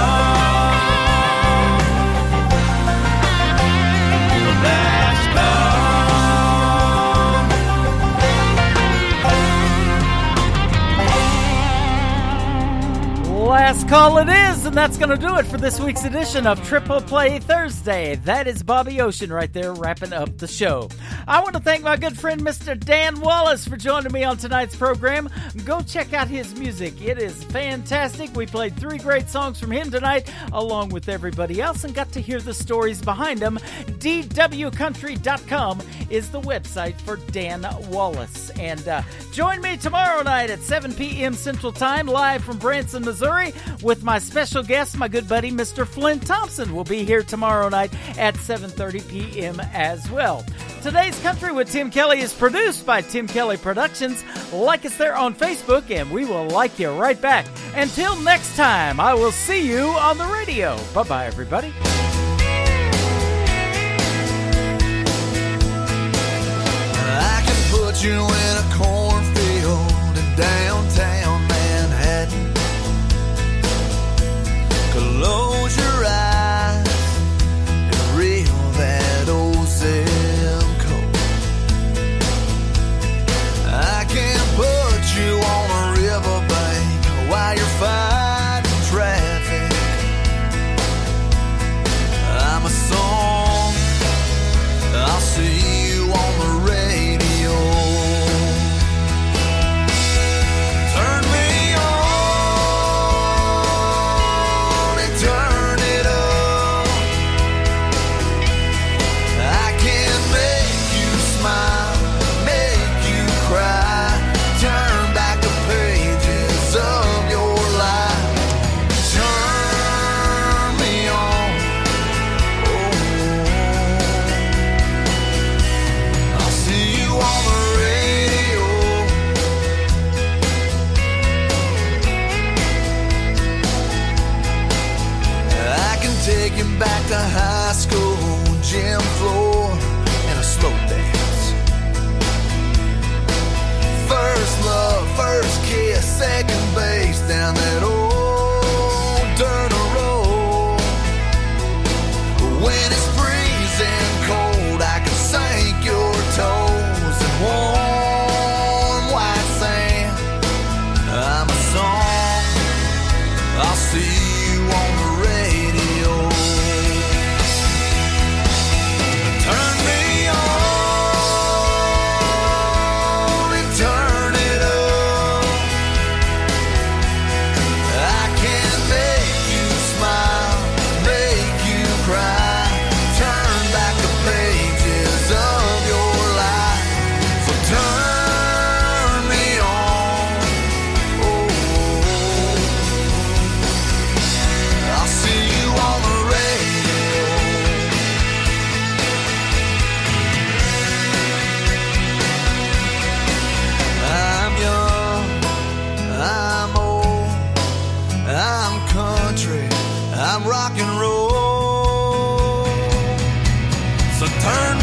Last call it is, and that's going to do it for this week's edition of Triple Play Thursday. That is Bobby Ocean right there wrapping up the show. I want to thank my good friend Mr. Dan Wallace for joining me on tonight's program. Go check out his music. It is fantastic. We played 3 great songs from him tonight, along with everybody else, and got to hear the stories behind them. DWCountry.com is the website for Dan Wallace. And join me tomorrow night at 7 p.m. Central Time, live from Branson, Missouri, with my special guest, my good buddy, Mr. Flynn Thompson, will be here tomorrow night at 7:30 p.m. as well. Today's Country with Tim Kelly is produced by Tim Kelly Productions. Like us there on Facebook, and we will like you right back. Until next time, I will see you on the radio. Bye-bye, everybody. I can put you in a cornfield in downtown Manhattan. Close your eyes and reel that old zip code. I can put you on a riverbank while you're fighting traffic. I'm a song, I'll see you on the radio. like a high school gym floor and a slow dance. First love, first kiss, second base down that old dirt road. When it's freezing cold, I can sink your toes in warm white sand. I'm a song, I'll see you on the radio. Turn me on and turn it up. I can make you smile, make you cry, turn back the pages of your life. So turn me on. Oh, I'll see you on the radio. I'm young, I'm old, I'm country, I'm rock and roll. So turn